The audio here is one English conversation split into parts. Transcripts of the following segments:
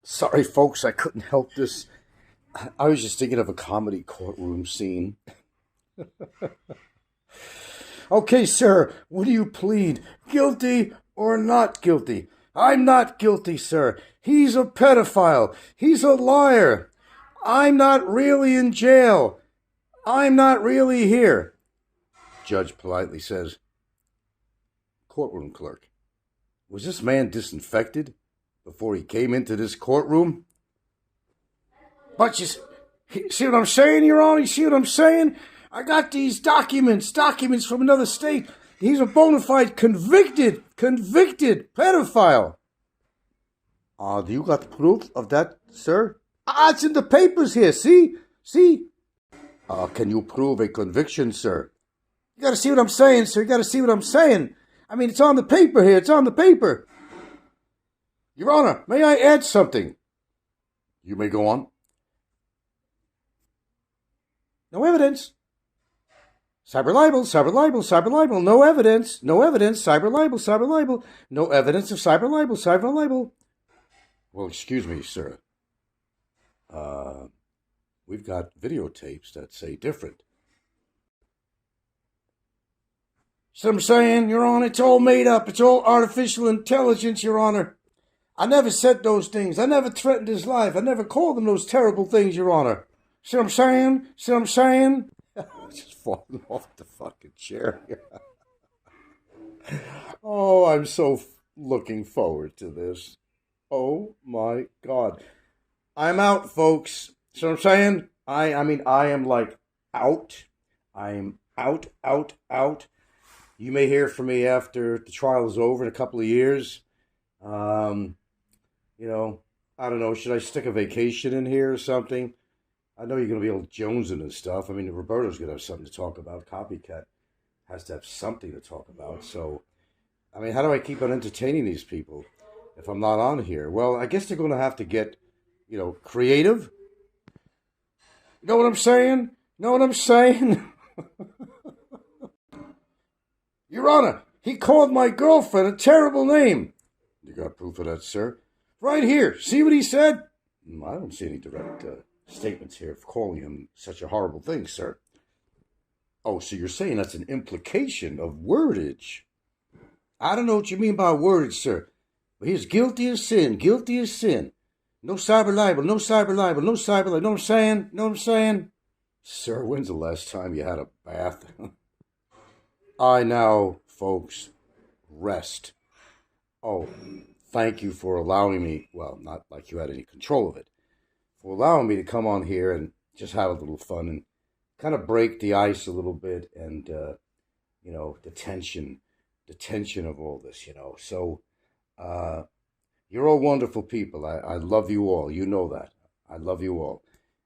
Sorry, folks, I couldn't help this. I was just thinking of a comedy courtroom scene. Okay, sir, what do you plead? Guilty or not guilty? I'm not guilty, sir. He's a pedophile. He's a liar. I'm not really in jail. I'm not really here. Judge politely says, Courtroom clerk, was this man disinfected before he came into this courtroom? But you see what I'm saying, Your Honor? You see what I'm saying? I got these documents from another state. He's a bona fide convicted pedophile. Do you got proof of that, sir? It's in the papers here, see? Can you prove a conviction, sir? You gotta see what I'm saying, sir. You gotta see what I'm saying. I mean, it's on the paper here. It's on the paper. Your Honor, may I add something? You may go on. No evidence. Cyber libel, no evidence, cyber libel, no evidence of cyber libel. Well, excuse me, sir. We've got videotapes that say different. See what I'm saying, Your Honor? It's all made up. It's all artificial intelligence, Your Honor. I never said those things. I never threatened his life. I never called him those terrible things, Your Honor. See what I'm saying? Just falling off the fucking chair. Oh, I'm so looking forward to this. Oh my God. I'm out, folks. See what I'm saying? I mean, I am like out. I'm out. You may hear from me after the trial is over in a couple of years. I don't know. Should I stick a vacation in here or something? I know you're going to be able jonesing and stuff. I mean, Roberto's going to have something to talk about. Copycat has to have something to talk about. So, I mean, how do I keep on entertaining these people if I'm not on here? Well, I guess they're going to have to get, creative. You know what I'm saying? Your Honor, he called my girlfriend a terrible name. You got proof of that, sir? Right here. See what he said? I don't see any direct statements here of calling him such a horrible thing, sir. Oh, so you're saying that's an implication of wordage? I don't know what you mean by wordage, sir. But he's guilty as sin. No cyber libel. Know what I'm saying? Sir, when's the last time you had a bath? I now, folks, rest. Oh, thank you for allowing me, well, not like you had any control of it, for allowing me to come on here and just have a little fun and kind of break the ice a little bit and, the tension of all this, So, you're all wonderful people. I love you all. You know that. I love you all.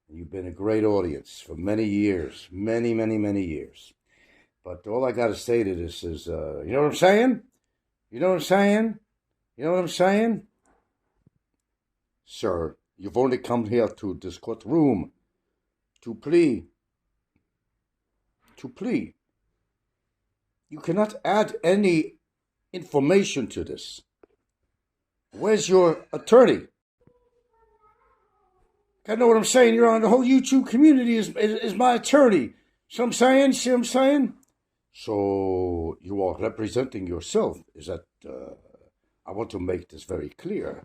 You've been a great audience for many years, many years. But all I got to say to this is, you know what I'm saying? Sir, you've only come here to this courtroom to plea. You cannot add any information to this. Where's your attorney? I know what I'm saying, Your Honor. The whole YouTube community is my attorney. See what I'm saying? So you are representing yourself. Is that, I want to make this very clear.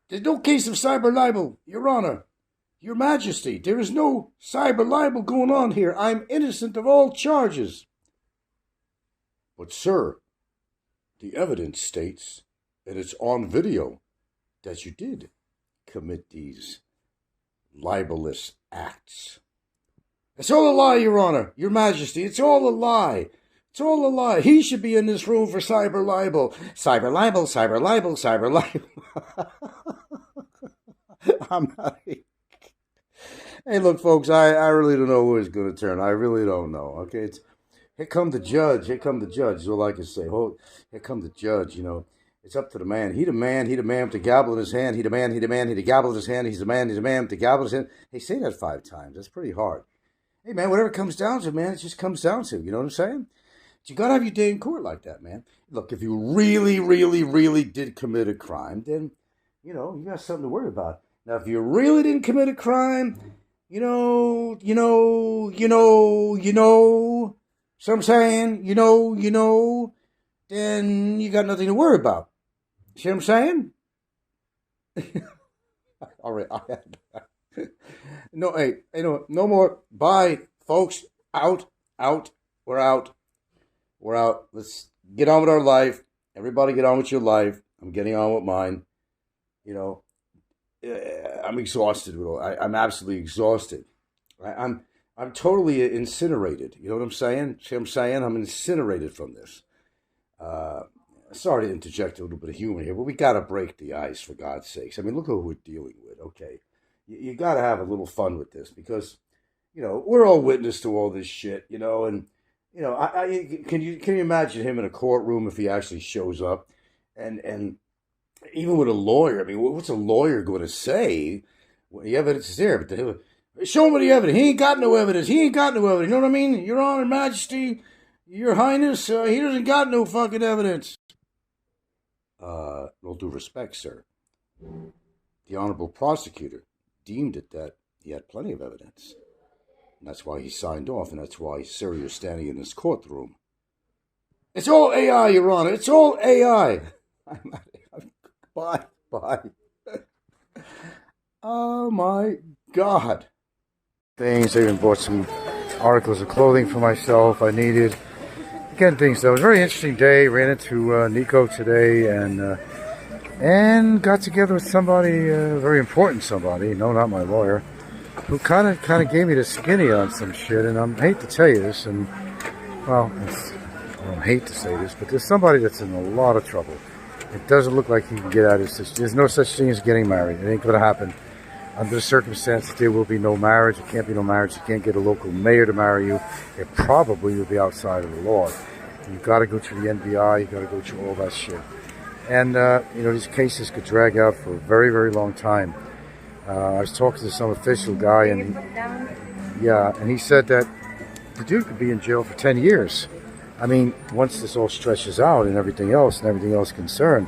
There's no case of cyber libel, Your Honor. Your Majesty, there is no cyber libel going on here. I'm innocent of all charges. But, sir, the evidence states, and it's on video, that you did commit these libelous acts. It's all a lie, Your Honor, Your Majesty. It's all a lie. He should be in this room for cyber libel. Cyber libel. I'm not... Hey, look, folks, I really don't know who it's going to turn. I really don't know, okay? Here come the judge, is all I can say. Here come the judge, It's up to the man. He the man with the gavel in his hand. He the man, he the gavel in his hand. He's the man with the gavel in his hand. Hey, say that 5 times. That's pretty hard. Hey, man, whatever it comes down to, man, it just comes down to, you know what I'm saying? But you got to have your day in court like that, man. Look, if you really did commit a crime, then you know, you got something to worry about. Now, if you really didn't commit a crime, so I'm saying, then you got nothing to worry about. See what I'm saying? All right. No, hey, no more. Bye, folks. Out. We're out. Let's get on with our life. Everybody get on with your life. I'm getting on with mine. I'm exhausted. I'm absolutely exhausted. I'm totally incinerated. You know what I'm saying? See what I'm saying? I'm incinerated from this. Sorry to interject a little bit of humor here, but we got to break the ice, for God's sakes. I mean, look who we're dealing with, okay? You got to have a little fun with this because, we're all witness to all this shit, and, can you imagine him in a courtroom if he actually shows up? And even with a lawyer, I mean, what's a lawyer going to say? Well, the evidence is there, but show me the evidence. He ain't got no evidence. You know what I mean? Your Honor, Majesty, Your Highness, he doesn't got no fucking evidence. With all due respect, sir, the honorable prosecutor deemed it that he had plenty of evidence. And that's why he signed off, and that's why, sir, you're standing in this courtroom. It's all AI, Your Honor. It's all AI. Bye. Oh, my God. Things. I even bought some articles of clothing for myself I needed. Again, things. That was a very interesting day. Ran into Nico today and got together with somebody, very important somebody. No, not my lawyer, who kind of gave me the skinny on some shit. And I hate to tell you this, and well, I don't hate to say this, but there's somebody that's in a lot of trouble. It doesn't look like he can get out of this. There's no such thing as getting married. It ain't going to happen. Under the circumstances, there will be no marriage. There can't be no marriage. You can't get a local mayor to marry you. It probably will be outside of the law. You've got to go through the NBI. You've got to go through all that shit. And, these cases could drag out for a very, very long time. I was talking to some official guy, and he said that the dude could be in jail for 10 years. I mean, once this all stretches out and everything else concerned,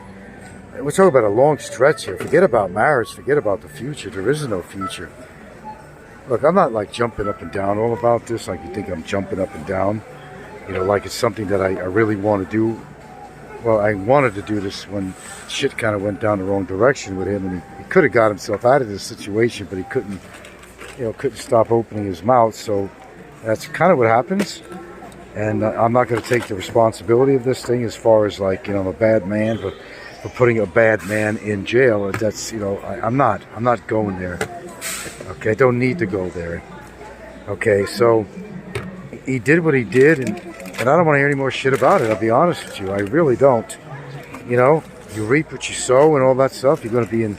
we're talking about a long stretch here. Forget about marriage. Forget about the future. There is no future. Look, I'm not like jumping up and down all about this like you think I'm jumping up and down. Like it's something that I really want to do. Well, I wanted to do this when shit kind of went down the wrong direction with him, and he could have got himself out of this situation, but he couldn't stop opening his mouth. So that's kind of what happens. And I'm not going to take the responsibility of this thing as far as like, I'm a bad man, but for putting a bad man in jail, that's, I'm not going there. Okay, I don't need to go there. Okay, so he did what he did, and I don't want to hear any more shit about it, I'll be honest with you. I really don't. You reap what you sow and all that stuff. You're going to be in,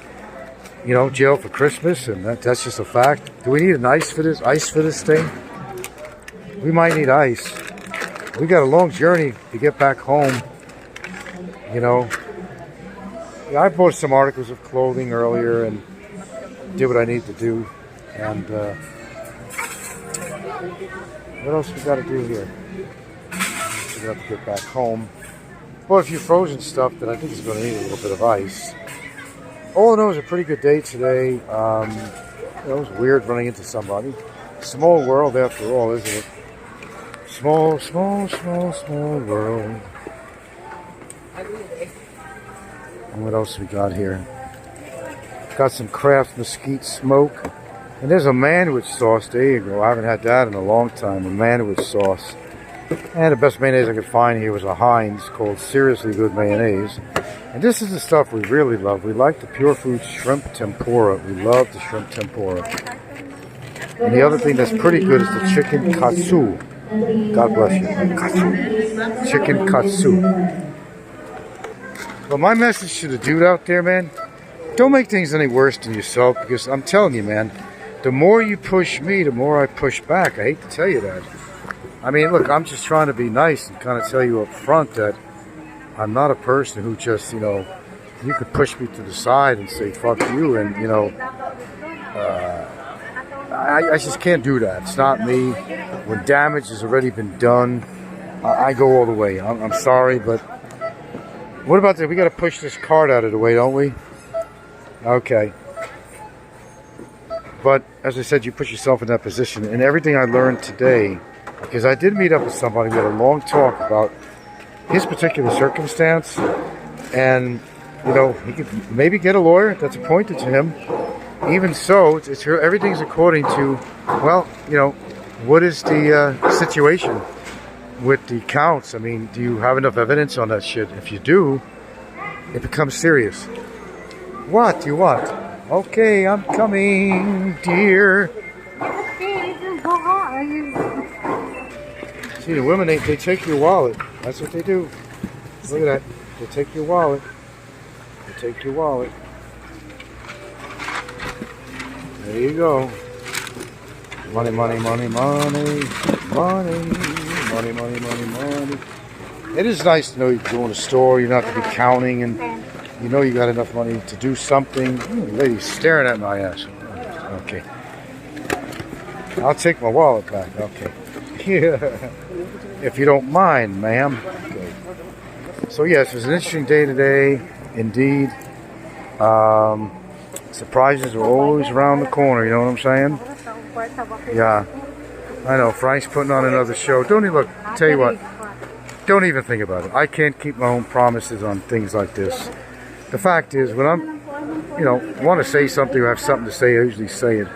jail for Christmas, and that's just a fact. Do we need an ice for this thing? We might need ice. We got a long journey to get back home. I bought some articles of clothing earlier and did what I need to do. And what else we got to do here? We got to get back home. Bought a few frozen stuff that I think is going to need a little bit of ice. All in all, it was a pretty good day today. It was weird running into somebody. Small world after all, isn't it? Small world. And what else we got here? Got some Kraft mesquite smoke. And there's a manwich sauce. There you go. I haven't had that in a long time. A manwich sauce. And the best mayonnaise I could find here was a Heinz called Seriously Good Mayonnaise. And this is the stuff we really love. We like the Pure Food Shrimp Tempura. We love the shrimp tempura. And the other thing that's pretty good is the chicken katsu. God bless you. Katsu. Chicken katsu. But my message to the dude out there, man, don't make things any worse than yourself, because I'm telling you, man, the more you push me, the more I push back. I hate to tell you that. I mean, look, I'm just trying to be nice and kind of tell you up front that I'm not a person who just, you could push me to the side and say, fuck you, and, I just can't do that. It's not me. When damage has already been done, I go all the way. I'm sorry, but what about that? We got to push this cart out of the way, don't we? Okay. But as I said, you put yourself in that position. And everything I learned today, because I did meet up with somebody, we had a long talk about his particular circumstance. And, you know, he could maybe get a lawyer that's appointed to him. Even so, everything's according to, well, you know, what is the situation with the counts? I mean, do you have enough evidence on that shit? If you do, it becomes serious. What do you want? Okay, I'm coming, dear. See, the women, they take your wallet. That's what they do. Look at that. They take your wallet. They take your wallet. There you go. Money, money, money, money. Money, money, money, money, money. It is nice to know you can go in a store, you're not going to be counting, and you know you got enough money to do something. Ooh, lady's staring at my ass. Okay. I'll take my wallet back. Okay. Yeah. If you don't mind, ma'am. Okay. So yes, it was an interesting day today, indeed. Surprises are always around the corner, you know what I'm saying? Yeah. I know, Frank's putting on another show. Don't even look, tell you what, don't even think about it. I can't keep my own promises on things like this. The fact is, when I'm, you know, want to say something or have something to say, I usually say it.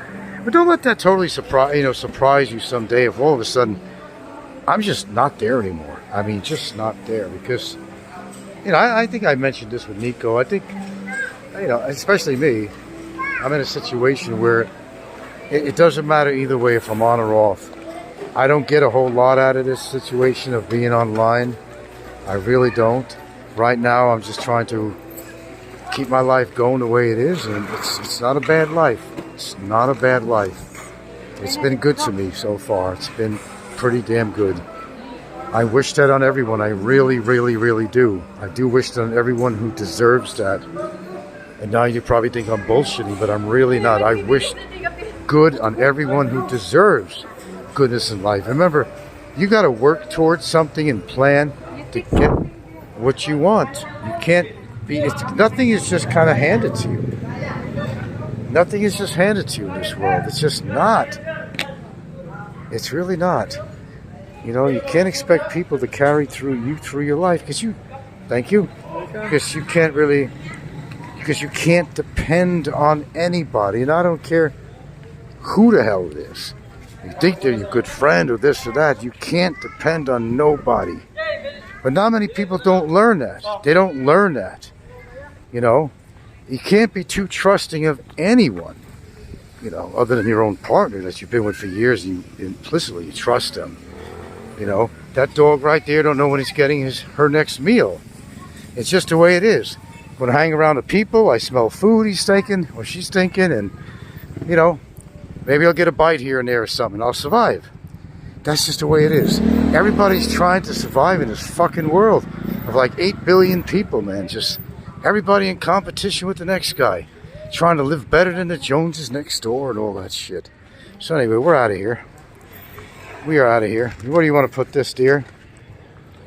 But don't let that totally surprise you someday if all of a sudden I'm just not there anymore. I mean, just not there, because, you know, I think I mentioned this with Nico. I think, you know, especially me, I'm in a situation where it doesn't matter either way if I'm on or off. I don't get a whole lot out of this situation of being online. I really don't. Right now, I'm just trying to keep my life going the way it is, and it's not a bad life. It's not a bad life. It's been good to me so far. It's been pretty damn good. I wish that on everyone. I really, really, really do. I do wish that on everyone who deserves that. And now you probably think I'm bullshitting, but I'm really not. I wish good on everyone who deserves goodness in life. Remember, you got to work towards something and plan to get what you want. You can't be, nothing is just kind of handed to you. Nothing is just handed to you in this world. It's just not. It's really not. You know, you can't expect people to carry you through your life, because you, thank you, because you can't really, because you can't depend on anybody. And I don't care who the hell it is. You think they're your good friend or this or that. You can't depend on nobody. But not many people don't learn that. They don't learn that. You know, you can't be too trusting of anyone, you know, other than your own partner that you've been with for years, and you implicitly trust them. You know, that dog right there don't know when he's getting her next meal. It's just the way it is. When I hang around the people, I smell food he's thinking or she's thinking, and, you know, maybe I'll get a bite here and there or something. I'll survive. That's just the way it is. Everybody's trying to survive in this fucking world of like 8 billion people, man. Just everybody in competition with the next guy. Trying to live better than the Joneses next door and all that shit. So anyway, we're out of here. We are out of here. Where do you want to put this, dear?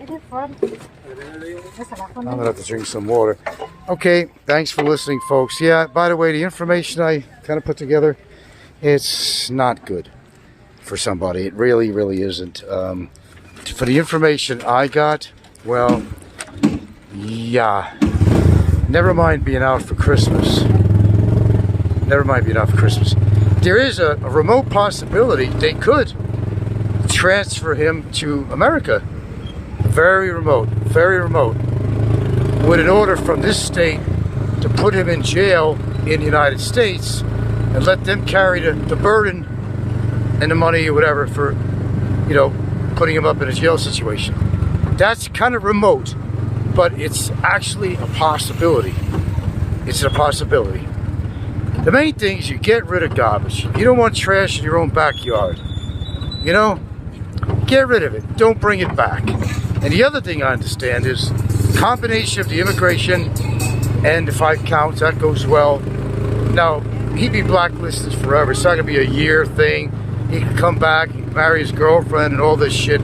I'm going to have to drink some water. Okay, thanks for listening, folks. Yeah, by the way, the information I kind of put together, it's not good for somebody. It really, really isn't. For the information I got, well, yeah. Never mind being out for Christmas. Never mind being out for Christmas. There is a remote possibility they could transfer him to America. Very remote, very remote. With an order from this state to put him in jail in the United States and let them carry the burden and the money or whatever for, you know, putting him up in a jail situation. That's kind of remote, but it's actually a possibility. It's a possibility. The main thing is you get rid of garbage. You don't want trash in your own backyard. You know? Get rid of it. Don't bring it back. And the other thing I understand is combination of the immigration and the 5 counts, that goes well. Now, he'd be blacklisted forever. It's not going to be a year thing. He can come back, he can marry his girlfriend and all this shit.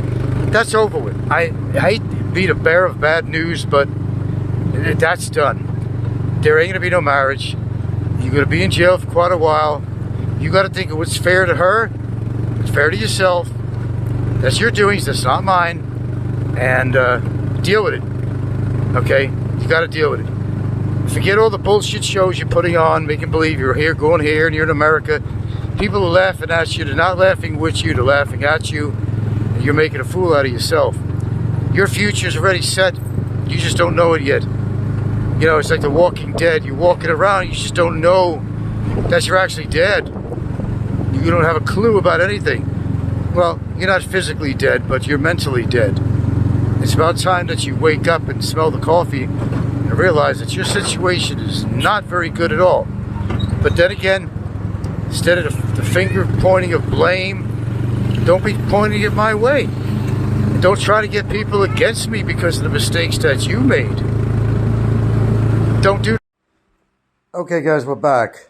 That's over with. I hate to be the bearer of bad news, but that's done. There ain't going to be no marriage. You're going to be in jail for quite a while. You got to think of what's fair to her, what's fair to yourself. That's your doings, that's not mine. And deal with it. Okay? You got to deal with it. Forget all the bullshit shows you're putting on, making believe you're here, going here, and you're in America. People are laughing at you. They're not laughing with you. They're laughing at you. And you're making a fool out of yourself. Your future's already set. You just don't know it yet. You know, it's like The Walking Dead. You're walking around, you just don't know that you're actually dead. You don't have a clue about anything. Well, you're not physically dead, but you're mentally dead. It's about time that you wake up and smell the coffee and realize that your situation is not very good at all. But then again, instead of the finger pointing of blame, don't be pointing it my way. Don't try to get people against me because of the mistakes that you made. Don't do. Okay, guys, we're back.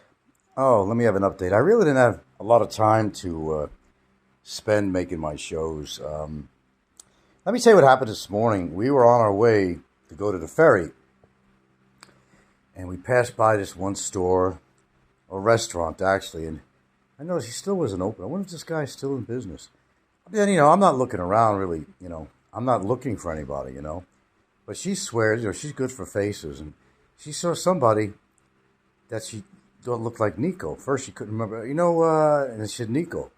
Oh, let me have an update. I really didn't have a lot of time to spend making my shows. Let me tell you what happened this morning. We were on our way to go to the ferry, and we passed by this one store, or restaurant, actually, and I noticed he still wasn't open. I wonder if this guy's still in business. Then, you know, I'm not looking around, really, you know. I'm not looking for anybody, you know. But she swears, you know, she's good for faces, and she saw somebody that she don't look like Nico. First, she couldn't remember, you know, and she said, Nico.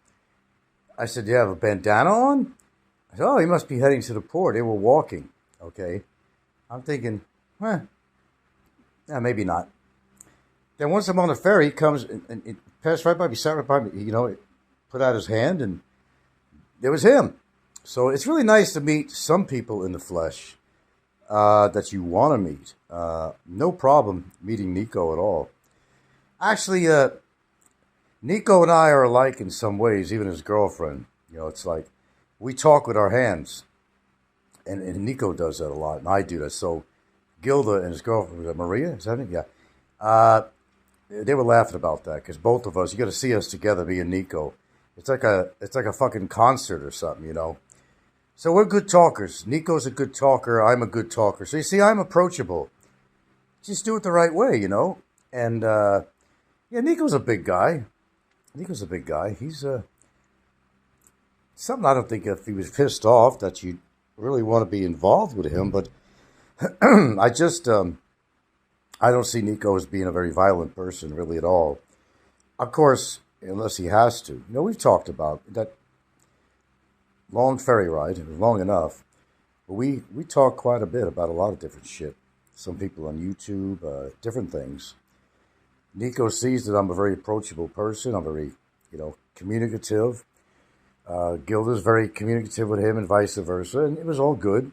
I said, do you have a bandana on? I said, oh, he must be heading to the port. They were walking, okay. I'm thinking, yeah, maybe not. Then once I'm on the ferry, he comes and it passed right by me, sat right by me, you know, put out his hand, and there was him. So it's really nice to meet some people in the flesh that you want to meet. No problem meeting Nico at all. Actually, Nico and I are alike in some ways, even his girlfriend. You know, it's like we talk with our hands. And Nico does that a lot, and I do that. So Gilda and his girlfriend, was that Maria? Is that it? Yeah. They were laughing about that because both of us, you got to see us together, me and Nico. It's like a fucking concert or something, you know. So we're good talkers. Nico's a good talker. I'm a good talker. So you see, I'm approachable. Just do it the right way, you know. And yeah, Nico's a big guy. He's something I don't think if he was pissed off that you really want to be involved with him. But I just I don't see Nico as being a very violent person really at all. Of course, unless he has to. You know, we've talked about that long ferry ride. It was long enough. But we talk quite a bit about a lot of different shit. Some people on YouTube, different things. Nico sees that I'm a very approachable person. I'm very, you know, communicative. Gilda's very communicative with him and vice versa. And it was all good.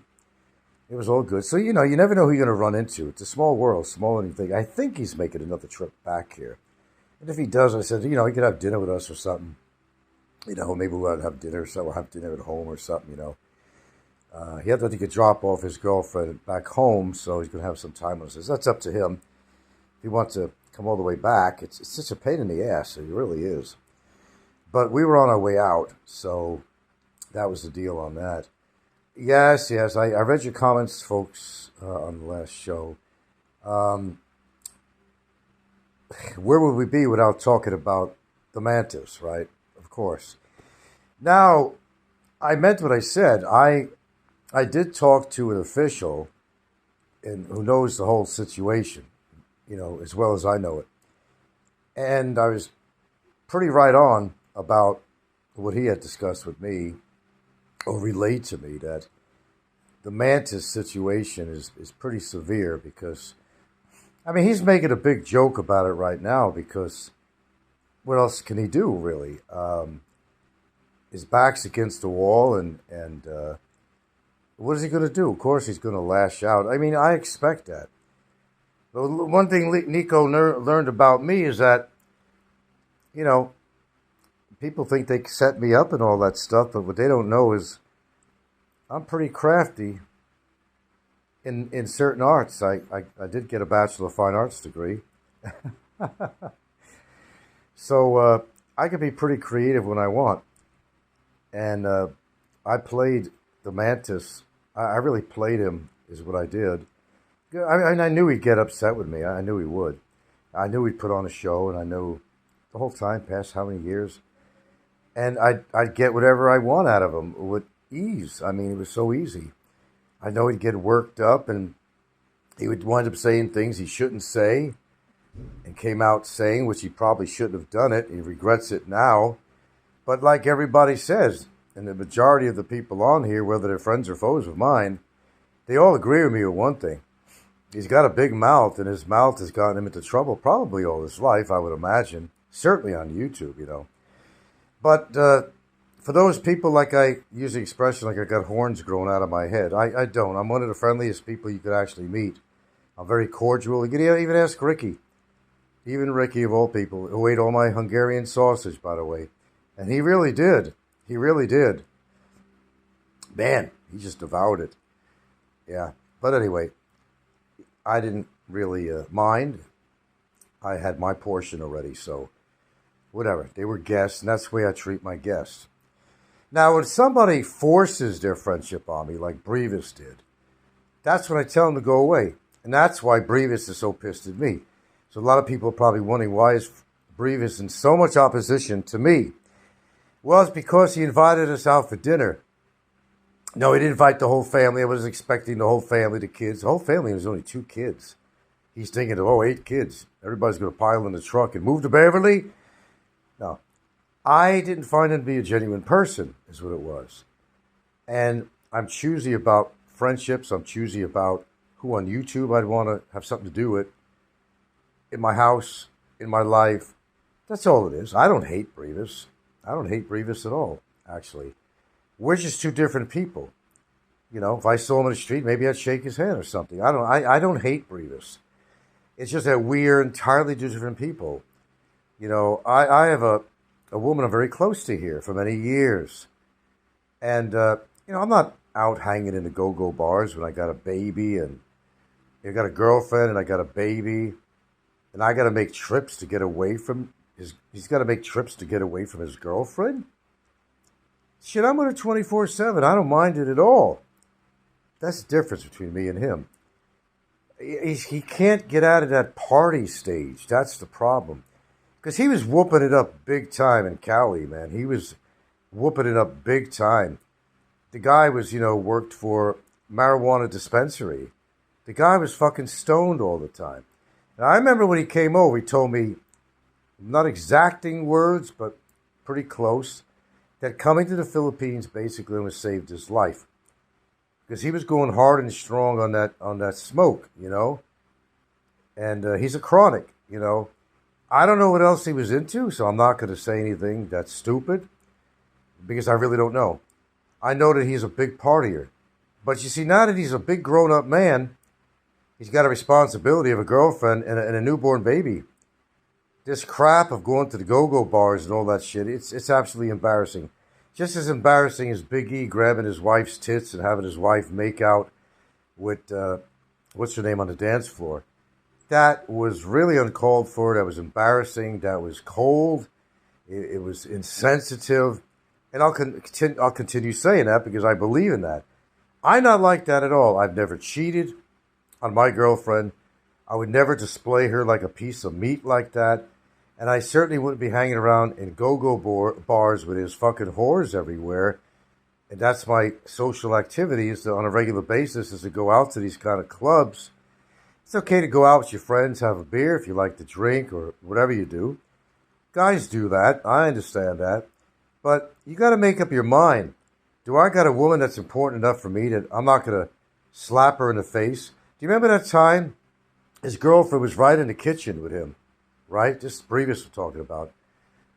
It was all good. So, you know, you never know who you're going to run into. It's a small world, small anything. I think he's making another trip back here. And if he does, I said, you know, he could have dinner with us or something. You know, maybe we'll have dinner, so we'll have dinner at home or something, you know. He had to, he could drop off his girlfriend back home, so he's going to have some time with us. That's up to him. If he wants to come all the way back, it's such a pain in the ass. It really is. But we were on our way out, so that was the deal on that. Yes, I read your comments, folks, on the last show. Where would we be without talking about the mantis, right? Of course. Now, I meant what I said. I did talk to an official who knows the whole situation, you know, as well as I know it. And I was pretty right on about what he had discussed with me, or relayed to me, that the mantis situation is pretty severe because, I mean, he's making a big joke about it right now because what else can he do, really? His back's against the wall, and what is he going to do? Of course, he's going to lash out. I mean, I expect that. But one thing Nico learned about me is that, you know, people think they set me up and all that stuff, but what they don't know is I'm pretty crafty in certain arts. I did get a Bachelor of Fine Arts degree. So I can be pretty creative when I want. And I played the mantis. I really played him, is what I did. I knew he'd get upset with me. I knew he would. I knew he'd put on a show, and I knew the whole time, past how many years, and I'd get whatever I want out of him with ease. I mean, it was so easy. I know he'd get worked up, and he would wind up saying things he shouldn't say, and came out saying, which he probably shouldn't have done it. He regrets it now. But like everybody says, and the majority of the people on here, whether they're friends or foes of mine, they all agree with me with one thing. He's got a big mouth, and his mouth has gotten him into trouble probably all his life, I would imagine. Certainly on YouTube, you know. But for those people, like I use the expression like I got horns growing out of my head, I don't. I'm one of the friendliest people you could actually meet. I'm very cordial. You can even ask Ricky. Even Ricky, of all people, who ate all my Hungarian sausage, by the way. And he really did. He really did. Man, he just devoured it. Yeah. But anyway, I didn't really mind. I had my portion already, so whatever. They were guests, and that's the way I treat my guests. Now, when somebody forces their friendship on me, like Brevis did, that's when I tell them to go away. And that's why Brevis is so pissed at me. So a lot of people are probably wondering, why is Brevis in so much opposition to me? Well, it's because he invited us out for dinner. No, he didn't invite the whole family. I was expecting the whole family, the kids. The whole family was only 2 kids. He's thinking, 8 kids. Everybody's going to pile in the truck and move to Beverly. No, I didn't find him to be a genuine person, is what it was. And I'm choosy about friendships. I'm choosy about who on YouTube I'd want to have something to do with. In my house, in my life. That's all it is. I don't hate Brevis. I don't hate Brevis at all, actually. We're just 2 different people. You know, if I saw him on the street, maybe I'd shake his hand or something. I don't hate Brevis. It's just that we're entirely 2 different people. You know, I have a woman I'm very close to here for many years. And, I'm not out hanging in the go-go bars when I got a baby and I got a girlfriend and I got a baby. And I got to make trips to get away from he's got to make trips to get away from his girlfriend? Shit, I'm with her 24/7. I don't mind it at all. That's the difference between me and him. He can't get out of that party stage. That's the problem. Because he was whooping it up big time in Cali, man. He was whooping it up big time. The guy was, worked for marijuana dispensary. The guy was fucking stoned all the time. Now, I remember when he came over, he told me, not exacting words, but pretty close, that coming to the Philippines basically almost saved his life. Because he was going hard and strong on that smoke, And he's a chronic, I don't know what else he was into, so I'm not going to say anything that's stupid, because I really don't know. I know that he's a big partier. But you see, now that he's a big grown-up man, he's got a responsibility of a girlfriend and a newborn baby. This crap of going to the go-go bars and all that shit, it's absolutely embarrassing. Just as embarrassing as Big E grabbing his wife's tits and having his wife make out with, what's her name, on the dance floor. That was really uncalled for. That was embarrassing. That was cold. It was insensitive. And I'll continue saying that because I believe in that. I'm not like that at all. I've never cheated on my girlfriend. I would never display her like a piece of meat like that. And I certainly wouldn't be hanging around in go-go bars with his fucking whores everywhere. And that's my social activities on a regular basis, is to go out to these kind of clubs. It's okay to go out with your friends, have a beer if you like to drink or whatever you do. Guys do that. I understand that. But you got to make up your mind. Do I got a woman that's important enough for me that I'm not going to slap her in the face? Do you remember that time his girlfriend was right in the kitchen with him? Right? Just Brevis was talking about.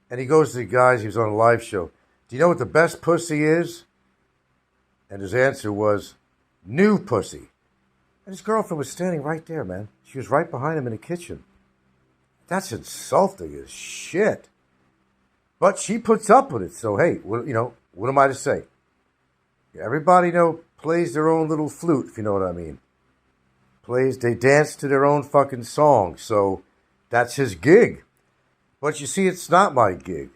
And he goes to the guys, he was on a live show. Do you know what the best pussy is? And his answer was, new pussy. And his girlfriend was standing right there, man. She was right behind him in the kitchen. That's insulting as shit. But she puts up with it. So, hey, what am I to say? Everybody, plays their own little flute, if you know what I mean. They dance to their own fucking song. So that's his gig. But you see, it's not my gig.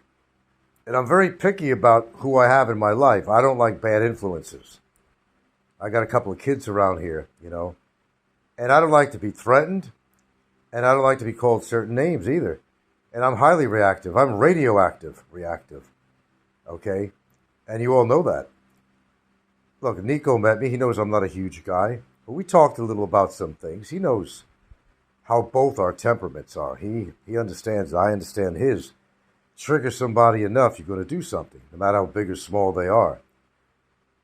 And I'm very picky about who I have in my life. I don't like bad influences. I got a couple of kids around here, And I don't like to be threatened. And I don't like to be called certain names either. And I'm highly reactive. I'm radioactive reactive. Okay? And you all know that. Look, Nico met me. He knows I'm not a huge guy. But we talked a little about some things. He knows how both our temperaments are. He understands. I understand his. Trigger somebody enough, you're going to do something, no matter how big or small they are.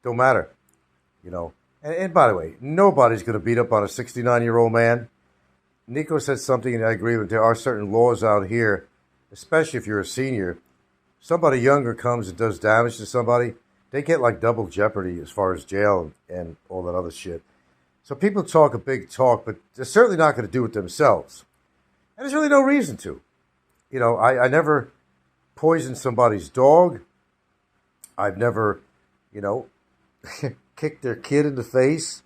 Don't matter. You know. And by the way, nobody's going to beat up on a 69-year-old man. Nico said something, and I agree with him. There are certain laws out here, especially if you're a senior. Somebody younger comes and does damage to somebody, they get like double jeopardy as far as jail and all that other shit. So people talk a big talk, but they're certainly not going to do it themselves. And there's really no reason to. You know, I never poisoned somebody's dog. I've never, you know, kicked their kid in the face.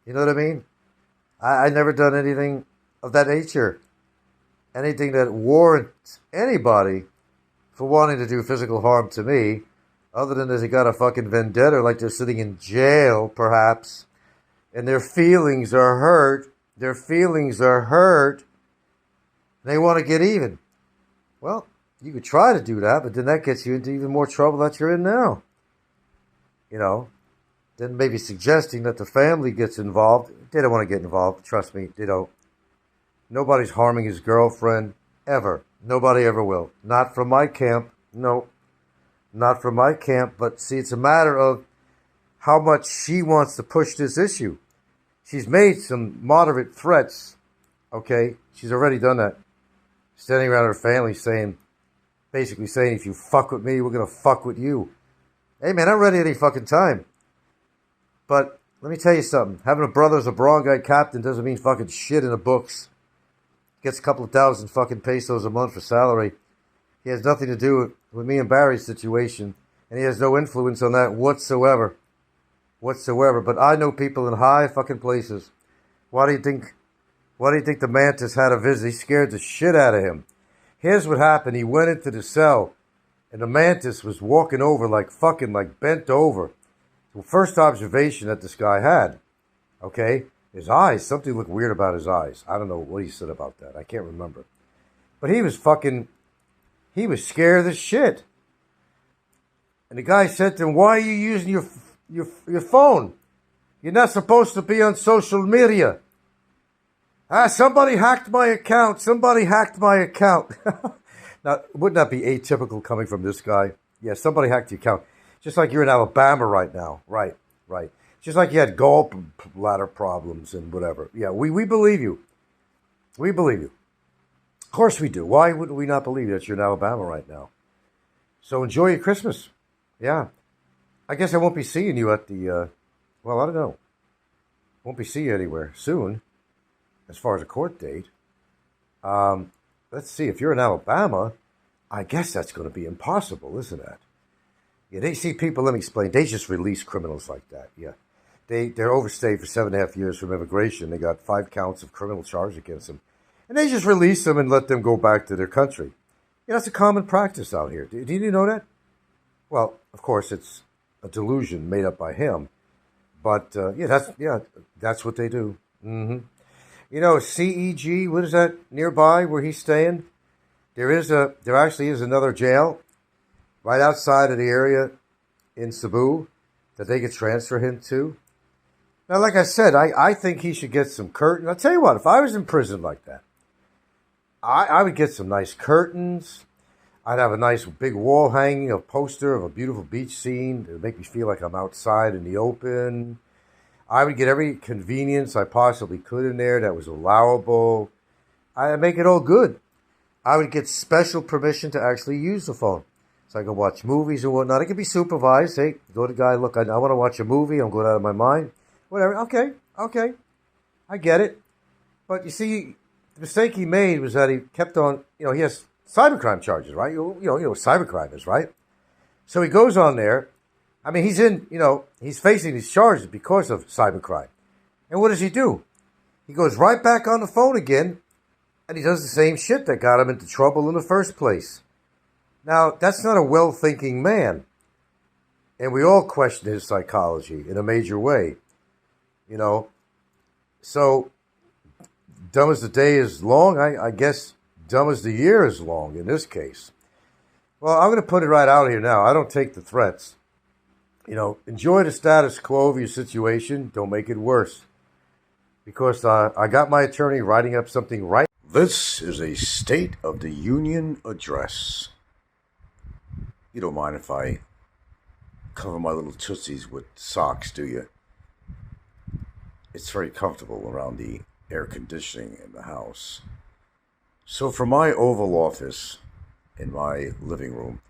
You know what I mean? I never done anything of that nature. Anything that warrants anybody for wanting to do physical harm to me, other than they got a fucking vendetta, like they're sitting in jail, perhaps, and their feelings are hurt. Their feelings are hurt. They want to get even. Well, you could try to do that, but then that gets you into even more trouble that you're in now. You know, then maybe suggesting that the family gets involved. They don't want to get involved. Trust me, they don't. Nobody's harming his girlfriend, ever. Nobody ever will. Not from my camp. No, not from my camp. But see, it's a matter of how much she wants to push this issue. She's made some moderate threats, okay? She's already done that. Standing around her family saying, basically saying, if you fuck with me, we're going to fuck with you. Hey, man, I'm ready any fucking time. But let me tell you something. Having a brother as a barangay captain doesn't mean fucking shit in the books. Gets a couple of thousand fucking pesos a month for salary. He has nothing to do with me and Barry's situation. And he has no influence on that whatsoever. Whatsoever. But I know people in high fucking places. Why do you think the Mantis had a visit? He scared the shit out of him. Here's what happened. He went into the cell, and the Mantis was walking over like fucking like bent over. The first observation that this guy had, okay, his eyes, something looked weird about his eyes. I don't know what he said about that. I can't remember. But he was scared as shit. And the guy said to him, why are you using your phone? You're not supposed to be on social media. Somebody hacked my account. Somebody hacked my account. Now, wouldn't that be atypical coming from this guy? Yeah, somebody hacked your account. Just like you're in Alabama right now. Right. Just like you had gallbladder problems and whatever. Yeah, we believe you. We believe you. Of course we do. Why wouldn't we not believe that you're in Alabama right now? So enjoy your Christmas. Yeah. I guess I won't be seeing you at the, well, I don't know. Won't be seeing you anywhere soon, as far as a court date. Let's see. If you're in Alabama, I guess that's going to be impossible, isn't it? Yeah, they see people, let me explain. They just release criminals like that, yeah. They're overstayed for 7.5 years from immigration. They got 5 counts of criminal charge against them. And they just release them and let them go back to their country. Yeah, that's a common practice out here. Did you know that? Well, of course, it's a delusion made up by him. But, that's what they do. Mm-hmm. You know, CEG, what is that nearby where he's staying? There actually is another jail right outside of the area in Cebu that they could transfer him to. Now, like I said, I think he should get some curtains. I'll tell you what, if I was in prison like that, I would get some nice curtains. I'd have a nice big wall hanging, a poster of a beautiful beach scene to make me feel like I'm outside in the open. I would get every convenience I possibly could in there that was allowable. I'd make it all good. I would get special permission to actually use the phone. So I could watch movies and whatnot. It could be supervised. Hey, go to the guy, look, I want to watch a movie. I'm going out of my mind. Whatever. Okay. I get it. But you see, the mistake he made was that he kept on, he has cybercrime charges, right? You know what cybercrime is, right? So he goes on there. I mean, he's facing these charges because of cybercrime. And what does he do? He goes right back on the phone again, and he does the same shit that got him into trouble in the first place. Now, that's not a well-thinking man. And we all question his psychology in a major way. So Dumb as the day is long, I guess dumb as the year is long in this case. Well, I'm going to put it right out here now. I don't take the threats. Enjoy the status quo of your situation. Don't make it worse. Because I got my attorney writing up something right. This is a State of the Union address. You don't mind if I cover my little tootsies with socks, do you? It's very comfortable around the air conditioning in the house. So from my Oval Office in my living room,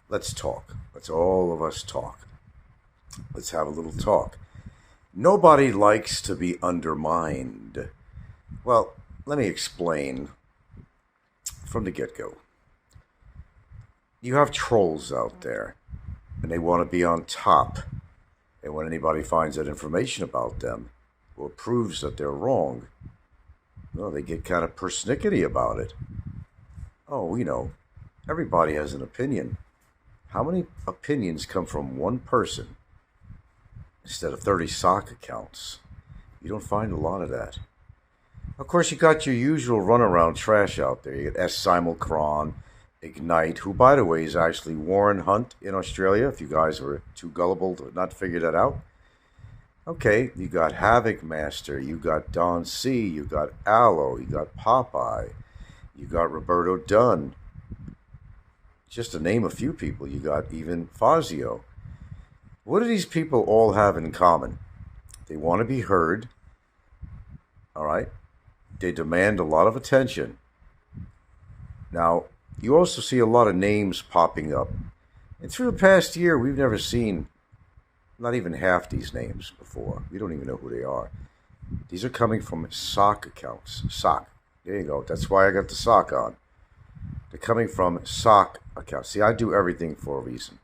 let's talk. Let's all of us talk. Let's have a little talk. Nobody likes to be undermined. Well, let me explain from the get-go. You have trolls out there, and they want to be on top. And when anybody finds out information about them, or proves that they're wrong, well, they get kind of persnickety about it. Oh, everybody has an opinion. How many opinions come from one person instead of 30 sock accounts? You don't find a lot of that. Of course, you got your usual runaround trash out there. You got Simulcron, Ignite, who, by the way, is actually Warren Hunt in Australia, if you guys were too gullible to not figure that out. Okay, you got Havoc Master, you got Don C, you got Aloe, you got Popeye, you got Roberto Dunn. Just to name a few people, you got even Fazio. What do these people all have in common? They want to be heard, all right? They demand a lot of attention. Now, you also see a lot of names popping up. And through the past year, we've never seen not even half these names before. We don't even know who they are. These are coming from sock accounts. Sock. There you go. That's why I got the sock on. They're coming from sock accounts. See, I do everything for a reason.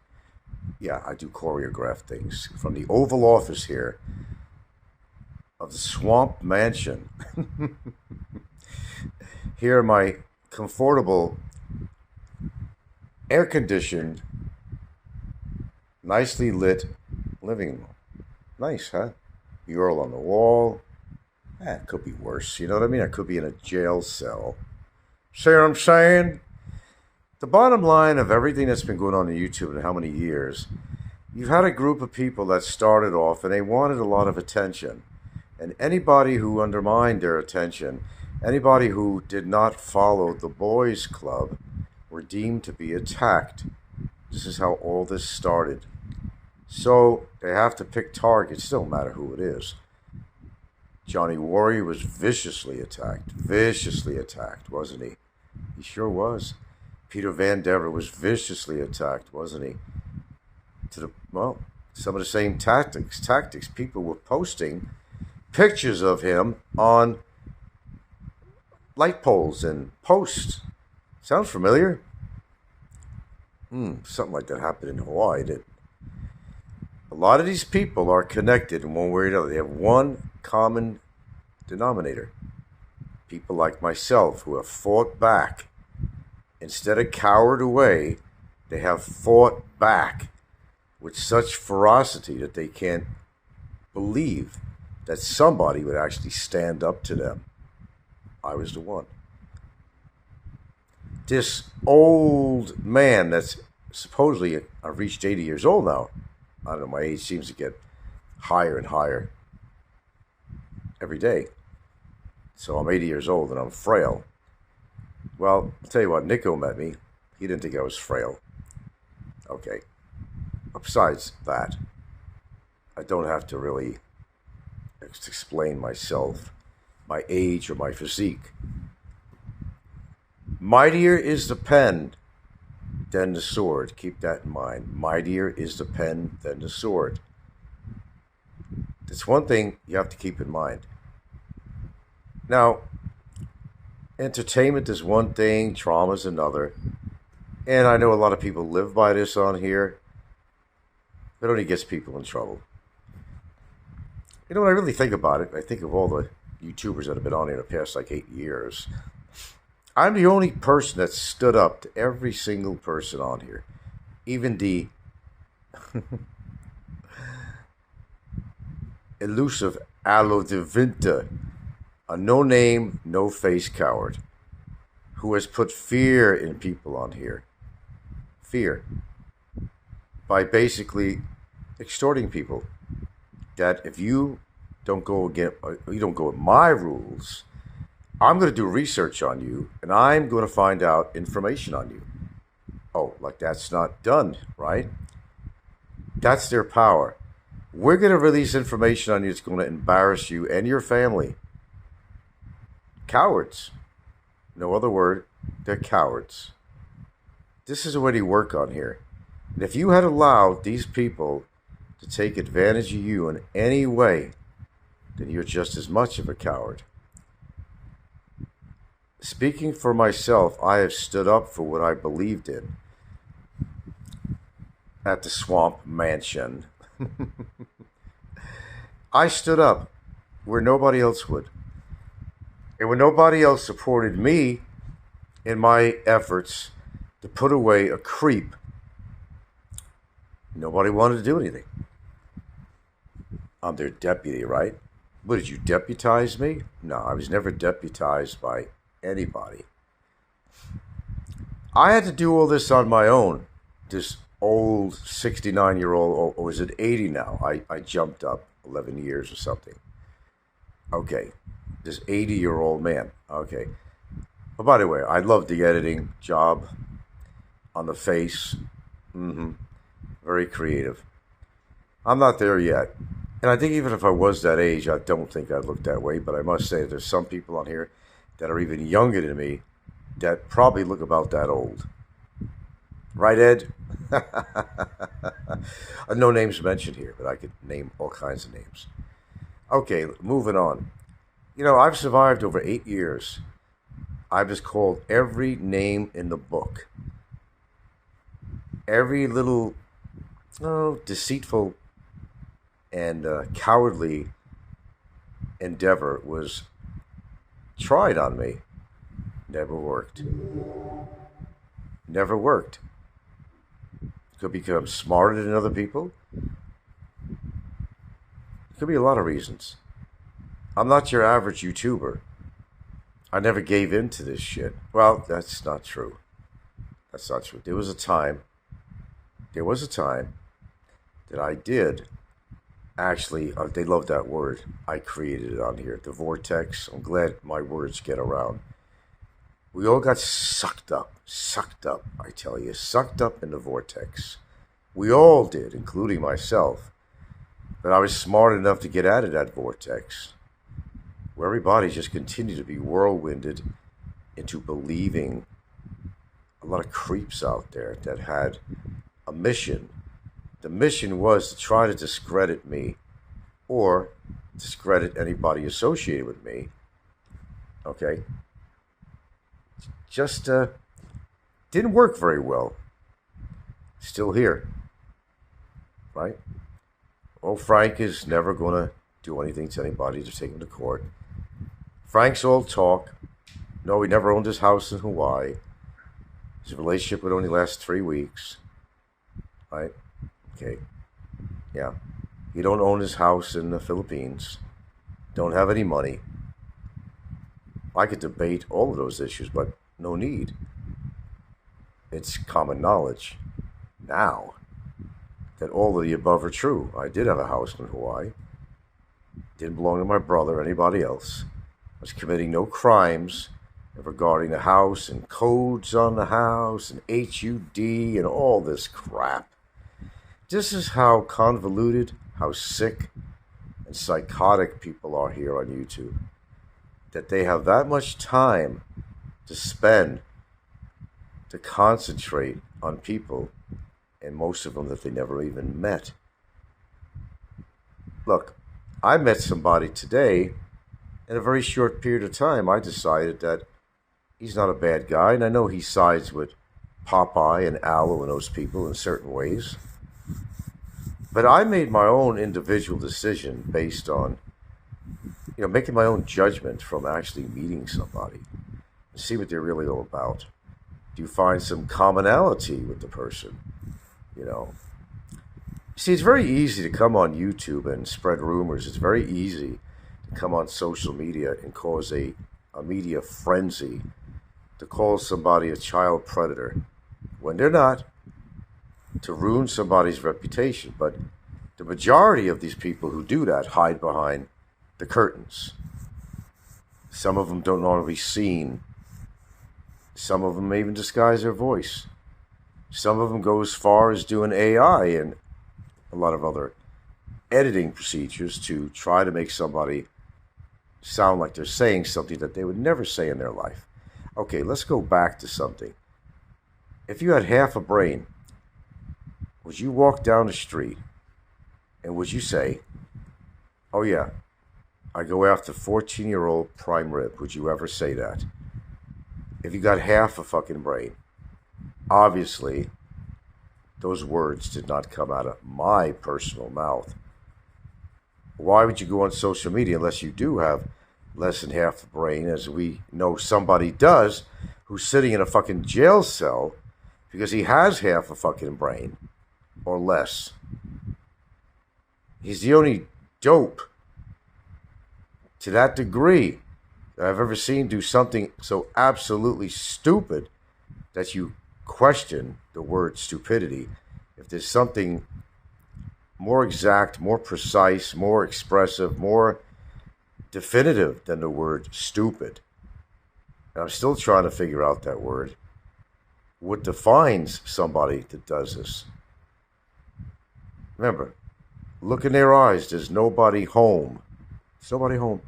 Yeah, I do choreograph things. From the Oval Office here of the Swamp Mansion. Here, my comfortable, air-conditioned, nicely lit living room. Nice, huh? Mural on the wall. It could be worse. You know what I mean? I could be in a jail cell. See what I'm saying? The bottom line of everything that's been going on YouTube in how many years, you've had a group of people that started off and they wanted a lot of attention. And anybody who undermined their attention, anybody who did not follow the boys' club, were deemed to be attacked. This is how all this started. So they have to pick targets. It don't matter who it is. Johnny Warrior was viciously attacked, wasn't he? He sure was. Peter Van Dever was viciously attacked, wasn't he? Some of the same tactics. People were posting pictures of him on light poles and posts. Sounds familiar? Something like that happened in Hawaii, didn't it? A lot of these people are connected in one way or another. They have one common denominator. People like myself who have fought back. Instead of cowered away, they have fought back with such ferocity that they can't believe that somebody would actually stand up to them. I was the one. This old man that's supposedly, I've reached 80 years old now. I don't know, my age seems to get higher and higher every day. So I'm 80 years old and I'm frail. Well, I'll tell you what, Nico met me. He didn't think I was frail. Okay. Besides that, I don't have to really explain myself, my age, or my physique. Mightier is the pen than the sword. Keep that in mind. Mightier is the pen than the sword. That's one thing you have to keep in mind. Now, entertainment is one thing, trauma is another. And I know a lot of people live by this on here. It only gets people in trouble. You know, when I really think about it, I think of all the YouTubers that have been on here the past 8 years. I'm the only person that stood up to every single person on here. Even the elusive Aloe de Vinta. a no-name, no-face coward who has put fear in people on here. Fear. By basically extorting people. That if you don't go with my rules, I'm going to do research on you, and I'm going to find out information on you. Oh, like that's not done, right? That's their power. We're going to release information on you that's going to embarrass you and your family. Cowards. No other word. They're cowards. This is what you work on here. And if you had allowed these people to take advantage of you in any way, then you're just as much of a coward. Speaking for myself, I have stood up for what I believed in at the Swamp Mansion. I stood up where nobody else would. And when nobody else supported me in my efforts to put away a creep, nobody wanted to do anything. I'm their deputy, right? What, did you deputize me? No, I was never deputized by anybody. I had to do all this on my own. This old 69-year-old, or is it 80 now? I jumped up 11 years or something. Okay, this 80-year-old man. Okay. But by the way, I love the editing job on the face. Very creative. I'm not there yet. And I think even if I was that age, I don't think I'd look that way. But I must say, there's some people on here that are even younger than me that probably look about that old. Right, Ed? No names mentioned here, but I could name all kinds of names. Okay, moving on. You know, I've survived over 8 years. I've just called every name in the book. Every little deceitful and cowardly endeavor was tried on me. Never worked. Never worked. Could become smarter than other people. Could be a lot of reasons. I'm not your average YouTuber. I never gave in to this shit. Well, that's not true. That's not true. There was a time that I did actually, they love that word. I created it on here. The vortex. I'm glad my words get around. We all got sucked up, I tell you, sucked up in the vortex. We all did, including myself. But I was smart enough to get out of that vortex, where everybody just continued to be whirlwinded into believing a lot of creeps out there that had a mission. The mission was to try to discredit me or discredit anybody associated with me. Okay? Just didn't work very well. Still here. Right? Well, Frank is never going to do anything to anybody to take him to court. Frank's all talk. No, he never owned his house in Hawaii. His relationship would only last 3 weeks. Right? Okay. Yeah. He don't own his house in the Philippines. Don't have any money. I could debate all of those issues, but no need. It's common knowledge now that all of the above are true. I did have a house in Hawaii. Didn't belong to my brother or anybody else. I was committing no crimes regarding the house and codes on the house and HUD and all this crap. This is how convoluted, how sick and psychotic people are here on YouTube. That they have that much time to spend to concentrate on people, and most of them that they never even met. Look, I met somebody today. In a very short period of time, I decided that he's not a bad guy, and I know he sides with Popeye and Aloe and those people in certain ways. But I made my own individual decision based on, making my own judgment from actually meeting somebody and see what they're really all about. Do you find some commonality with the person? See, it's very easy to come on YouTube and spread rumors. It's very easy come on social media and cause a media frenzy to call somebody a child predator when they're not, to ruin somebody's reputation. But the majority of these people who do that hide behind the curtains. Some of them don't want to be seen. Some of them even disguise their voice. Some of them go as far as doing AI and a lot of other editing procedures to try to make somebody sound like they're saying something that they would never say in their life. Okay, let's go back to something. If you had half a brain, would you walk down the street and would you say, oh yeah, I go after 14-year-old prime rib? Would you ever say that? If you got half a fucking brain, obviously those words did not come out of my personal mouth. Why would you go on social media unless you do have less than half the brain, as we know somebody does, who's sitting in a fucking jail cell because he has half a fucking brain or less? He's the only dope to that degree that I've ever seen do something so absolutely stupid that you question the word stupidity. If there's something more exact, more precise, more expressive, more definitive than the word stupid, and I'm still trying to figure out that word, what defines somebody that does this? Remember, look in their eyes. There's nobody home. There's nobody home.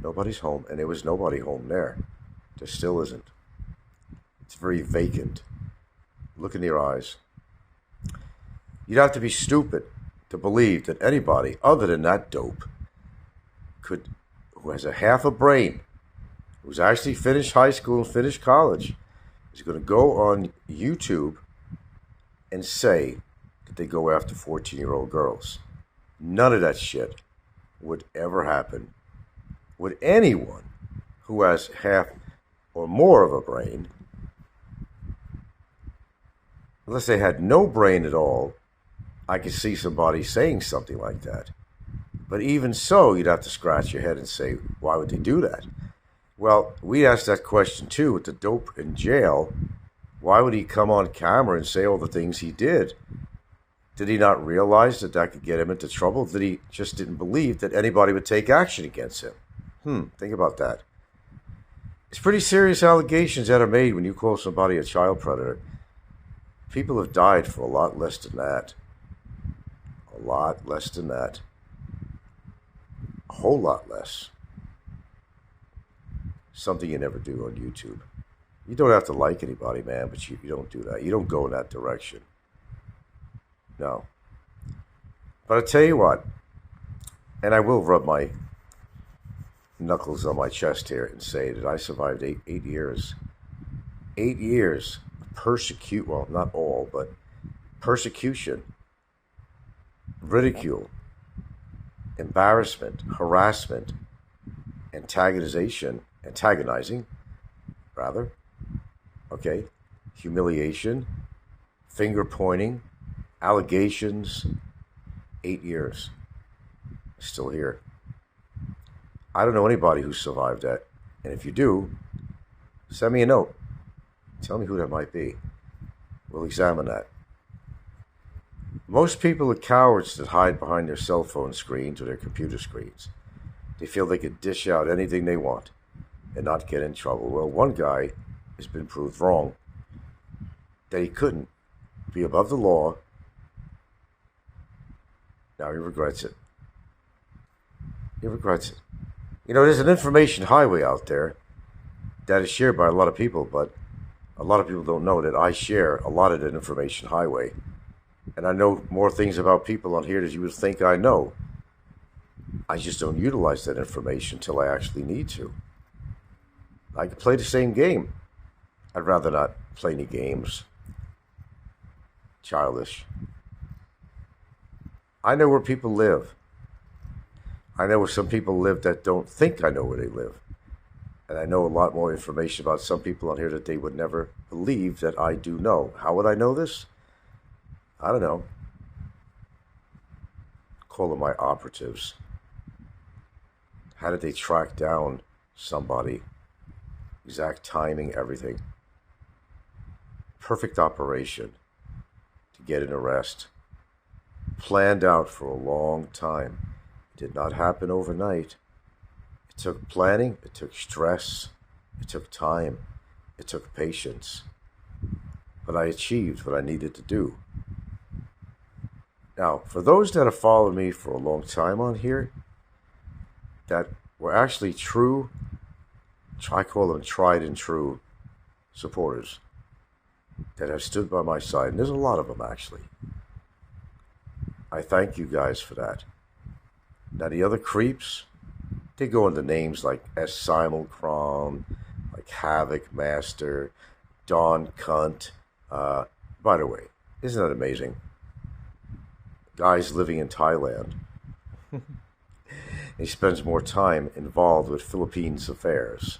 Nobody's home, and there was nobody home there. There still isn't. It's very vacant. Look in their eyes. You'd have to be stupid to believe that anybody other than that dope who has a half a brain, who's actually finished high school and finished college, is going to go on YouTube and say that they go after 14-year-old girls. None of that shit would ever happen with anyone who has half or more of a brain, unless they had no brain at all. I could see somebody saying something like that. But even so, you'd have to scratch your head and say, why would they do that? Well, we asked that question too with the dope in jail. Why would he come on camera and say all the things he did? Did he not realize that that could get him into trouble? Did he just didn't believe that anybody would take action against him? Think about that. It's pretty serious allegations that are made when you call somebody a child predator. People have died for a lot less than that. A lot less than that. A whole lot less. Something you never do on YouTube. You don't have to like anybody, man, but you don't do that. You don't go in that direction. No. But I tell you what, and I will rub my knuckles on my chest here and say that I survived eight years. 8 years of well, not all, but persecution, ridicule, embarrassment, harassment, antagonizing, humiliation, finger pointing, allegations. 8 years. Still here. I don't know anybody who survived that. And if you do, send me a note. Tell me who that might be. We'll examine that. Most people are cowards that hide behind their cell phone screens or their computer screens. They feel they could dish out anything they want and not get in trouble. Well, one guy has been proved wrong, that he couldn't be above the law. Now he regrets it. He regrets it. You know, there's an information highway out there that is shared by a lot of people, but a lot of people don't know that I share a lot of that information highway. And I know more things about people on here than you would think I know. I just don't utilize that information until I actually need to. I could play the same game. I'd rather not play any games. Childish. I know where people live. I know where some people live that don't think I know where they live. And I know a lot more information about some people on here that they would never believe that I do know. How would I know this? I don't know. Call them my operatives. How did they track down somebody? Exact timing, everything. Perfect operation to get an arrest. Planned out for a long time. It did not happen overnight. It took planning, it took stress, it took time, it took patience. But I achieved what I needed to do. Now, for those that have followed me for a long time on here, that were actually true, I call them tried and true supporters that have stood by my side, and there's a lot of them actually. I thank you guys for that. Now the other creeps, they go into names like S. Simulcron, like Havoc Master, Don Cunt. By the way, isn't that amazing? Guy's living in Thailand. He spends more time involved with Philippines affairs.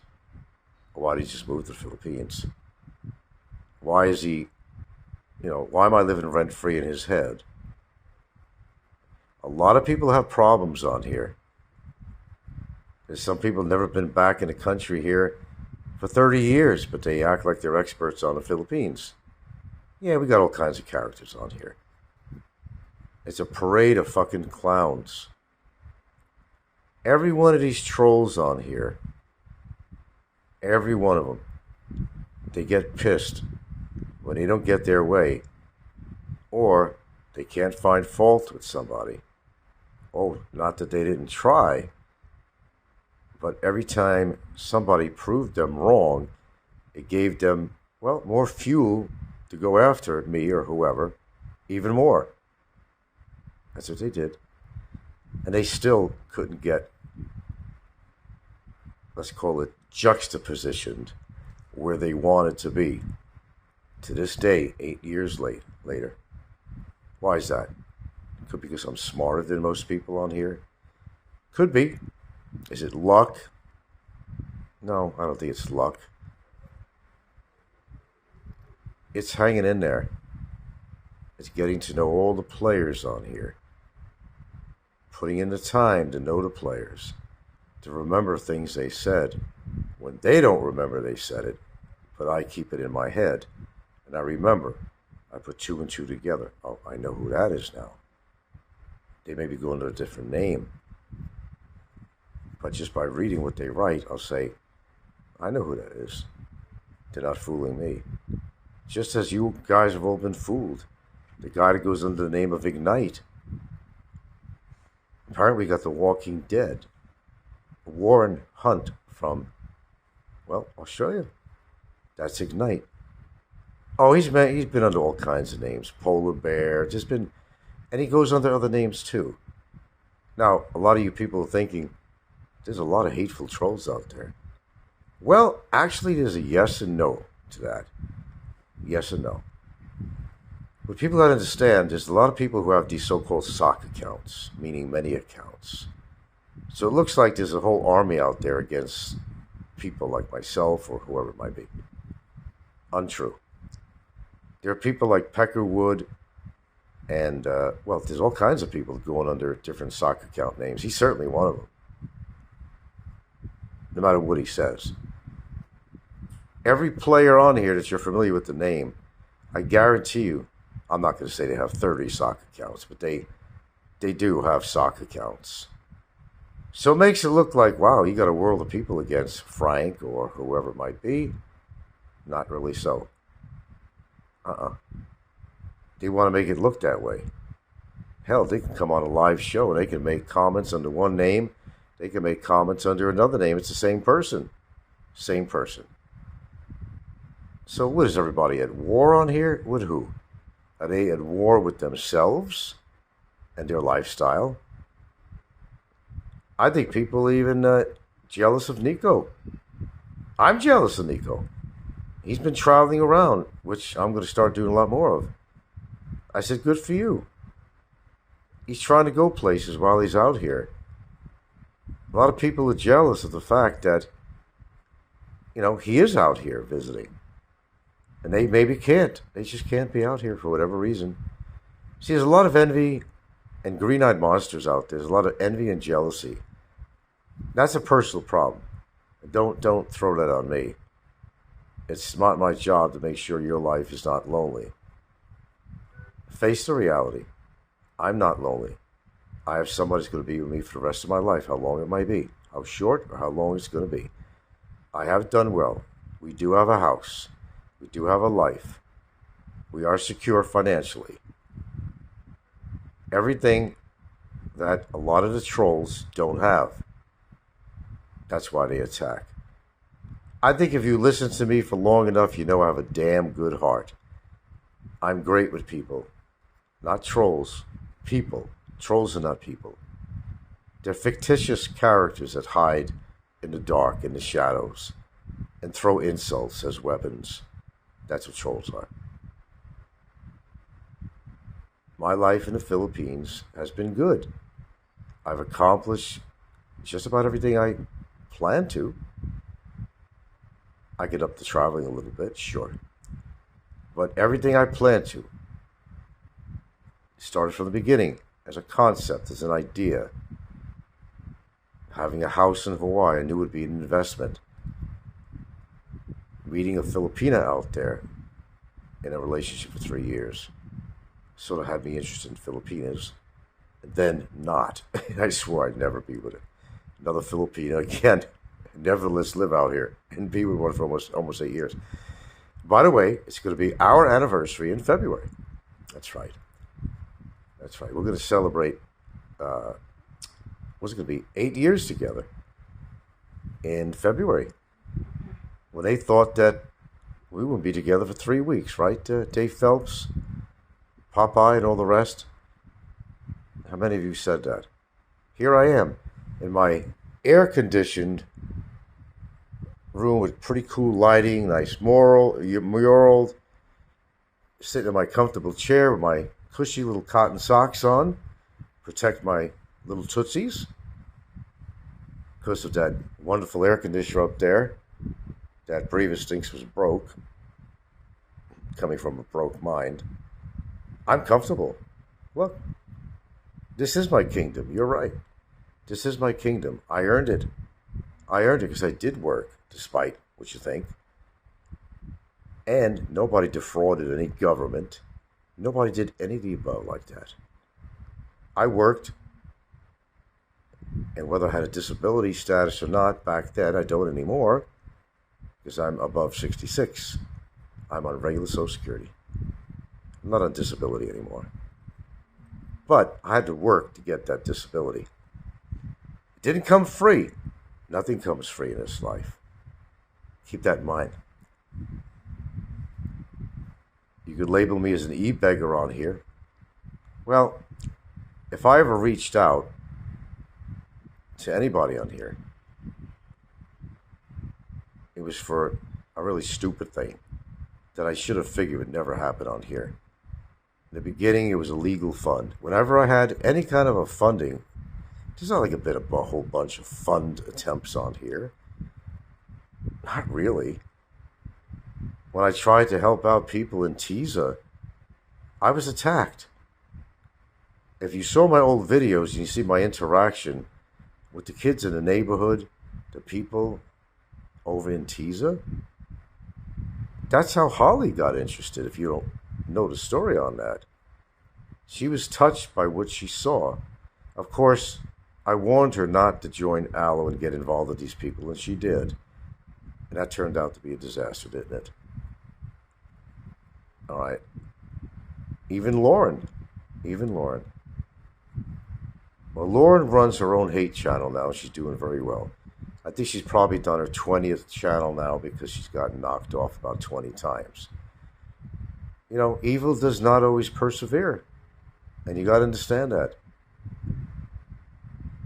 Why did he just move to the Philippines? Why is he, why am I living rent-free in his head? A lot of people have problems on here. There's some people never been back in the country here for 30 years, but they act like they're experts on the Philippines. Yeah, we got all kinds of characters on here. It's a parade of fucking clowns. Every one of these trolls on here, every one of them, they get pissed when they don't get their way, or they can't find fault with somebody. Oh, not that they didn't try, but every time somebody proved them wrong, it gave them, more fuel to go after me or whoever, even more. That's what they did. And they still couldn't get, let's call it, juxtapositioned where they wanted to be. To this day, 8 years later. Why is that? Could be because I'm smarter than most people on here. Could be. Is it luck? No, I don't think it's luck. It's hanging in there. It's getting to know all the players on here. Putting in the time to know the players. To remember things they said. When they don't remember they said it. But I keep it in my head. And I remember. I put 2 and 2 together. Oh, I know who that is now. They may be going to a different name. But just by reading what they write, I'll say, I know who that is. They're not fooling me. Just as you guys have all been fooled. The guy that goes under the name of Ignite. Apparently we got The Walking Dead. Warren Hunt from, I'll show you. That's Ignite. Oh, he's been under all kinds of names. Polar Bear, and he goes under other names too. Now, a lot of you people are thinking, there's a lot of hateful trolls out there. Well, actually, there's a yes and no to that. Yes and no. What people gotta understand, there's a lot of people who have these so-called sock accounts, meaning many accounts. So it looks like there's a whole army out there against people like myself or whoever it might be. Untrue. There are people like Peckerwood and, there's all kinds of people going under different sock account names. He's certainly one of them. No matter what he says. Every player on here that you're familiar with the name, I guarantee you, I'm not going to say they have 30 sock accounts, but they do have sock accounts. So it makes it look like, wow, you got a world of people against Frank or whoever it might be. Not really so. They want to make it look that way. Hell, they can come on a live show and they can make comments under one name. They can make comments under another name. It's the same person. Same person. So what is everybody at war on here? With who? Are they at war with themselves and their lifestyle? I think people even jealous of Nico. I'm jealous of Nico. He's been traveling around, which I'm going to start doing a lot more of. I said, good for you. He's trying to go places while he's out here. A lot of people are jealous of the fact that, he is out here visiting. And they maybe can't. They just can't be out here for whatever reason. See, there's a lot of envy and green-eyed monsters out there. There's a lot of envy and jealousy. That's a personal problem. Don't throw that on me. It's not my job to make sure your life is not lonely. Face the reality. I'm not lonely. I have somebody who's going to be with me for the rest of my life, how long it might be, how short or how long it's going to be. I have done well. We do have a house. We do have a life. We are secure financially. Everything that a lot of the trolls don't have. That's why they attack. I think if you listen to me for long enough, you know I have a damn good heart. I'm great with people. Not trolls. People. Trolls are not people. They're fictitious characters that hide in the dark, in the shadows, and throw insults as weapons. That's what trolls are. My life in the Philippines has been good. I've accomplished just about everything I planned to. I get up to traveling a little bit, sure. But everything I planned to started from the beginning as a concept, as an idea. Having a house in Hawaii, I knew would be an investment. Meeting a Filipina out there in a relationship for 3 years sort of had me interested in Filipinas, and then not. I swore I'd never be with another Filipina again. Nevertheless, live out here and be with one for almost 8 years. By the way, it's going to be our anniversary in February. That's right. That's right. We're going to celebrate, what's it going to be, 8 years together in February. When they thought that we wouldn't be together for 3 weeks, right? Dave Phelps, Popeye, and all the rest. How many of you said that? Here I am in my air-conditioned room with pretty cool lighting, nice mural, sitting in my comfortable chair with my cushy little cotton socks on, protect my little tootsies because of that wonderful air conditioner up there that Brevis thinks was broke, coming from a broke mind. I'm comfortable. Look, this is my kingdom. You're right. This is my kingdom. I earned it. I earned it because I did work, despite what you think. And nobody defrauded any government. Nobody did any of the above like that. I worked, and whether I had a disability status or not back then, I don't anymore, because I'm above 66. I'm on regular Social Security. I'm not on disability anymore. But I had to work to get that disability. It didn't come free. Nothing comes free in this life. Keep that in mind. You could label me as an e-beggar on here. Well, if I ever reached out to anybody on here, it was for a really stupid thing that I should have figured would never happen on here. In the beginning, it was a legal fund. Whenever I had any kind of a funding, there's not like a whole bunch of fund attempts on here. Not really. When I tried to help out people in Tiza, I was attacked. If you saw my old videos and you see my interaction with the kids in the neighborhood, the people over in Tiza, that's how Holly got interested, if you don't know the story on that. She was touched by what she saw. Of course, I warned her not to join Aloe and get involved with these people, and she did. And that turned out to be a disaster, didn't it? All right. Even Lauren. Well, Lauren runs her own hate channel now. She's doing very well. I think she's probably done her 20th channel now because she's gotten knocked off about 20 times. You know, evil does not always persevere. And you got to understand that.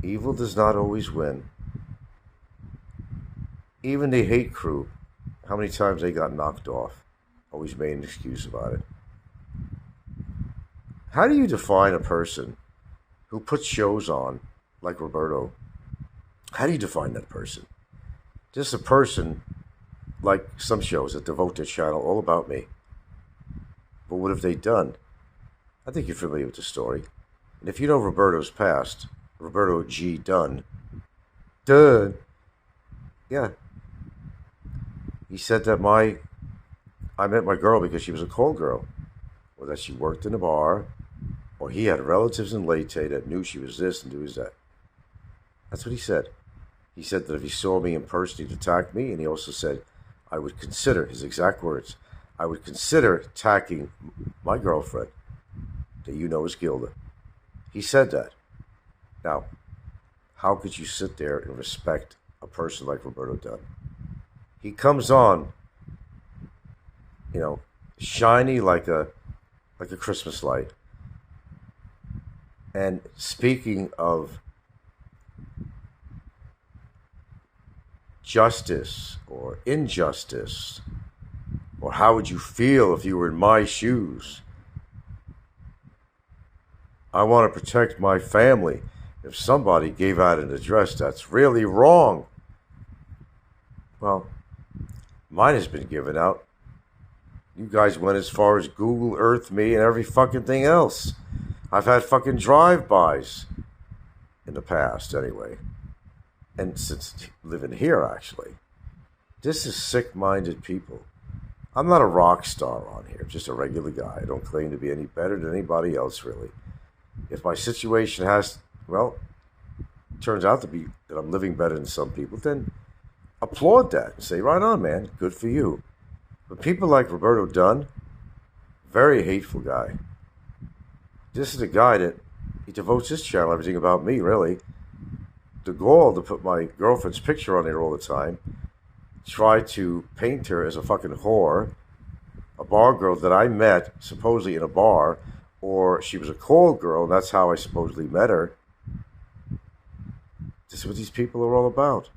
Evil does not always win. Even the hate crew, how many times they got knocked off? Always made an excuse about it. How do you define a person who puts shows on, like Roberto? How do you define that person? Just a person, like some shows that devote their channel all about me. But what have they done? I think you're familiar with the story. And if you know Roberto's past, Roberto G. Dunn, Duh. Yeah. He said that I met my girl because she was a call girl, or that she worked in a bar, or he had relatives in Leyte that knew she was this and knew that. That's what he said. He said that if he saw me in person, he'd attack me, and he also said, I would consider, his exact words, I would consider attacking my girlfriend that you know is Gilda. He said that. Now, how could you sit there and respect a person like Roberto Dunn? He comes on, shiny like a Christmas light. And speaking of justice or injustice, or how would you feel if you were in my shoes? I want to protect my family. If somebody gave out an address, that's really wrong. Well, mine has been given out. You guys went as far as Google Earth me and every fucking thing else. I've had fucking drive-bys in the past, anyway. And since living here, actually. This is sick-minded people. I'm not a rock star on here, just a regular guy. I don't claim to be any better than anybody else, really. If my situation turns out to be that I'm living better than some people, then applaud that and say, right on, man, good for you. But people like Roberto Dunn, very hateful guy. This is a guy that he devotes his channel, everything about me, really. The gall to put my girlfriend's picture on there all the time, try to paint her as a fucking whore, a bar girl that I met supposedly in a bar, or she was a call girl, and that's how I supposedly met her. This is what these people are all about.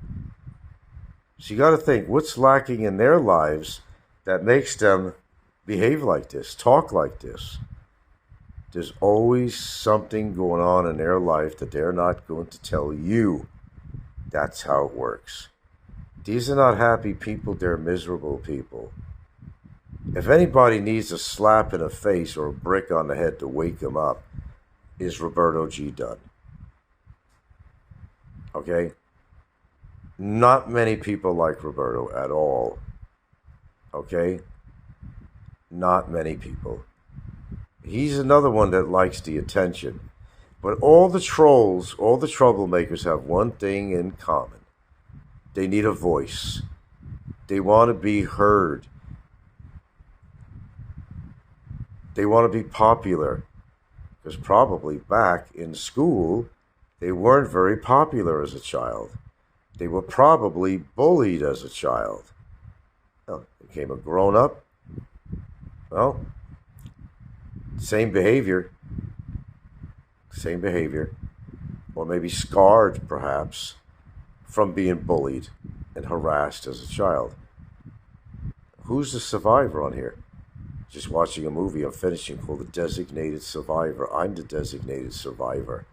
So you got to think, what's lacking in their lives that makes them behave like this, talk like this? There's always something going on in their life that they're not going to tell you. That's how it works. These are not happy people, they're miserable people. If anybody needs a slap in the face or a brick on the head to wake them up, is Roberto G. Dunn. Okay? Not many people like Roberto at all. Okay? Not many people. He's another one that likes the attention. But all the trolls, all the troublemakers have one thing in common. They need a voice. They want to be heard. They want to be popular. Because probably back in school, they weren't very popular as a child. They were probably bullied as a child. Well, became a grown-up. Well, same behavior. Same behavior. Or maybe scarred, perhaps, from being bullied and harassed as a child. Who's the survivor on here? Just watching a movie I'm finishing called The Designated Survivor. I'm the designated survivor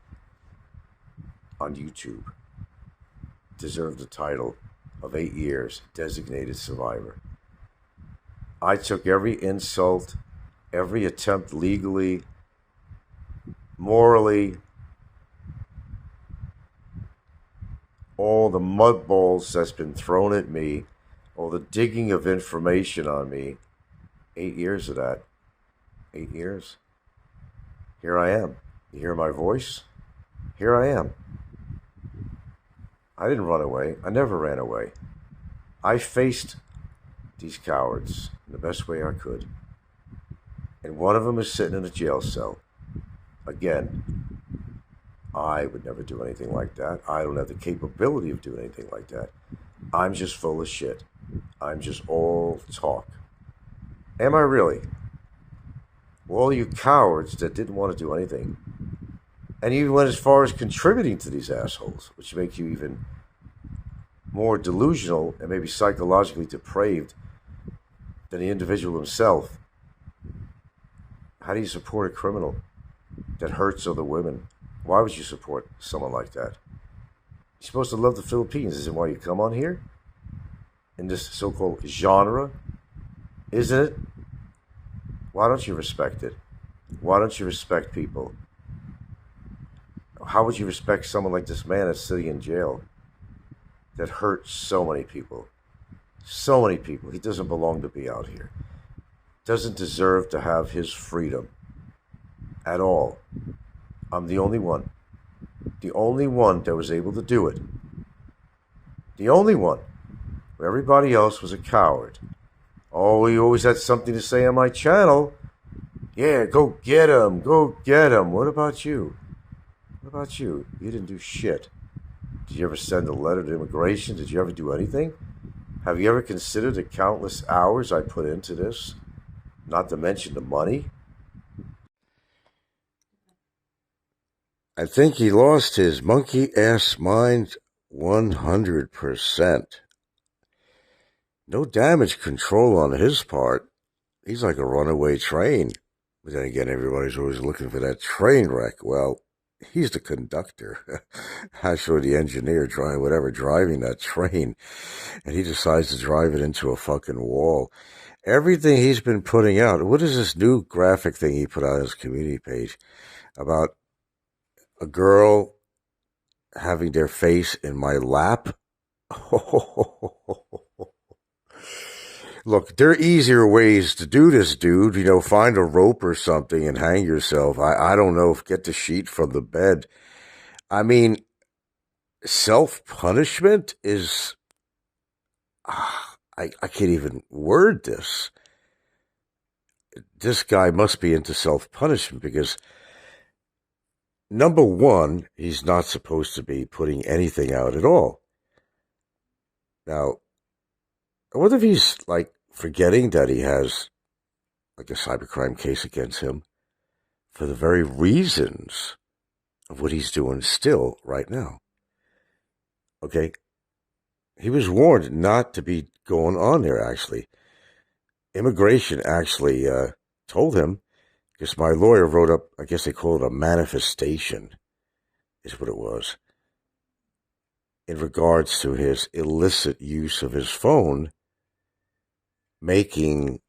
on YouTube. Deserved the title of 8 years, Designated Survivor. I took every insult, every attempt legally, morally, all the mud balls that's been thrown at me, all the digging of information on me. 8 years of that. 8 years. Here I am. You hear my voice? Here I am. I didn't run away. I never ran away. I faced these cowards in the best way I could. And one of them is sitting in a jail cell. Again, I would never do anything like that. I don't have the capability of doing anything like that. I'm just full of shit. I'm just all talk. Am I really? Well, all you cowards that didn't want to do anything, and even went as far as contributing to these assholes, which makes you even more delusional and maybe psychologically depraved than the individual himself. How do you support a criminal that hurts other women? Why would you support someone like that? You're supposed to love the Philippines. Isn't why you come on here? In this so-called genre? Isn't it? Why don't you respect it? Why don't you respect people? How would you respect someone like this man that's sitting in jail? that hurt so many people. So many people. He doesn't belong to be out here. Doesn't deserve to have his freedom at all. I'm the only one. The only one that was able to do it. The only one. Everybody else was a coward. Oh, he always had something to say on my channel. Yeah, go get him. Go get him. What about you? What about you? You didn't do shit. Did you ever send a letter to immigration? Did you ever do anything? Have you ever considered the countless hours I put into this? Not to mention the money. I think he lost his monkey-ass mind 100%. No damage control on his part. He's like a runaway train. But then again, everybody's always looking for that train wreck. Well, he's the conductor. Actually, the engineer driving that train. And he decides to drive it into a fucking wall. Everything he's been putting out. What is this new graphic thing he put out on his community page about a girl having their face in my lap? Look, there are easier ways to do this, dude. You know, find a rope or something and hang yourself. I don't know, get the sheet from the bed. I mean, self-punishment is... I can't even word this. This guy must be into self-punishment because, number one, he's not supposed to be putting anything out at all. Now, I wonder if he's, like, forgetting that he has, like, a cybercrime case against him for the very reasons of what he's doing still right now. Okay? He was warned not to be going on there, actually. Immigration actually told him, because my lawyer wrote up, I guess they call it a manifestation, is what it was, in regards to his illicit use of his phone, making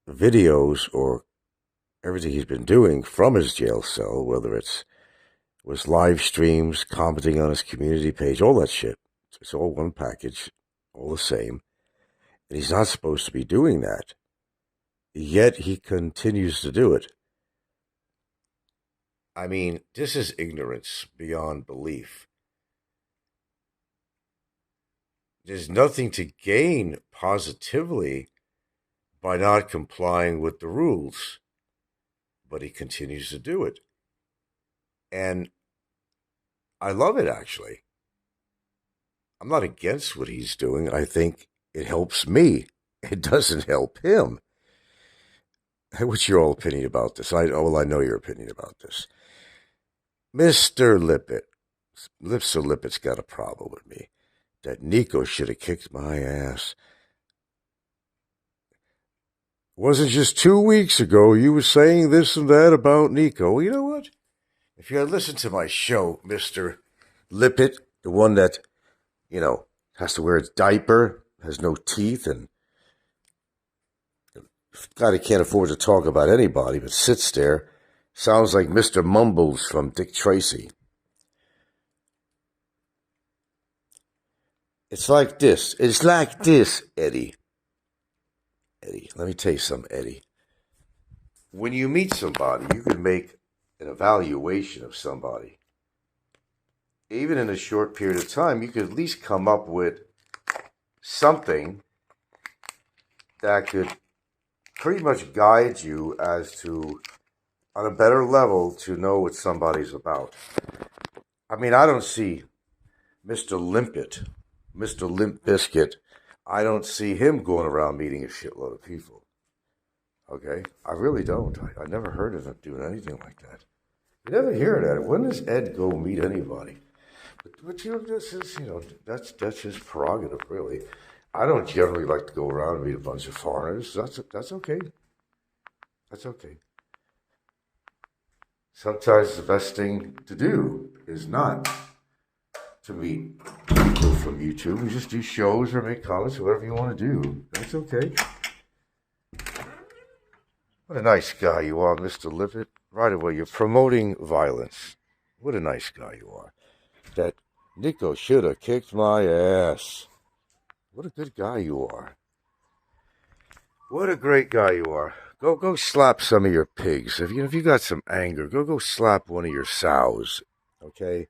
videos or everything he's been doing from his jail cell, whether was live streams, commenting on his community page, all that shit. It's all one package, all the same. And he's not supposed to be doing that. Yet he continues to do it. I mean, this is ignorance beyond belief. There's nothing to gain positively by not complying with the rules. But he continues to do it. And I love it, actually. I'm not against what he's doing. I think it helps me. It doesn't help him. What's your all opinion about this? I know your opinion about this. Mr. Lippett. Mr. Lippett's got a problem with me. That Nico should have kicked my ass. Wasn't just 2 weeks ago you were saying this and that about Nico. Well, you know what? If you had listened to my show, Mr. Lippett, the one that, you know, has to wear a diaper, has no teeth, and God, he can't afford to talk about anybody, but sits there, sounds like Mr. Mumbles from Dick Tracy. It's like this. It's like this, Eddie. Eddie, let me tell you something, Eddie. When you meet somebody, you can make an evaluation of somebody. Even in a short period of time, you could at least come up with something that could pretty much guide you as to, on a better level, to know what somebody's about. I mean, I don't see Mr. Limpet, Mr. Limp Biscuit, I don't see him going around meeting a shitload of people. Okay? I really don't. I never heard of him doing anything like that. You never hear that. When does Ed go meet anybody? But you know, this is, you know, that's his prerogative, really. I don't generally like to go around and meet a bunch of foreigners. That's okay. That's okay. Sometimes the best thing to do is not to meet people from YouTube. You just do shows or make comments, whatever you want to do. That's okay. What a nice guy you are, Mr. Lippett. Right away, you're promoting violence. What a nice guy you are. That Nico should have kicked my ass. What a good guy you are. What a great guy you are. Go slap some of your pigs. If you got some anger, go slap one of your sows. Okay?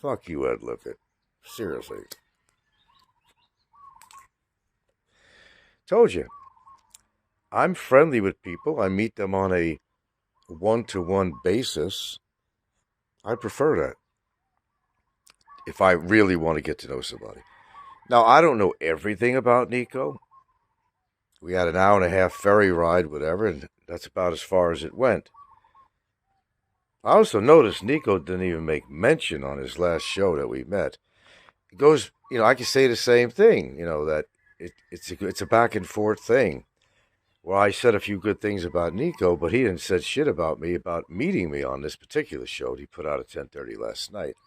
Fuck you, Ed Lippert. Seriously. Told you. I'm friendly with people. I meet them on a one-to-one basis. I prefer that. If I really want to get to know somebody. Now, I don't know everything about Nico. We had an hour and a half ferry ride, whatever, and that's about as far as it went. I also noticed Nico didn't even make mention on his last show that we met. It goes, I can say the same thing, that it's a back and forth thing. Well, I said a few good things about Nico, but he didn't said shit about me about meeting me on this particular show that he put out at 10:30 last night.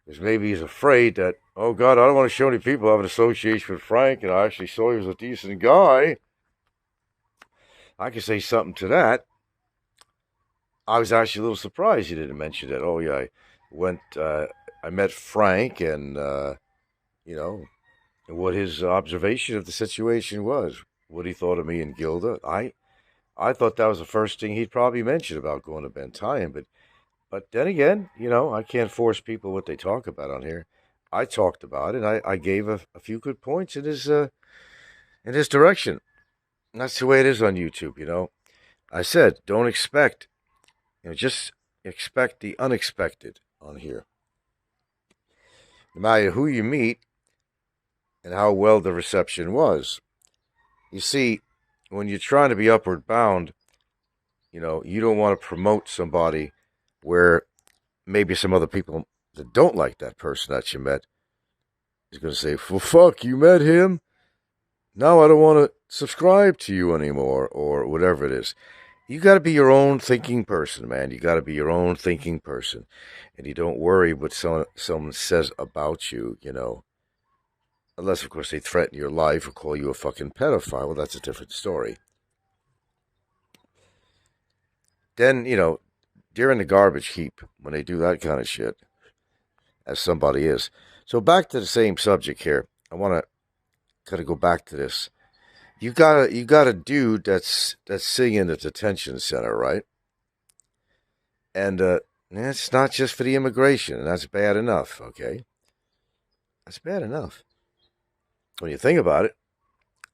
Because maybe he's afraid that, oh God, I don't want to show any people I have an association with Frank, and I actually saw he was a decent guy. I could say something to that. I was actually a little surprised he didn't mention that. Oh yeah, I met Frank, and what his observation of the situation was, what he thought of me and Gilda. I thought that was the first thing he'd probably mention about going to Battaglia, but then again, I can't force people what they talk about on here. I talked about it. I gave a few good points in his direction. And that's the way it is on YouTube. I said, don't expect, just expect the unexpected on here. No matter who you meet and how well the reception was. You see, when you're trying to be upward bound, you don't want to promote somebody where maybe some other people that don't like that person that you met is going to say, well, fuck, you met him? Now I don't want to subscribe to you anymore, or whatever it is. You got to be your own thinking person, man. You got to be your own thinking person. And you don't worry what someone says about you, Unless, of course, they threaten your life or call you a fucking pedophile. Well, that's a different story. Then, during the garbage heap, when they do that kind of shit, as somebody is. So back to the same subject here. I want to kind of go back to this. You got a dude that's sitting in the detention center, right? And it's not just for the immigration, and that's bad enough, okay? That's bad enough. When you think about it,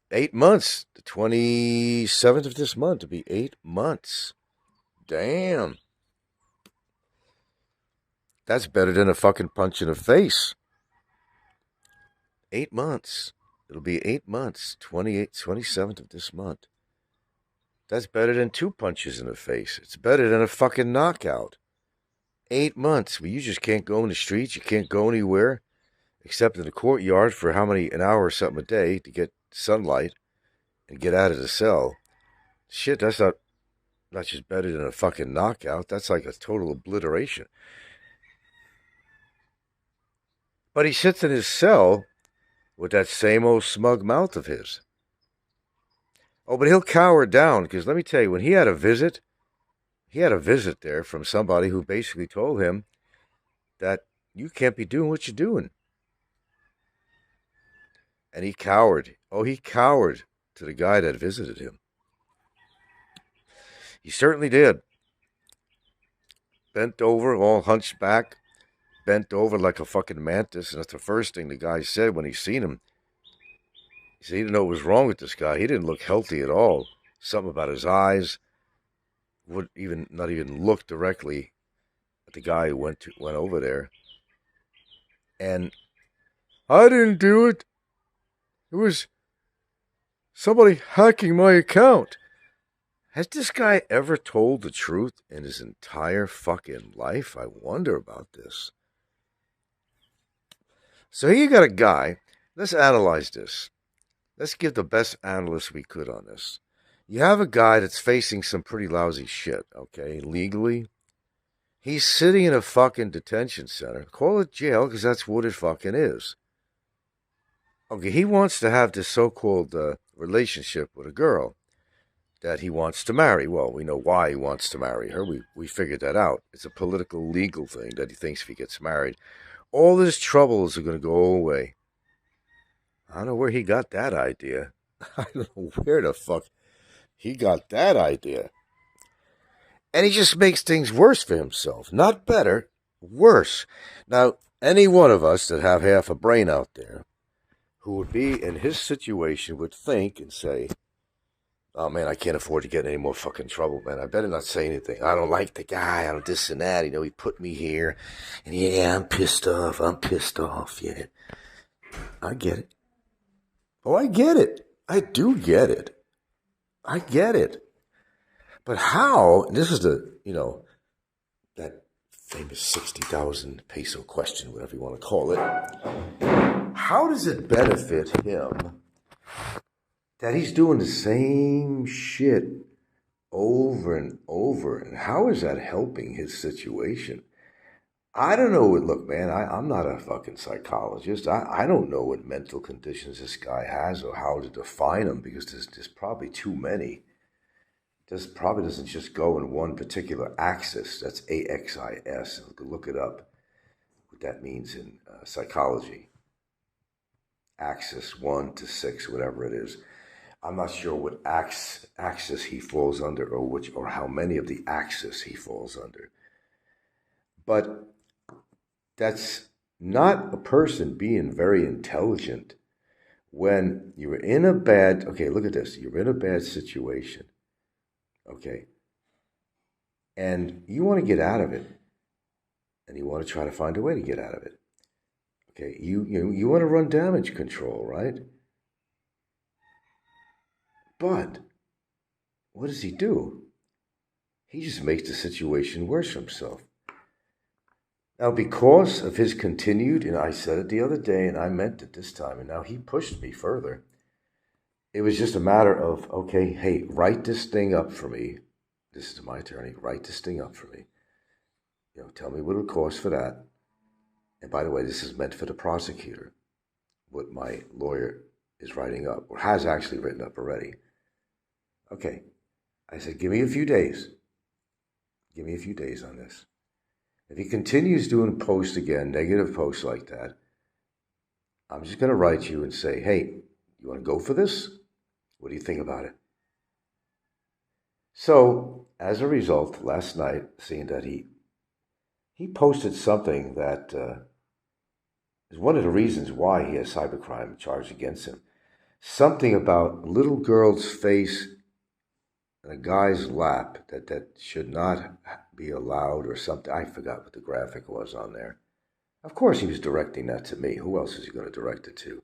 8 months, the 27th of this month, to be 8 months. Damn. That's better than a fucking punch in the face. 8 months. It'll be 8 months, 27th of this month. That's better than 2 punches in the face. It's better than a fucking knockout. 8 months. Well, you just can't go in the streets. You can't go anywhere except in the courtyard for an hour or something a day to get sunlight and get out of the cell. Shit, that's not just better than a fucking knockout. That's like a total obliteration. But he sits in his cell with that same old smug mouth of his. Oh, but he'll cower down, because let me tell you, when he had a visit there from somebody who basically told him that you can't be doing what you're doing. And he cowered. Oh, he cowered to the guy that visited him. He certainly did. Bent over, all hunched back, bent over like a fucking mantis, and that's the first thing the guy said when he seen him. He said he didn't know what was wrong with this guy. He didn't look healthy at all. Something about his eyes. Would not even look directly at the guy who went over there. And I didn't do it. It was somebody hacking my account. Has this guy ever told the truth in his entire fucking life? I wonder about this. So here you got a guy. Let's analyze this. Let's give the best analyst we could on this. You have a guy that's facing some pretty lousy shit, okay, legally. He's sitting in a fucking detention center. Call it jail, because that's what it fucking is. Okay, he wants to have this so-called relationship with a girl that he wants to marry. Well, we know why he wants to marry her. We figured that out. It's a political, legal thing that he thinks if he gets married, All his troubles are going to go away. I don't know where he got that idea. I don't know where the fuck he got that idea. And he just makes things worse for himself. Not better, worse. Now, any one of us that have half a brain out there who would be in his situation would think and say, oh man, I can't afford to get in any more fucking trouble, man. I better not say anything. I don't like the guy. I don't this and that. He put me here. And yeah, I'm pissed off. Yeah. I get it. Oh, I get it. I do get it. I get it. But how, this is that famous 60,000 peso question, whatever you want to call it. How does it benefit him that he's doing the same shit over and over? And how is that helping his situation? I don't know. Look, man, I'm not a fucking psychologist. I don't know what mental conditions this guy has or how to define them, because there's probably too many. This probably doesn't just go in one particular axis. That's AXIS. Look it up, what that means in psychology. Axis 1 to 6, whatever it is. I'm not sure what axis he falls under, or how many of the axis he falls under. But that's not a person being very intelligent when you're in a bad, okay, look at this. You're in a bad situation. Okay. And you want to get out of it. And you want to try to find a way to get out of it. Okay. You want to run damage control, right? But what does he do? He just makes the situation worse for himself. Now, because of his continued, and I said it the other day, and I meant it this time, and now he pushed me further. It was just a matter of, okay, hey, write this thing up for me. This is my attorney. Write this thing up for me. Tell me what it'll cost for that. And by the way, this is meant for the prosecutor, what my lawyer is writing up, or has actually written up already. Okay. I said, give me a few days. Give me a few days on this. If he continues doing posts again, negative posts like that, I'm just going to write you and say, hey, you want to go for this? What do you think about it? So, as a result, last night, seeing that he posted something that is one of the reasons why he has cybercrime charged against him. Something about a little girl's face in a guy's lap that should not be allowed, or something. I forgot what the graphic was on there. Of course he was directing that to me. Who else is he going to direct it to?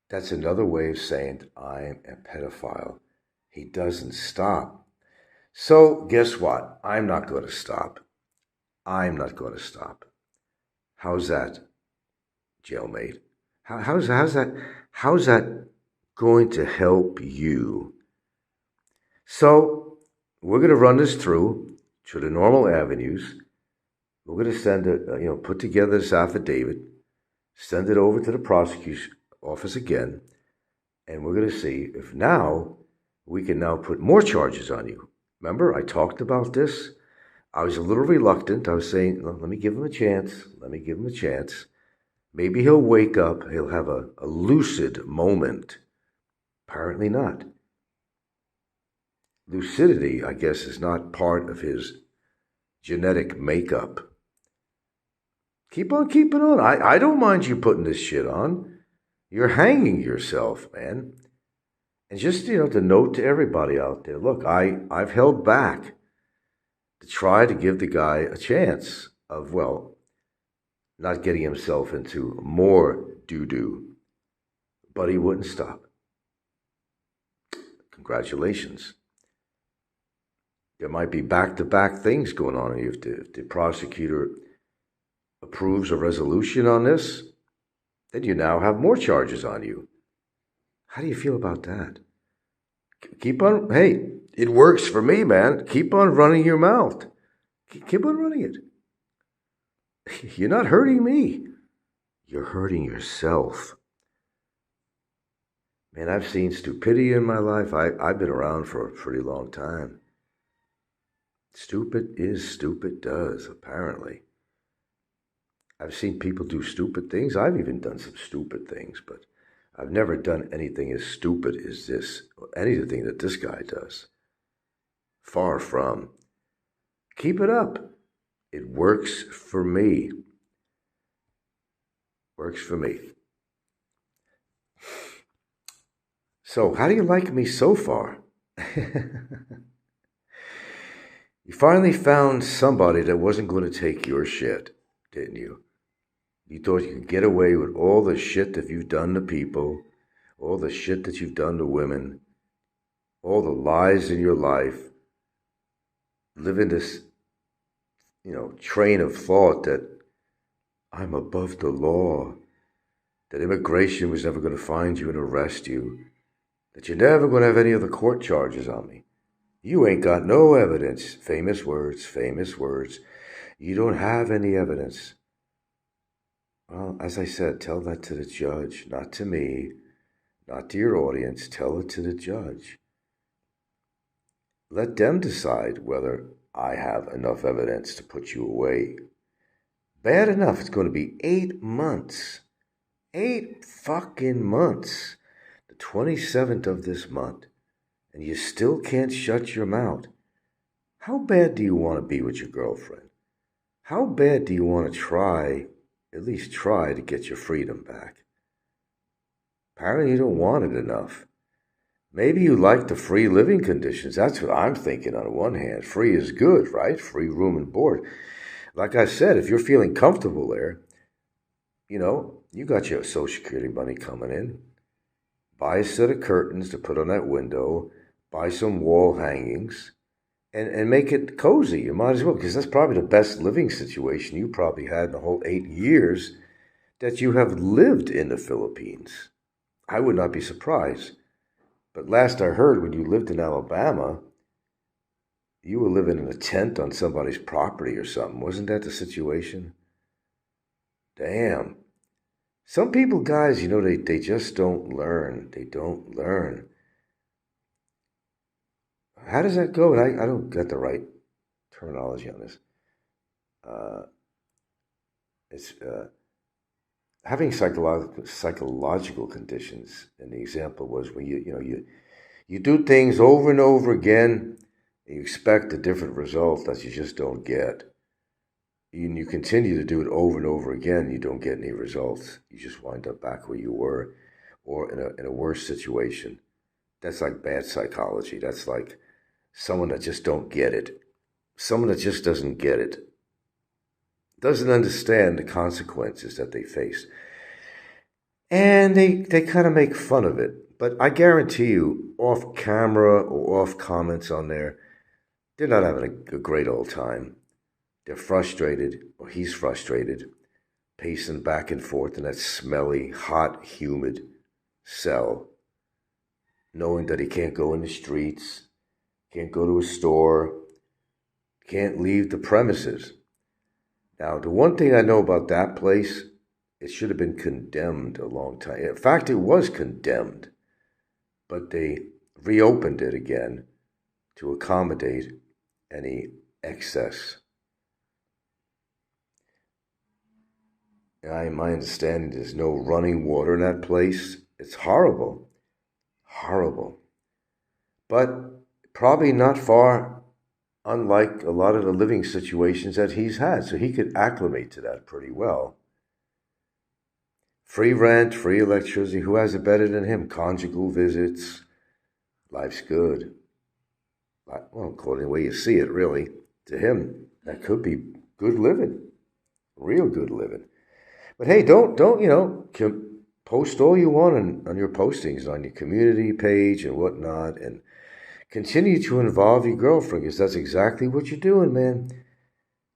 That's another way of saying I'm a pedophile. He doesn't stop. So guess what? I'm not going to stop. I'm not going to stop. How's that, jailmate? How's that going to help you? So we're going to run this through the normal avenues. We're going to send it, put together this affidavit, send it over to the prosecution office again, and we're going to see if now we can now put more charges on you. Remember, I talked about this. I was a little reluctant. I was saying, let me give him a chance. Let me give him a chance. Maybe he'll wake up. He'll have a lucid moment. Apparently not. Lucidity, I guess, is not part of his genetic makeup. Keep on keeping on. I don't mind you putting this shit on. You're hanging yourself, man. And just, to note to everybody out there, look, I've held back to try to give the guy a chance of, not getting himself into more doo-doo. But he wouldn't stop. Congratulations. There might be back-to-back things going on. If the prosecutor approves a resolution on this, then you now have more charges on you. How do you feel about that? Keep on, hey, it works for me, man. Keep on running your mouth. Keep on running it. You're not hurting me. You're hurting yourself. Man, I've seen stupidity in my life. I've been around for a pretty long time. Stupid is stupid does, apparently. I've seen people do stupid things. I've even done some stupid things, but I've never done anything as stupid as this, or anything that this guy does. Far from. Keep it up. It works for me. Works for me. So, how do you like me so far? You finally found somebody that wasn't going to take your shit, didn't you? You thought you could get away with all the shit that you've done to people, all the shit that you've done to women, all the lies in your life, living this, train of thought that I'm above the law, that immigration was never going to find you and arrest you, that you're never going to have any other court charges on me. You ain't got no evidence. Famous words, famous words. You don't have any evidence. Well, as I said, tell that to the judge, not to me, not to your audience. Tell it to the judge. Let them decide whether I have enough evidence to put you away. Bad enough, it's going to be 8 months. 8 fucking months. The 27th of this month. And you still can't shut your mouth. How bad do you want to be with your girlfriend? How bad do you want to try, at least try to get your freedom back? Apparently you don't want it enough. Maybe you like the free living conditions. That's what I'm thinking on the one hand. Free is good, right? Free room and board. Like I said, if you're feeling comfortable there, you got your Social Security money coming in. Buy a set of curtains to put on that window. Buy some wall hangings. And make it cozy. You might as well, because that's probably the best living situation you probably had in the whole 8 years that you have lived in the Philippines. I would not be surprised. But last I heard, when you lived in Alabama, you were living in a tent on somebody's property or something. Wasn't that the situation? Damn. Some people, guys, they just don't learn. They don't learn. How does that go? And I don't get the right terminology on this. It's having psychological conditions. And the example was when you do things over and over again, and you expect a different result that you just don't get. And you continue to do it over and over again, you don't get any results. You just wind up back where you were, or in a worse situation. That's like bad psychology. That's like someone that just don't get it. Someone that just doesn't get it. Doesn't understand the consequences that they face. And they kind of make fun of it. But I guarantee you, off camera or off comments on there, they're not having a great old time. They're frustrated, or he's frustrated, pacing back and forth in that smelly, hot, humid cell, knowing that he can't go in the streets, can't go to a store, can't leave the premises. Now, the one thing I know about that place, it should have been condemned a long time. In fact, it was condemned, but they reopened it again to accommodate any excess. My understanding, there's no running water in that place. It's horrible. Horrible. But probably not far unlike a lot of the living situations that he's had. So he could acclimate to that pretty well. Free rent, free electricity. Who has it better than him? Conjugal visits. Life's good. Well, according to the way you see it, really. To him, that could be good living. Real good living. But hey, don't post all you want on your postings, on your community page and whatnot, and continue to involve your girlfriend, because that's exactly what you're doing, man.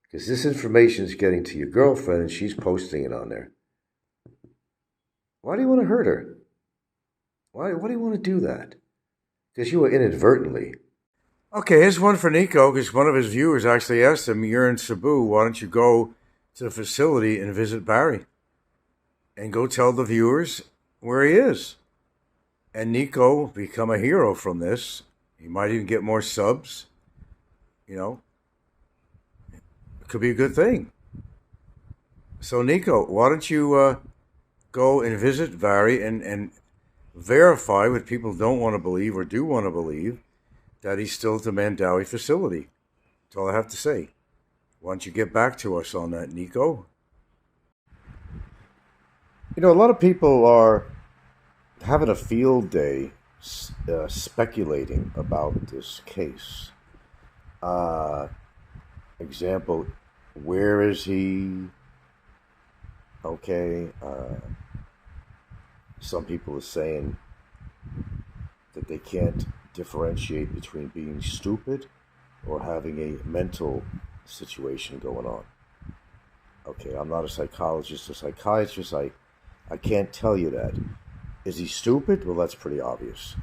Because this information is getting to your girlfriend, and she's posting it on there. Why do you want to hurt her? Why do you want to do that? Because you were inadvertently. Okay, here's one for Nico, because one of his viewers actually asked him, you're in Cebu, why don't you go to the facility and visit Barry? And go tell the viewers where he is. And Nico become a hero from this. He might even get more subs. It could be a good thing. So, Nico, why don't you go and visit Vary and verify what people don't want to believe or do want to believe that he's still at the Mandawi facility. That's all I have to say. Why don't you get back to us on that, Nico? You know, a lot of people are having a field day speculating about this case. Uh, Example, where is he? Okay. Some people are saying that they can't differentiate between being stupid or having a mental situation going on. Okay, I'm not a psychologist or psychiatrist. I can't tell you that. Is he stupid? Well, that's pretty obvious.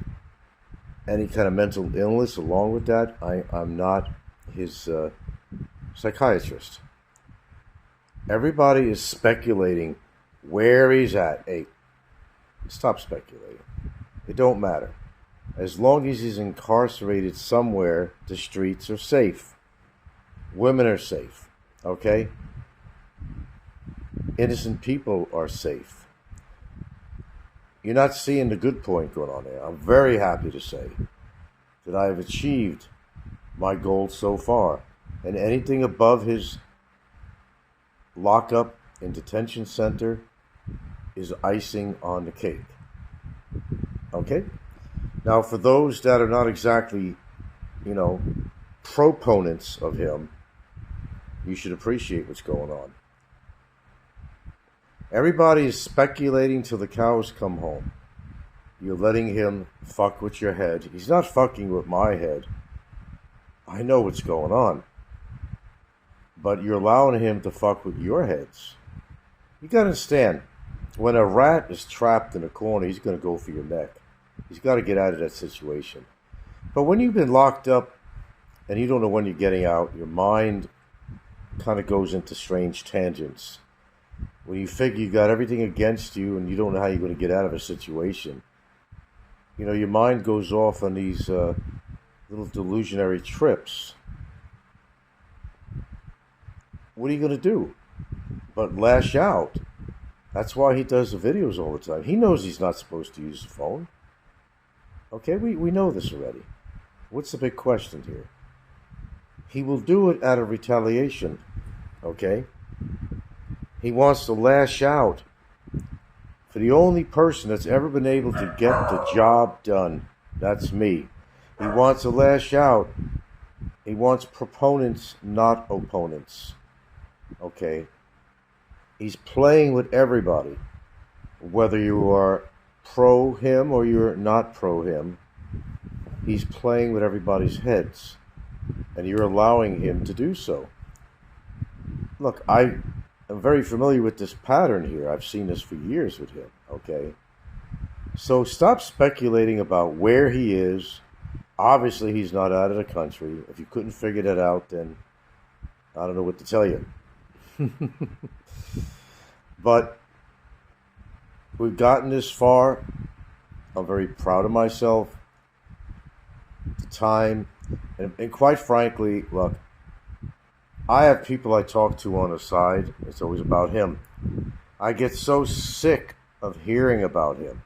Any kind of mental illness along with that, I'm not his psychiatrist. Everybody is speculating where he's at. Hey, stop speculating. It don't matter. As long as he's incarcerated somewhere, the streets are safe. Women are safe. Okay? Innocent people are safe. You're not seeing the good point going on there. I'm very happy to say that I have achieved my goal so far. And anything above his lockup in detention center is icing on the cake. Okay? Now, for those that are not exactly, proponents of him, you should appreciate what's going on. Everybody is speculating till the cows come home. You're letting him fuck with your head. He's not fucking with my head. I know what's going on. But you're allowing him to fuck with your heads. You gotta understand, when a rat is trapped in a corner, he's gonna go for your neck. He's got to get out of that situation. But when you've been locked up and you don't know when you're getting out, your mind kind of goes into strange tangents. When you figure you got everything against you and you don't know how you're going to get out of a situation, your mind goes off on these little delusionary trips. What are you going to do but lash out? That's why he does the videos all the time. He knows he's not supposed to use the phone. Okay, we know this already. What's the big question here? He will do it out of retaliation. Okay? He wants to lash out for the only person that's ever been able to get the job done. That's me. He wants to lash out. He wants proponents, not opponents. Okay? He's playing with everybody. Whether you are pro him or you're not pro him, he's playing with everybody's heads. And you're allowing him to do so. Look, I am very familiar with this pattern here. I've seen this for years with him, okay? So stop speculating about where he is. Obviously, he's not out of the country. If you couldn't figure that out, then I don't know what to tell you. But we've gotten this far. I'm very proud of myself. The time, and quite frankly, look, I have people I talk to on the side. It's always about him. I get so sick of hearing about him.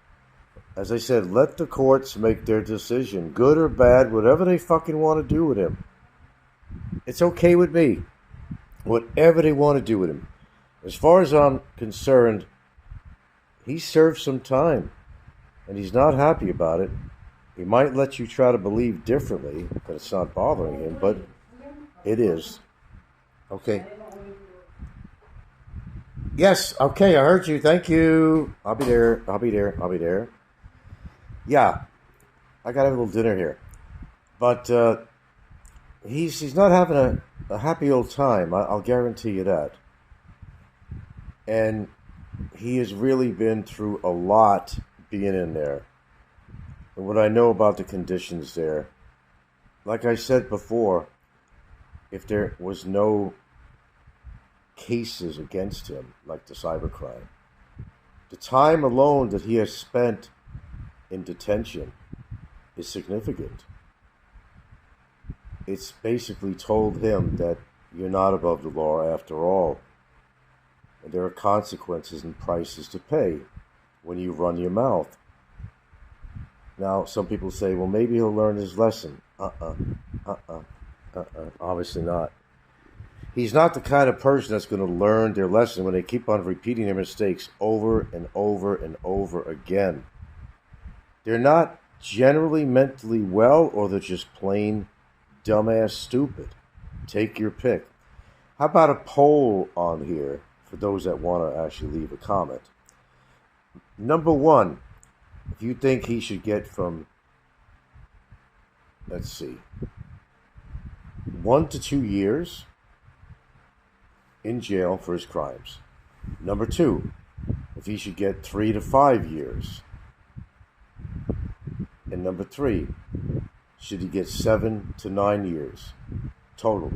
As I said, let the courts make their decision, good or bad, whatever they fucking want to do with him. It's okay with me. Whatever they want to do with him. As far as I'm concerned, he served some time, and he's not happy about it. He might let you try to believe differently, that it's not bothering him, but it is. Okay. Yes, okay, I heard you. Thank you. I'll be there. Yeah, I got to have a little dinner here. But he's not having a happy old time, I'll guarantee you that. And he has really been through a lot being in there. And what I know about the conditions there, like I said before, if there was no cases against him, like the cybercrime, the time alone that he has spent in detention is significant. It's basically told him that you're not above the law after all. And there are consequences and prices to pay when you run your mouth. Now, some people say, well, maybe he'll learn his lesson. Obviously not. He's not the kind of person that's going to learn their lesson when they keep on repeating their mistakes over and over and over again. They're not generally mentally well, or they're just plain dumbass stupid. Take your pick. How about a poll on here for those that want to actually leave a comment? Number one, if you think he should get from, let's see, 1 to 2 years in jail for his crimes. Number two, if he should get 3 to 5 years. And number three, should he get 7 to 9 years total,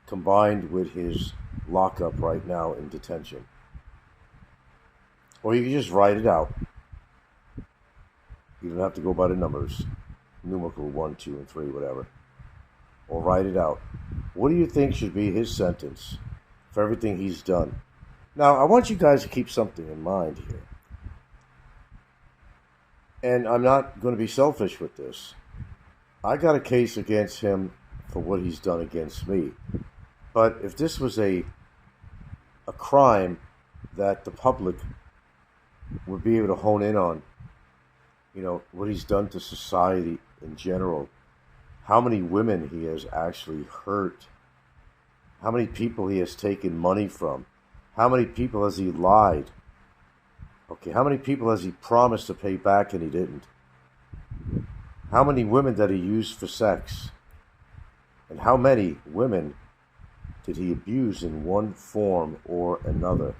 combined with his lockup right now in detention? Or you can just write it out. You don't have to go by the numbers, numerical 1, 2, and 3, whatever. Or write it out. What do you think should be his sentence for everything he's done? Now, I want you guys to keep something in mind here. And I'm not going to be selfish with this. I got a case against him for what he's done against me. But if this was a crime that the public would be able to hone in on, you know, what he's done to society in general, how many women he has actually hurt, how many people he has taken money from, how many people has he lied, okay, how many people has he promised to pay back and he didn't, how many women did he use for sex, and how many women did he abuse in one form or another.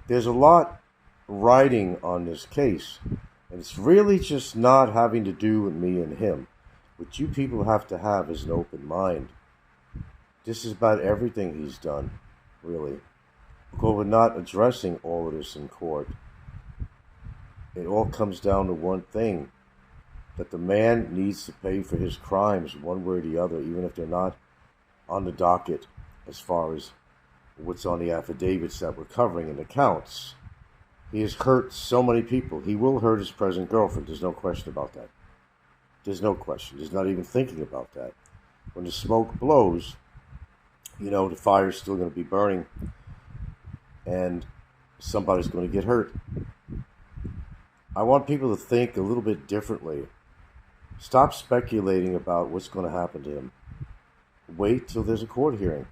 There's a lot riding on this case, and it's really just not having to do with me and him. What you people have to have is an open mind. This is about everything he's done, really. Because we're not addressing all of this in court. It all comes down to one thing, that the man needs to pay for his crimes one way or the other, even if they're not on the docket as far as what's on the affidavits that we're covering in the counts. He has hurt so many people. He will hurt his present girlfriend. There's no question about that. There's no question. He's not even thinking about that. When the smoke blows, you know, the fire's still going to be burning and somebody's going to get hurt. I want people to think a little bit differently. Stop speculating about what's going to happen to him. Wait till there's a court hearing.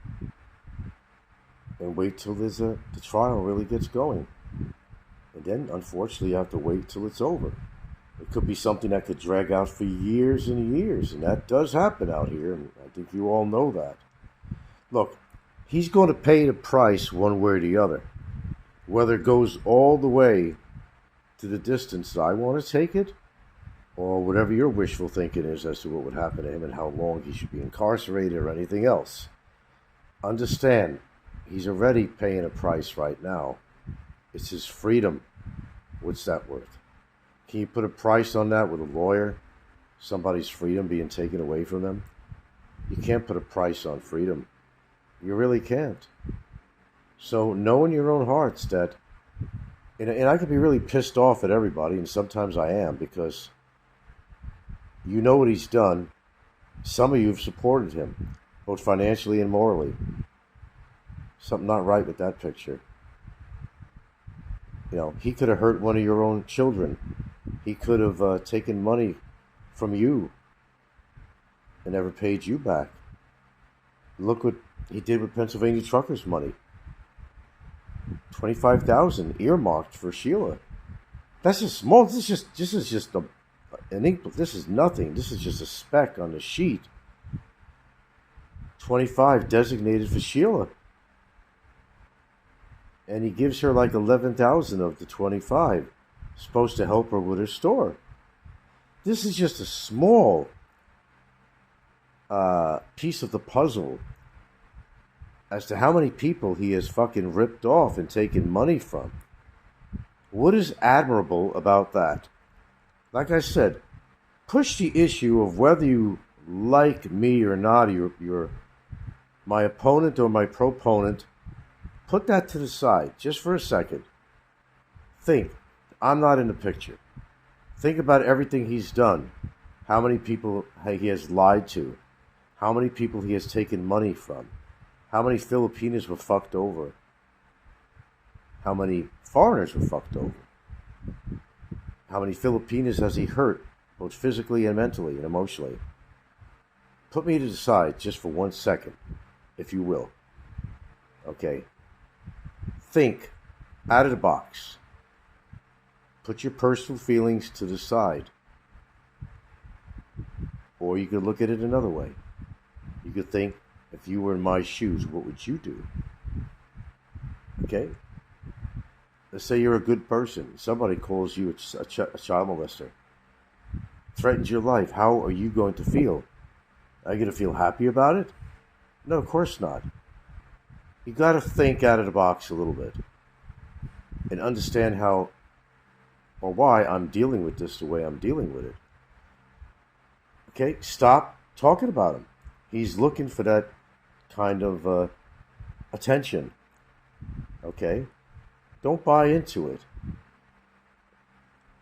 And wait till the trial really gets going. And then, unfortunately, you have to wait till it's over. It could be something that could drag out for years and years. And that does happen out here. And I think you all know that. Look, he's going to pay the price one way or the other. Whether it goes all the way to the distance that I want to take it, or whatever your wishful thinking is as to what would happen to him and how long he should be incarcerated or anything else. Understand, he's already paying a price right now. It's his freedom. What's that worth? Can you put a price on that with a lawyer? Somebody's freedom being taken away from them? You can't put a price on freedom. You really can't. So know in your own hearts that, and I can be really pissed off at everybody, and sometimes I am, because you know what he's done. Some of you have supported him, both financially and morally. Something not right with that picture. You know, he could have hurt one of your own children. He could have taken money from you and never paid you back. Look what he did with Pennsylvania truckers' money. $25,000 earmarked for Sheila. That's just small. This is just an ink. This is nothing. This is just a speck on the sheet. 25 designated for Sheila. And he gives her like 11,000 of the 25, supposed to help her with her store. This is just a small piece of the puzzle as to how many people he has fucking ripped off and taken money from. What is admirable about that? Like I said, push the issue of whether you like me or not, you're my opponent or my proponent. Put that to the side just for a second. Think, I'm not in the picture. Think about everything he's done. How many people he has lied to. How many people he has taken money from. How many Filipinos were fucked over. How many foreigners were fucked over. How many Filipinos has he hurt, both physically and mentally and emotionally. Put me to the side just for 1 second, if you will. Okay? Think out of the box. Put your personal feelings to the side. Or you could look at it another way. You could think, if you were in my shoes, what would you do? Okay? Let's say you're a good person. Somebody calls you a child molester. Threatens your life. How are you going to feel? Are you going to feel happy about it? No, of course not. You got to think out of the box a little bit. And understand how or why I'm dealing with this the way I'm dealing with it. Okay? Stop talking about him. He's looking for that kind of attention. Okay? Don't buy into it.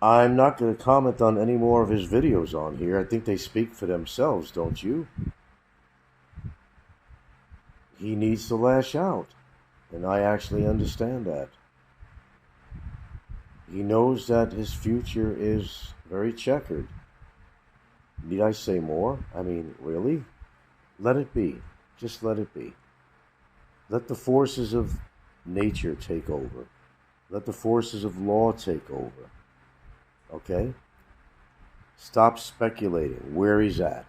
I'm not going to comment on any more of his videos on here. I think they speak for themselves, don't you? He needs to lash out. And I actually understand that. He knows that his future is very checkered. Need I say more? I mean, really? Let it be. Just let it be. Let the forces of nature take over. Let the forces of law take over. Okay? Stop speculating where he's at,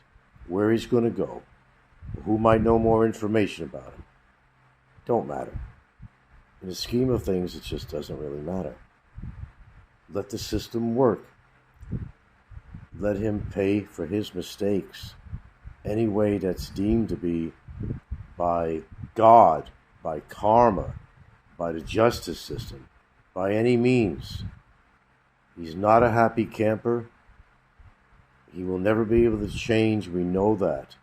where he's going to go, who might know more information about him. Don't matter. In the scheme of things, it just doesn't really matter. Let the system work. Let him pay for his mistakes any way that's deemed to be by God, by karma, by the justice system, by any means. He's not a happy camper. He will never be able to change. We know that.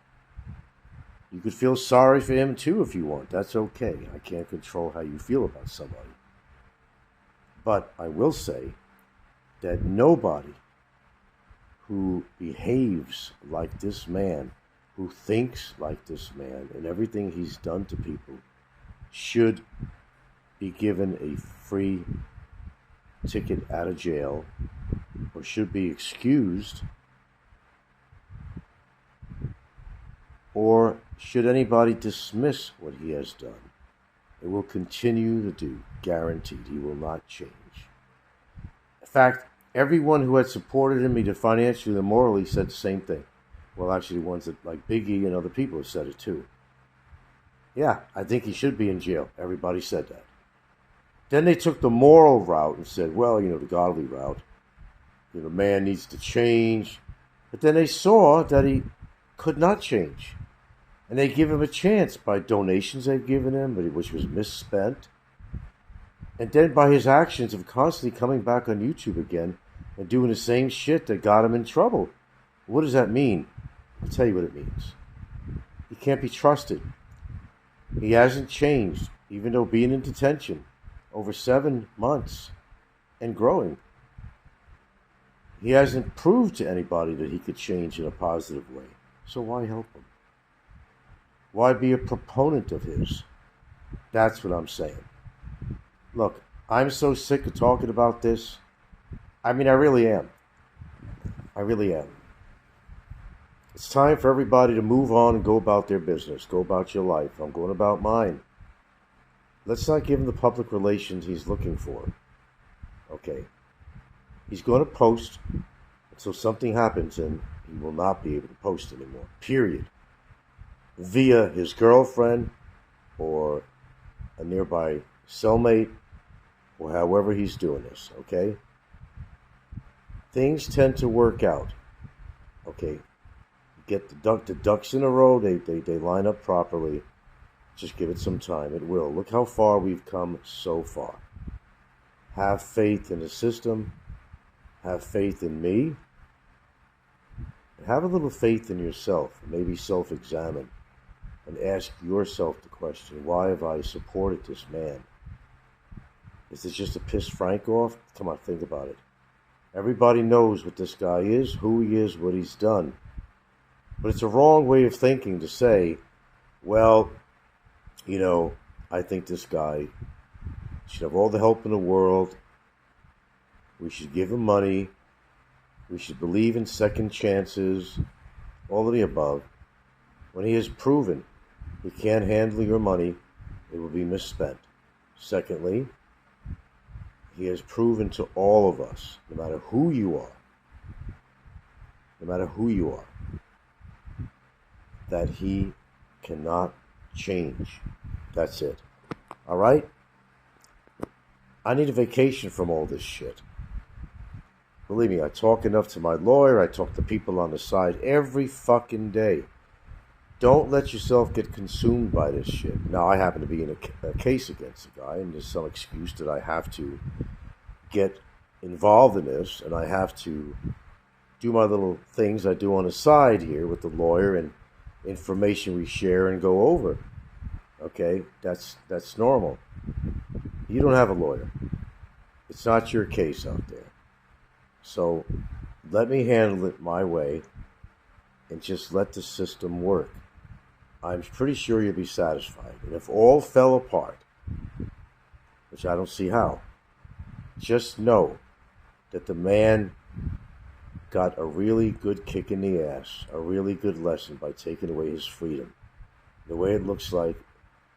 You could feel sorry for him too if you want. That's okay. I can't control how you feel about somebody. But I will say that nobody who behaves like this man, who thinks like this man, and everything he's done to people, should be given a free ticket out of jail, or should be excused, or should anybody dismiss what he has done. It will continue to do, guaranteed. He will not change. In fact, everyone who had supported him, either financially or morally, said the same thing. Well, actually, the ones that, like Biggie and other people, have said it too. Yeah, I think he should be in jail. Everybody said that. Then they took the moral route and said, well, the godly route. The man needs to change. But then they saw that he could not change. And they give him a chance by donations they've given him, which was misspent. And then by his actions of constantly coming back on YouTube again and doing the same shit that got him in trouble. What does that mean? I'll tell you what it means. He can't be trusted. He hasn't changed, even though being in detention over 7 months and growing. He hasn't proved to anybody that he could change in a positive way. So why help him? Why be a proponent of his? That's what I'm saying. Look, I'm so sick of talking about this. I mean, I really am. I really am. It's time for everybody to move on and go about their business. Go about your life. I'm going about mine. Let's not give him the public relations he's looking for. Okay. He's going to post until something happens and he will not be able to post anymore. Period. Via his girlfriend or a nearby cellmate or however he's doing this. Okay. Things tend to work out. Okay. Get the ducks in a row. They line up properly. Just give it some time. It will. Look how far we've come so far. Have faith in the system. Have faith in me. Have a little faith in yourself. Maybe self-examine. and ask yourself the question, why have I supported this man? Is this just to piss Frank off? Come on, think about it. Everybody knows what this guy is, who he is, what he's done. But it's a wrong way of thinking to say, well, I think this guy should have all the help in the world. We should give him money. We should believe in second chances, all of the above. When he has proven he can't handle your money, it will be misspent. Secondly, he has proven to all of us, no matter who you are, that he cannot change. That's it. All right? I need a vacation from all this shit. Believe me, I talk enough to my lawyer. I talk to people on the side every fucking day. Don't let yourself get consumed by this shit. Now, I happen to be in a case against a guy, and there's some excuse that I have to get involved in this, and I have to do my little things I do on the side here with the lawyer and information we share and go over. Okay? That's normal. You don't have a lawyer. It's not your case out there. So let me handle it my way and just let the system work. I'm pretty sure you'll be satisfied. And if all fell apart, which I don't see how, just know that the man got a really good kick in the ass, a really good lesson by taking away his freedom. The way it looks like,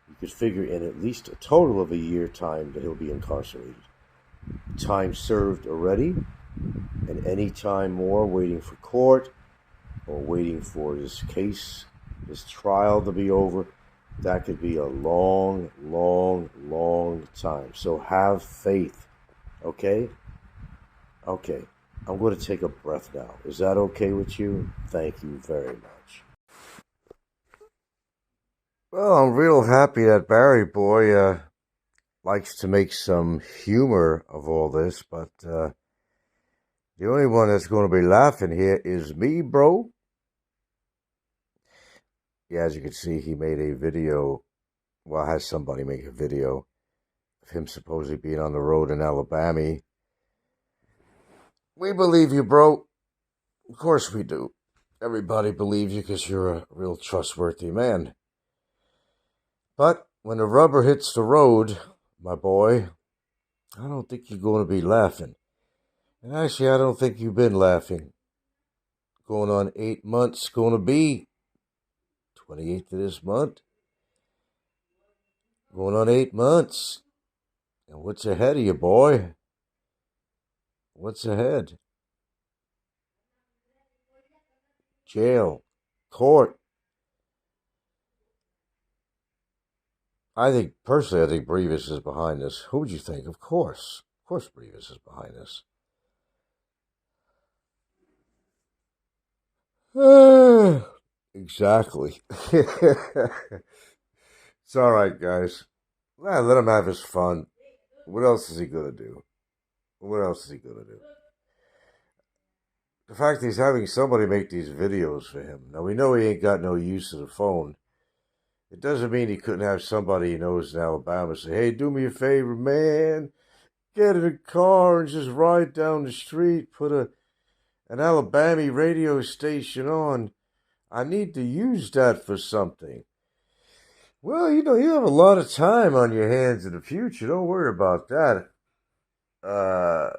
you could figure in at least a total of a year time that he'll be incarcerated. Time served already, and any time more waiting for court or waiting for this case, this trial to be over, that could be a long, long, long time. So have faith, okay? Okay, I'm going to take a breath now. Is that okay with you? Thank you very much. Well, I'm real happy that Barry boy likes to make some humor of all this, but the only one that's going to be laughing here is me, bro. Yeah, as you can see, he made a video, well, has somebody make a video of him supposedly being on the road in Alabama. We believe you, bro. Of course we do. Everybody believes you because you're a real trustworthy man. But when the rubber hits the road, my boy, I don't think you're going to be laughing. And actually, I don't think you've been laughing. Going on 8 months, going to be 28th of this month. Going on 8 months. And what's ahead of you, boy? What's ahead? Jail. Court. Personally, I think Brevis is behind this. Who would you think? Of course. Of course Brevis is behind this. Exactly. It's all right, guys. Let him have his fun. What else is he going to do? The fact he's having somebody make these videos for him. Now, we know he ain't got no use of the phone. It doesn't mean he couldn't have somebody he knows in Alabama say, hey, do me a favor, man. Get in a car and just ride down the street. Put an Alabama radio station on. I need to use that for something. Well, you have a lot of time on your hands in the future. Don't worry about that. A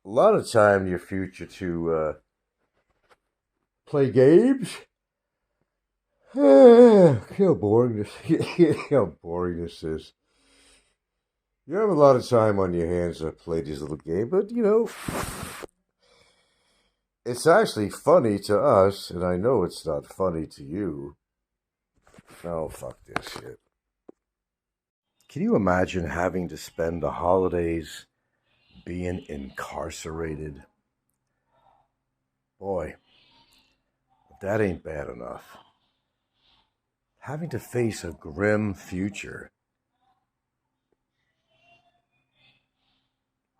lot of time in your future to play games. How boring this is. You have a lot of time on your hands to play these little games, but it's actually funny to us, and I know it's not funny to you. Oh, fuck this shit. Can you imagine having to spend the holidays being incarcerated? Boy, that ain't bad enough. Having to face a grim future.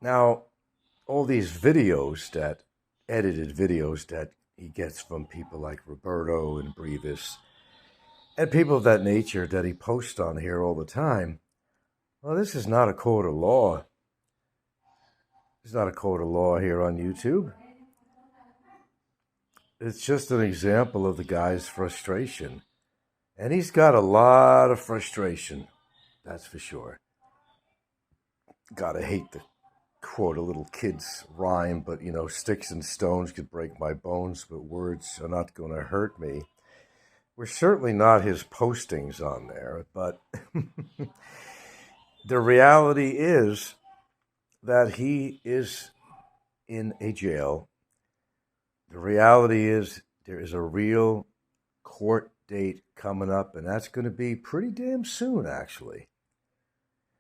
Now, all these edited videos that he gets from people like Roberto and Brevis, and people of that nature that he posts on here all the time. Well, this is not a court of law. It's not a court of law here on YouTube. It's just an example of the guy's frustration. And he's got a lot of frustration, that's for sure. Gotta hate to quote a little kid's rhyme, but sticks and stones could break my bones, but words are not going to hurt me. We're certainly not his postings on there, but the reality is that he is in a jail. The reality is there is a real court date coming up, and that's going to be pretty damn soon, actually.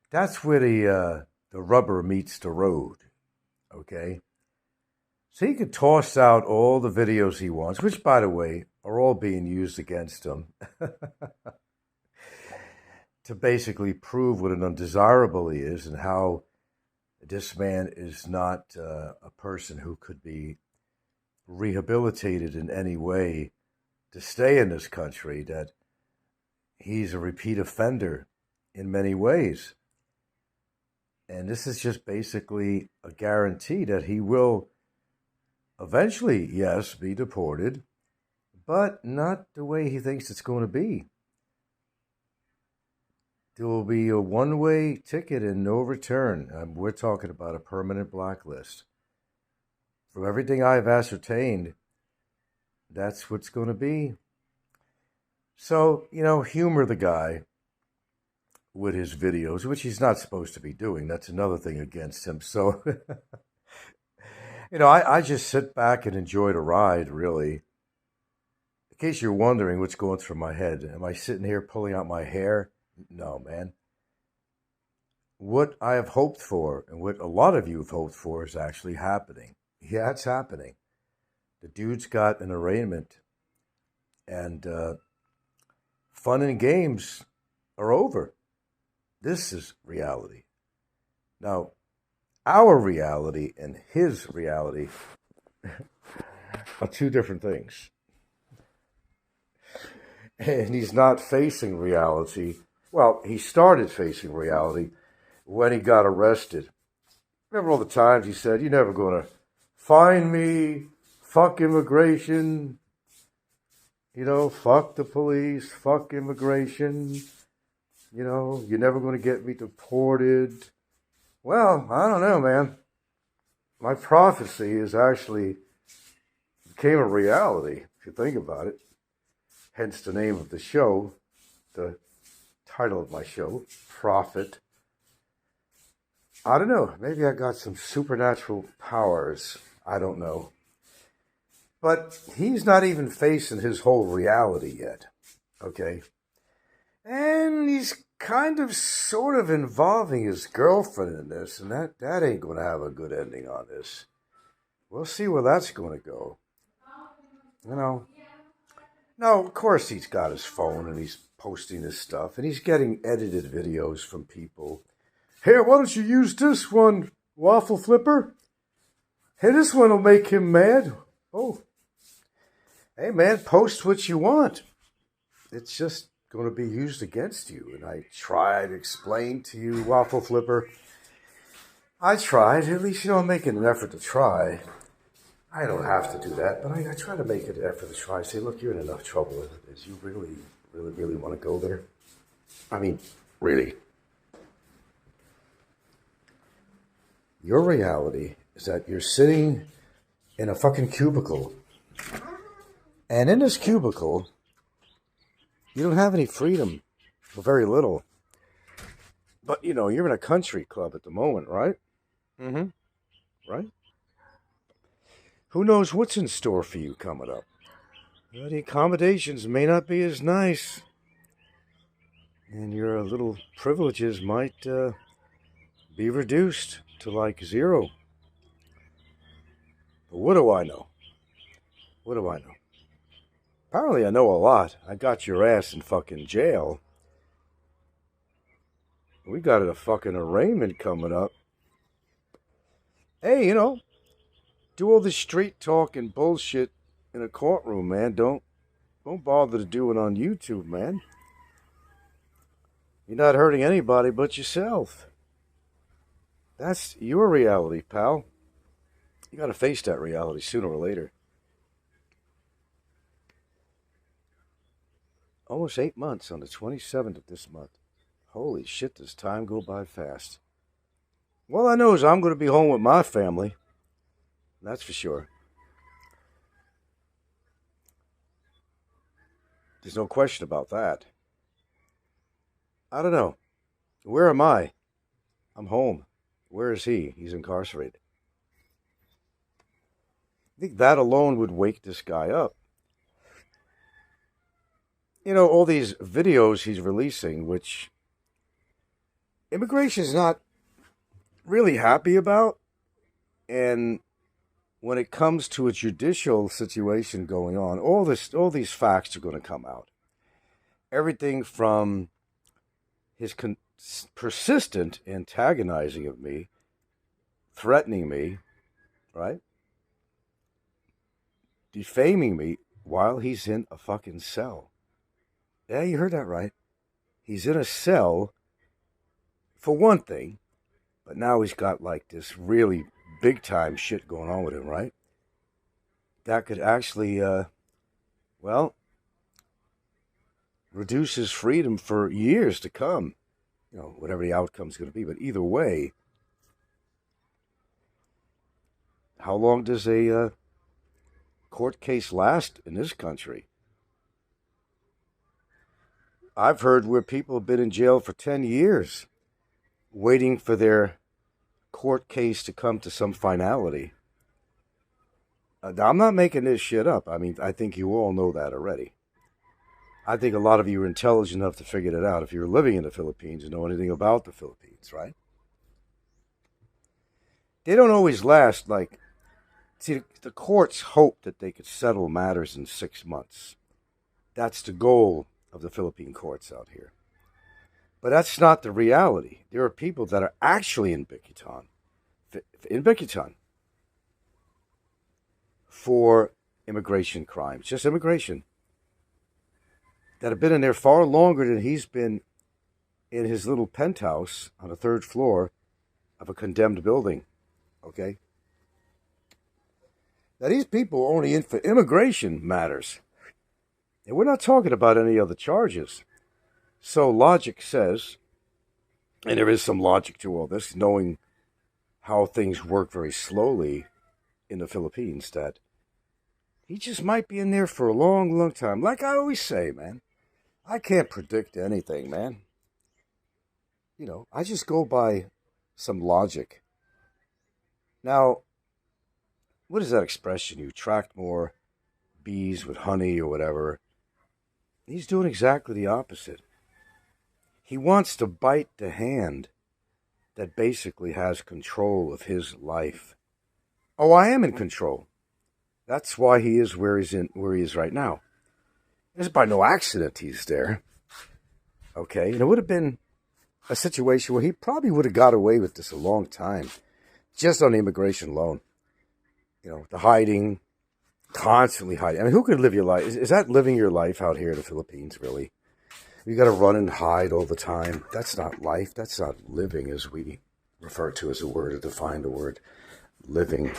That's where the rubber meets the road, okay? So he could toss out all the videos he wants, which, by the way, are all being used against him to basically prove what an undesirable he is and how this man is not a person who could be rehabilitated in any way to stay in this country, that he's a repeat offender in many ways. And this is just basically a guarantee that he will eventually, yes, be deported, but not the way he thinks it's going to be. There will be a one-way ticket and no return. We're talking about a permanent blacklist. From everything I've ascertained, that's what's going to be. So, humor the guy with his videos, which he's not supposed to be doing. That's another thing against him. So, I just sit back and enjoy the ride, really. In case you're wondering what's going through my head, am I sitting here pulling out my hair? No, man. What I have hoped for, and what a lot of you have hoped for, is actually happening. Yeah, it's happening. The dude's got an arraignment, and fun and games are over. This is reality. Now, our reality and his reality are two different things. And he's not facing reality. Well, he started facing reality when he got arrested. Remember all the times he said, "You're never going to find me, fuck immigration, fuck the police, fuck immigration, you're never going to get me deported." Well, I don't know, man. My prophecy is actually became a reality, if you think about it. Hence the name of the show, the title of my show, Prophet. I don't know. Maybe I got some supernatural powers. I don't know. But he's not even facing his whole reality yet. Okay? And he's kind of sort of involving his girlfriend in this, and that ain't going to have a good ending on this. We'll see where that's going to go. Now, of course, he's got his phone and he's posting his stuff, and he's getting edited videos from people. "Hey, why don't you use this one, waffle flipper? Hey, this one will make him mad." Oh. Hey, man, post what you want. It's just going to be used against you. And I tried to explain to you, waffle flipper. I tried. At least, I'm making an effort to try. I don't have to do that, but I try to make an effort to try. Say, look, you're in enough trouble as it is. You really, really, really want to go there? I mean, really. Your reality is that you're sitting in a fucking cubicle. And in this cubicle, you don't have any freedom, or very little. But, you're in a country club at the moment, right? Mm-hmm. Right? Who knows what's in store for you coming up? The accommodations may not be as nice. And your little privileges might be reduced to like zero. But what do I know? What do I know? Apparently I know a lot. I got your ass in fucking jail. We got a fucking arraignment coming up. Hey, do all this street talk and bullshit in a courtroom, man. Don't don't bother to do it on YouTube, man. You're not hurting anybody but yourself. That's your reality, pal. You gotta face that reality sooner or later. Almost 8 months on the 27th of this month. Holy shit, does time go by fast. All I know is I'm going to be home with my family. That's for sure. There's no question about that. I don't know. Where am I? I'm home. Where is he? He's incarcerated. I think that alone would wake this guy up. You know, all these videos he's releasing, which immigration is not really happy about. And when it comes to a judicial situation going on, all these facts are going to come out. Everything from his persistent antagonizing of me, threatening me, right? Defaming me while he's in a fucking cell. Yeah, you heard that right. He's in a cell for one thing, but now he's got like this really big time shit going on with him, right? That could actually, reduce his freedom for years to come. You know, whatever the outcome's going to be. But either way, how long does a court case last in this country? I've heard where people have been in jail for 10 years waiting for their court case to come to some finality. I'm not making this shit up. I mean, I think you all know that already. I think a lot of you are intelligent enough to figure it out if you're living in the Philippines and know anything about the Philippines, right? They don't always last like... See, the courts hope that they could settle matters in 6 months. That's the goal of the Philippine courts out here. But that's not the reality. There are people that are actually in Bicutan for immigration crimes, just immigration, that have been in there far longer than he's been in his little penthouse on the 3rd floor of a condemned building, okay? Now, these people are only in for immigration matters. And we're not talking about any other charges. So logic says, and there is some logic to all this, knowing how things work very slowly in the Philippines, that he just might be in there for a long, long time. Like I always say, man, I can't predict anything, man. You know, I just go by some logic. Now, what is that expression? You attract more bees with honey or whatever. He's doing exactly the opposite. He wants to bite the hand that basically has control of his life. Oh, I am in control. That's why he is where he is right now. It's by no accident he's there. Okay, and it would have been a situation where he probably would have got away with this a long time, just on the immigration loan. You know, the hiding, constantly hiding. I mean, who could live your life? Is that living your life out here in the Philippines, really? You got to run and hide all the time. That's not life. That's not living, as we refer to as a word, or define the word living.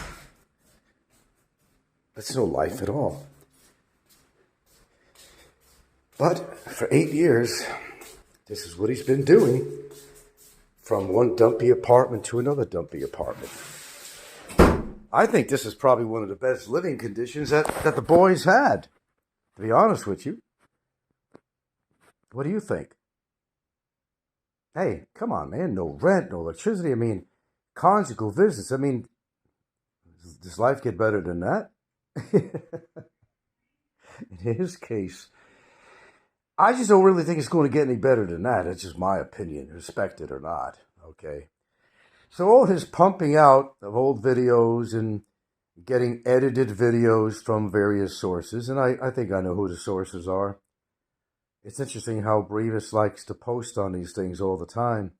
That's no life at all. But for 8 years, this is what he's been doing, from one dumpy apartment to another dumpy apartment. I think this is probably one of the best living conditions that the boys had, to be honest with you. What do you think? Hey, come on, man. No rent, no electricity. I mean, conjugal visits. I mean, does life get better than that? In his case, I just don't really think it's going to get any better than that. That's just my opinion, respect it or not, okay? So all his pumping out of old videos and getting edited videos from various sources, and I think I know who the sources are. It's interesting how Brevis likes to post on these things all the time.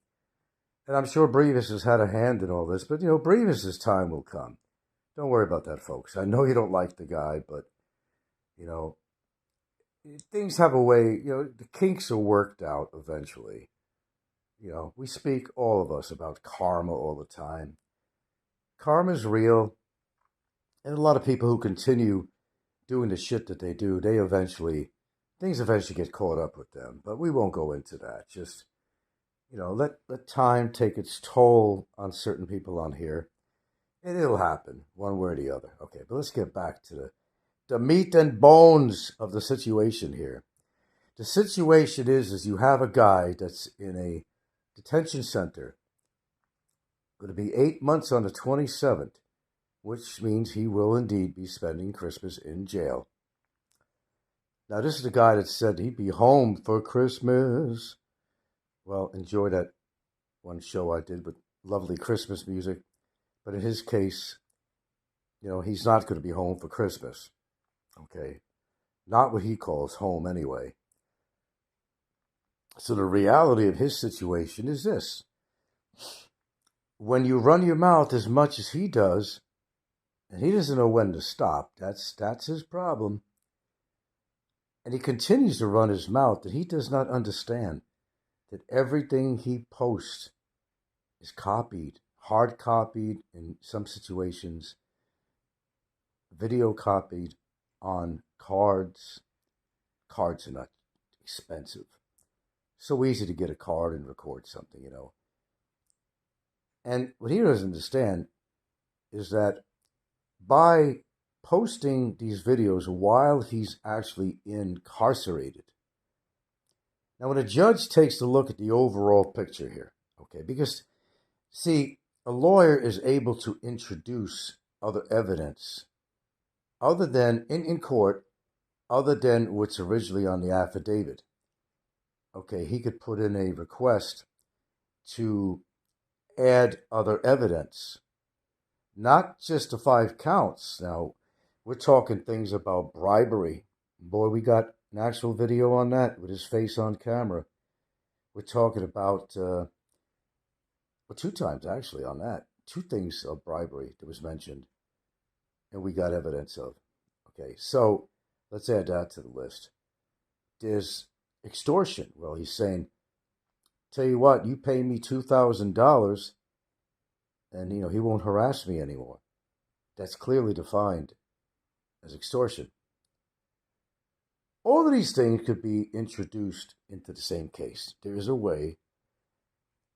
And I'm sure Brevis has had a hand in all this, but, you know, Brevis's time will come. Don't worry about that, folks. I know you don't like the guy, but, you know, things have a way, the kinks are worked out eventually. We speak, all of us, about karma all the time. Karma is real, and a lot of people who continue doing the shit that they do, things eventually get caught up with them. But we won't go into that. Just, let time take its toll on certain people on here, and it'll happen one way or the other. Okay, but let's get back to the meat and bones of the situation here. The situation is you have a guy that's in a detention center, going to be 8 months on the 27th, which means he will indeed be spending Christmas in jail. Now, this is the guy that said he'd be home for Christmas. Well, enjoy that one show I did with lovely Christmas music. But in his case, he's not going to be home for Christmas. Okay? Not what he calls home anyway. So the reality of his situation is this. When you run your mouth as much as he does, and he doesn't know when to stop, that's his problem. And he continues to run his mouth, that he does not understand that everything he posts is copied, hard copied in some situations, video copied on cards. Cards are not expensive. So easy to get a card and record something, And what he doesn't understand is that by posting these videos while he's actually incarcerated. Now, when a judge takes a look at the overall picture here, okay, because, see, a lawyer is able to introduce other evidence other than, in court, other than what's originally on the affidavit. Okay, he could put in a request to add other evidence, not just the 5 counts. Now, we're talking things about bribery. Boy, we got an actual video on that with his face on camera. We're talking about, 2 times actually on that. 2 things of bribery that was mentioned, and we got evidence of. Okay, so let's add that to the list. There's extortion. Well, he's saying, tell you what, you pay me $2,000 and, he won't harass me anymore. That's clearly defined as extortion. All of these things could be introduced into the same case. There is a way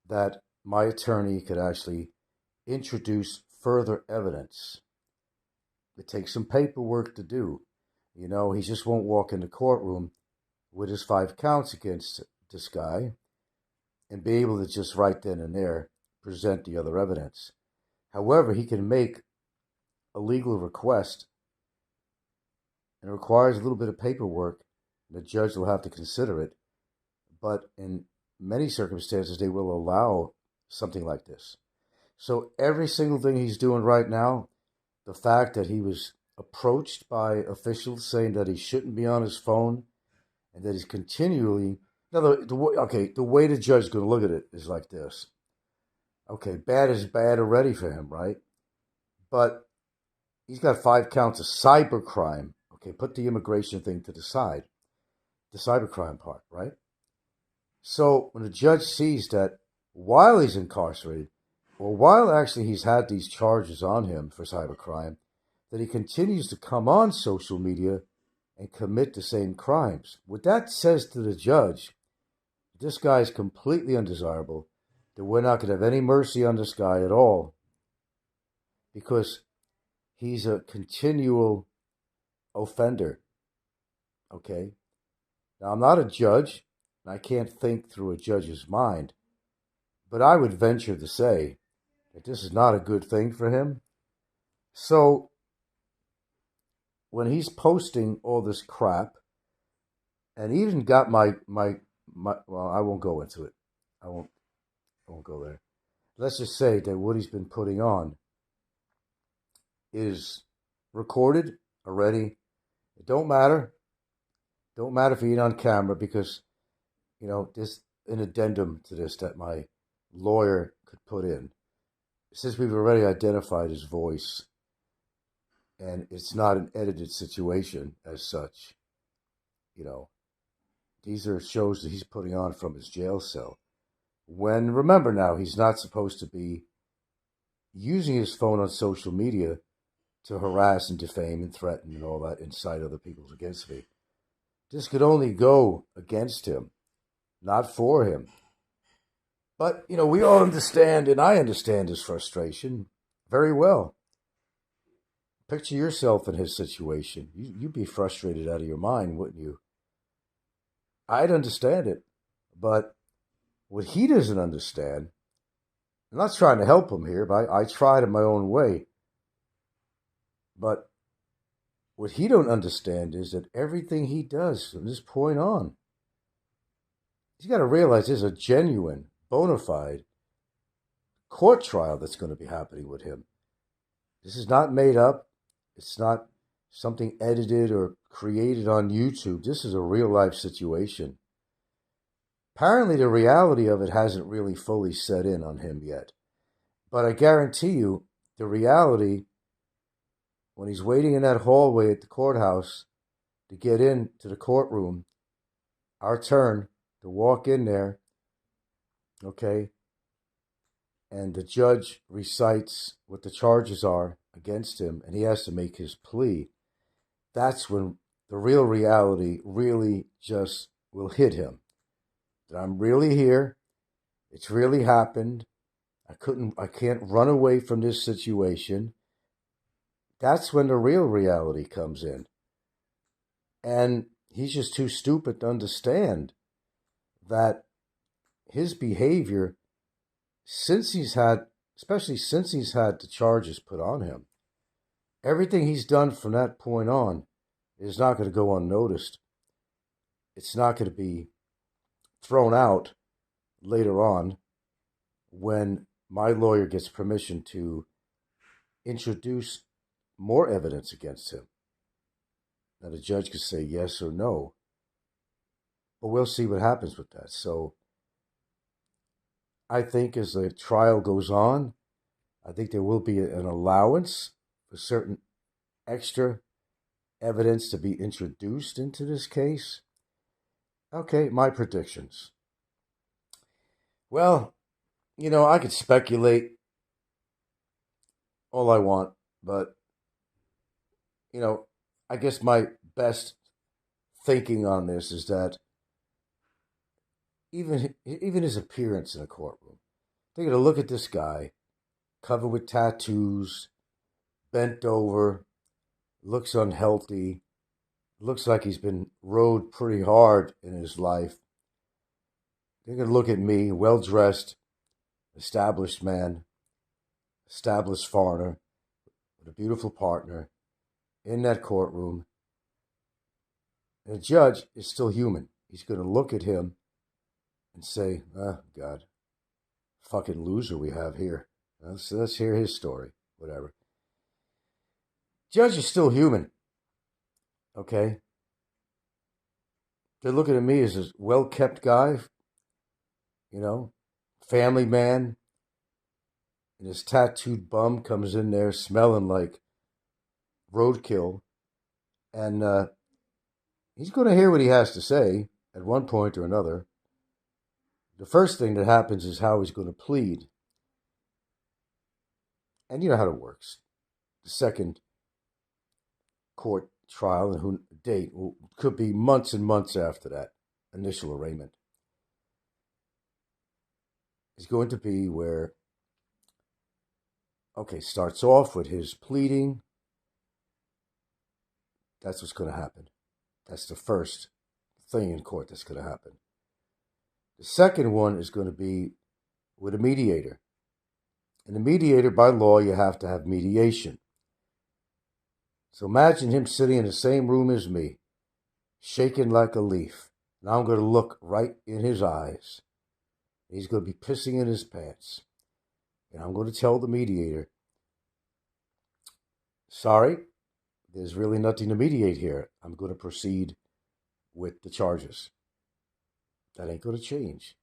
that my attorney could actually introduce further evidence. It takes some paperwork to do. He just won't walk in the courtroom with his 5 counts against this guy and be able to just right then and there present the other evidence. However, he can make a legal request, and it requires a little bit of paperwork. The judge will have to consider it, but in many circumstances, they will allow something like this. So every single thing he's doing right now, the fact that he was approached by officials saying that he shouldn't be on his phone, and that he's continually... Now, the way the judge is going to look at it is like this. Okay, bad is bad already for him, right? But he's got 5 counts of cybercrime. Okay, put the immigration thing to the side. The cybercrime part, right? So when the judge sees that while he's incarcerated, or while actually he's had these charges on him for cybercrime, that he continues to come on social media and commit the same crimes. What that says to the judge, this guy is completely undesirable, that we're not going to have any mercy on this guy at all, because he's a continual offender. Okay? Now, I'm not a judge, and I can't think through a judge's mind, but I would venture to say that this is not a good thing for him. So, when he's posting all this crap, and even got my well, I won't go into it. I won't go there. Let's just say that what he's been putting on is recorded already. It don't matter. Don't matter if he ain't on camera, because, there's an addendum to this that my lawyer could put in. Since we've already identified his voice, and it's not an edited situation as such, these are shows that he's putting on from his jail cell. When, remember now, he's not supposed to be using his phone on social media to harass and defame and threaten and all that, incite other people against me. This could only go against him, not for him. But, we all understand, and I understand his frustration very well. Picture yourself in his situation. You'd be frustrated out of your mind, wouldn't you? I'd understand it. But what he doesn't understand, I'm not trying to help him here, but I tried in my own way. But what he don't understand is that everything he does from this point on, he's got to realize there's a genuine, bona fide court trial that's going to be happening with him. This is not made up. It's not something edited or created on YouTube. This is a real life situation. Apparently, the reality of it hasn't really fully set in on him yet. But I guarantee you, the reality, when he's waiting in that hallway at the courthouse to get into the courtroom, our turn to walk in there, okay, and the judge recites what the charges are against him, and he has to make his plea, that's when the real reality really just will hit him. That I'm really here. It's really happened. I can't run away from this situation. That's when the real reality comes in. And he's just too stupid to understand that his behavior, especially since he's had the charges put on him, everything he's done from that point on is not going to go unnoticed. It's not going to be thrown out later on when my lawyer gets permission to introduce more evidence against him. Now, the judge could say yes or no, but we'll see what happens with that. So I think as the trial goes on, I think there will be an allowance for certain extra evidence to be introduced into this case. Okay, my predictions. Well, I could speculate all I want, but, I guess my best thinking on this is that even his appearance in a courtroom, they're going to look at this guy covered with tattoos, bent over, looks unhealthy, looks like he's been rode pretty hard in his life. They're going to look at me, well-dressed, established man, established foreigner, with a beautiful partner, in that courtroom. And the judge is still human. He's going to look at him and say, oh, God, fucking loser we have here. Let's hear his story, whatever. Judge is still human, okay? They're looking at me as a well-kept guy, family man, and his tattooed bum comes in there smelling like roadkill, and he's going to hear what he has to say at one point or another. The first thing that happens is how he's going to plead. And you know how it works. The second court trial and date could be months and months after that initial arraignment. Is going to be where, starts off with his pleading. That's what's going to happen. That's the first thing in court that's going to happen. The second one is going to be with a mediator. And the mediator, by law, you have to have mediation. So imagine him sitting in the same room as me, shaking like a leaf. And I'm going to look right in his eyes. He's going to be pissing in his pants. And I'm going to tell the mediator, sorry, there's really nothing to mediate here. I'm going to proceed with the charges. That ain't going to change.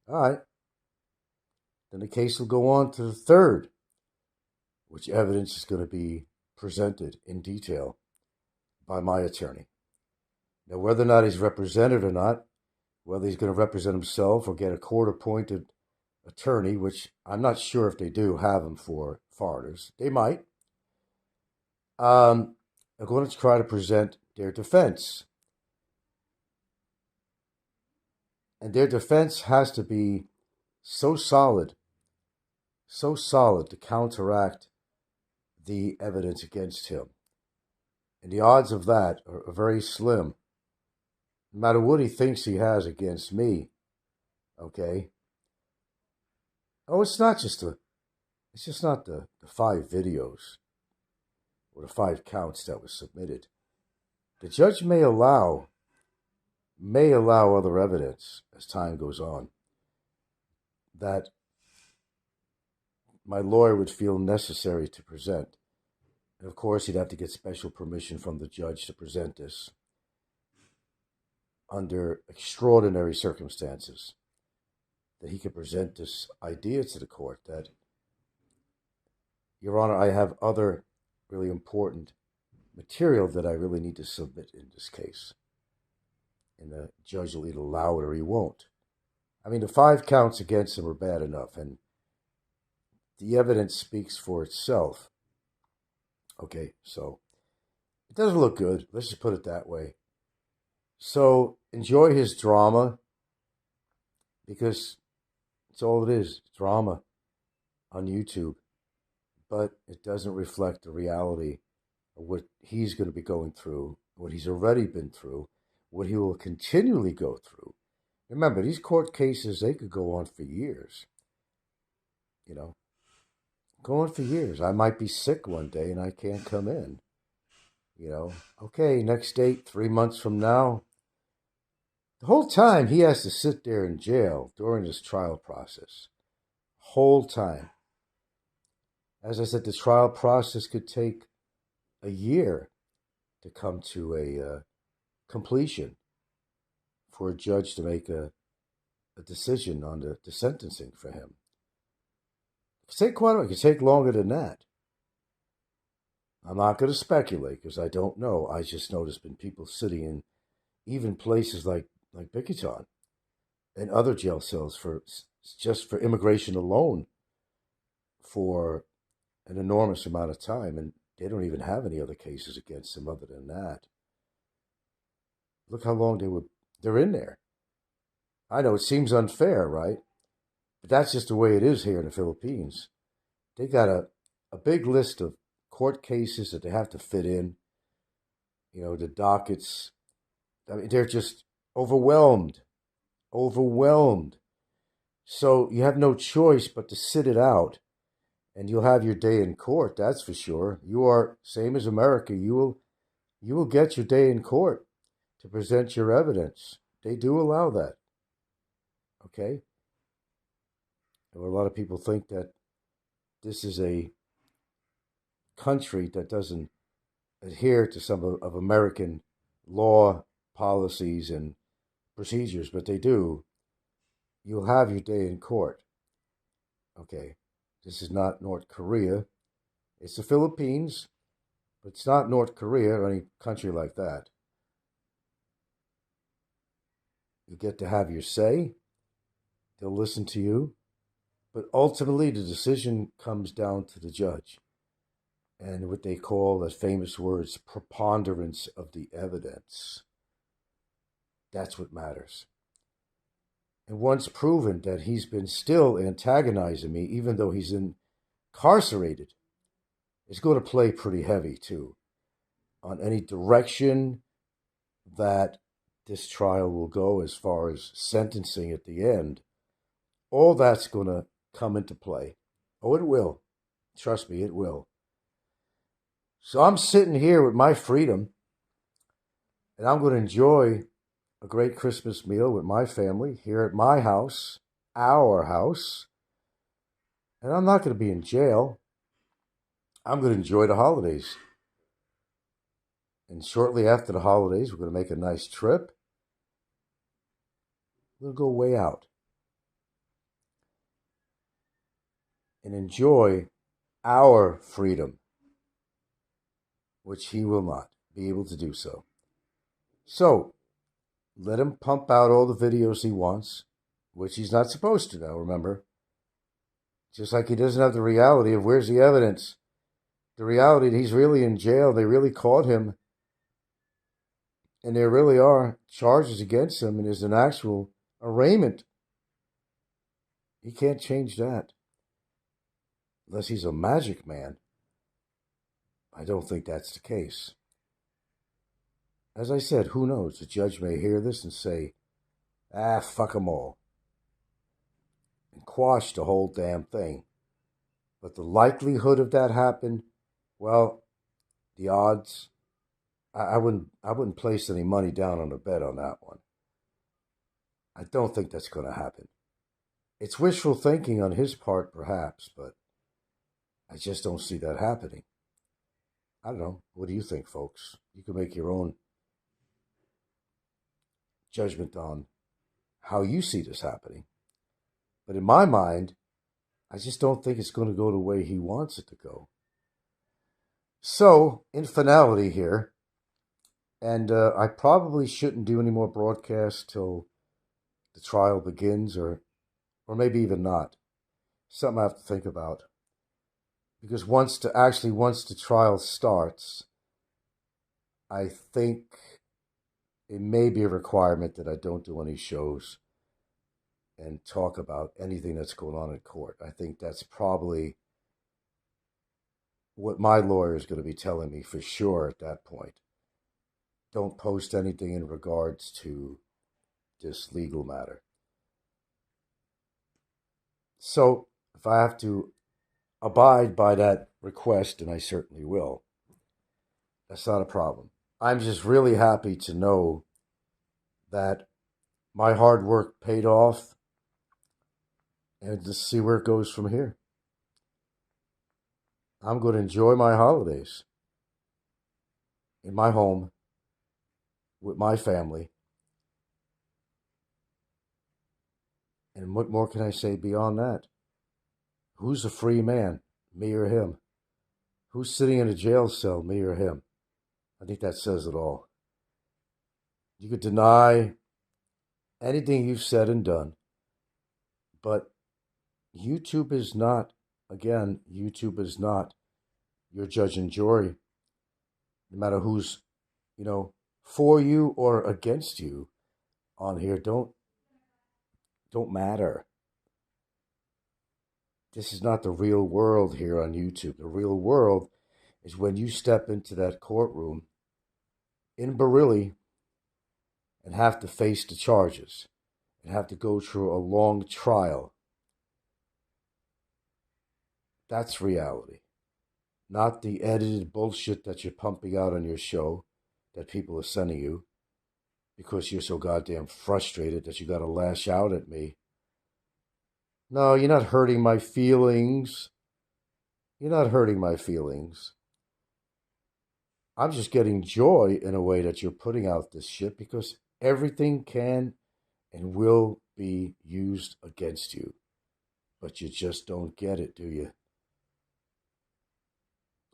All right. Then the case will go on to the third, which evidence is going to be presented in detail by my attorney. Now, whether or not he's represented or not, whether he's going to represent himself or get a court-appointed attorney, which I'm not sure if they do have them for foreigners. They might. Are going to try to present their defense. And their defense has to be so solid to counteract the evidence against him. And the odds of that are very slim. No matter what he thinks he has against me, okay? Oh, it's just not the 5 videos or the 5 counts that was submitted. The judge may allow other evidence as time goes on that my lawyer would feel necessary to present. And of course, he'd have to get special permission from the judge to present this under extraordinary circumstances, that he could present this idea to the court that, Your Honor, I have other really important material that I really need to submit in this case. And the judge will either allow it or he won't. I mean, the 5 counts against him are bad enough, and the evidence speaks for itself. Okay, so it doesn't look good. Let's just put it that way. So enjoy his drama, because it's all it is, drama on YouTube. But it doesn't reflect the reality of what he's going to be going through, what he's already been through, what he will continually go through. Remember, these court cases, they could go on for years. Go on for years. I might be sick one day and I can't come in. Okay, next date, 3 months from now. The whole time he has to sit there in jail during this trial process. Whole time. As I said, the trial process could take a year to come to a completion for a judge to make a decision on the sentencing for him. It could take quite a while. It could take longer than that. I'm not going to speculate because I don't know. I just know there's been people sitting in even places like Bickerton and other jail cells just for immigration alone for an enormous amount of time, and they don't even have any other cases against them other than that. Look how long they're in there. I know it seems unfair, right? But that's just the way it is here in the Philippines. They got a big list of court cases that they have to fit in. The dockets. I mean, they're just overwhelmed. So you have no choice but to sit it out, and you'll have your day in court. That's for sure. You are same as America. You will get your day in court to present your evidence. They do allow that. Okay. A lot of people think that this is a country that doesn't adhere to some of American law, policies, and procedures, but they do. You'll have your day in court. Okay, this is not North Korea. It's the Philippines, but it's not North Korea or any country like that. You get to have your say. They'll listen to you. But ultimately, the decision comes down to the judge and what they call the famous words, preponderance of the evidence. That's what matters. And once proven that he's been still antagonizing me, even though he's incarcerated, it's going to play pretty heavy, too, on any direction that this trial will go as far as sentencing at the end. All that's going to come into play. Oh, it will. Trust me, it will. So I'm sitting here with my freedom, and I'm going to enjoy a great Christmas meal with my family here at my house, our house. And I'm not going to be in jail. I'm going to enjoy the holidays. And shortly after the holidays, we're going to make a nice trip. We'll go way out and enjoy our freedom, which he will not. be able to do so. So, let him pump out all the videos he wants, which he's not supposed to now, remember? Just like he doesn't have the reality of where's the evidence. The reality that he's really in jail, they really caught him, and there really are charges against him, and there's an actual arraignment. He can't change that. Unless he's a magic man. I don't think that's the case. As I said, who knows? The judge may hear this and say, fuck them all. And quash the whole damn thing. But the likelihood of that happening, well, the odds, I wouldn't place any money down on a bet on that one. I don't think that's going to happen. It's wishful thinking on his part, perhaps, but I just don't see that happening. I don't know. What do you think, folks? You can make your own judgment on how you see this happening. But in my mind, I just don't think it's going to go the way he wants it to go. So, in finality here, and I probably shouldn't do any more broadcasts till the trial begins, or maybe even not. Something I have to think about. Because once the trial starts, I think it may be a requirement that I don't do any shows and talk about anything that's going on in court. I think that's probably what my lawyer is going to be telling me for sure at that point. Don't post anything in regards to this legal matter. So, if I have to abide by that request, and I certainly will, that's not a problem. I'm just really happy to know that my hard work paid off, and to see where it goes from here. I'm going to enjoy my holidays in my home with my family. And what more can I say beyond that? Who's a free man, me or him? Who's sitting in a jail cell, me or him? I think that says it all. You could deny anything you've said and done, but YouTube is not your judge and jury. No matter who's, for you or against you on here, don't matter. This is not the real world here on YouTube. The real world is when you step into that courtroom in Barilli and have to face the charges and have to go through a long trial. That's reality. Not the edited bullshit that you're pumping out on your show that people are sending you because you're so goddamn frustrated that you got to lash out at me. No, you're not hurting my feelings. You're not hurting my feelings. I'm just getting joy in a way that you're putting out this shit because everything can and will be used against you. But you just don't get it, do you?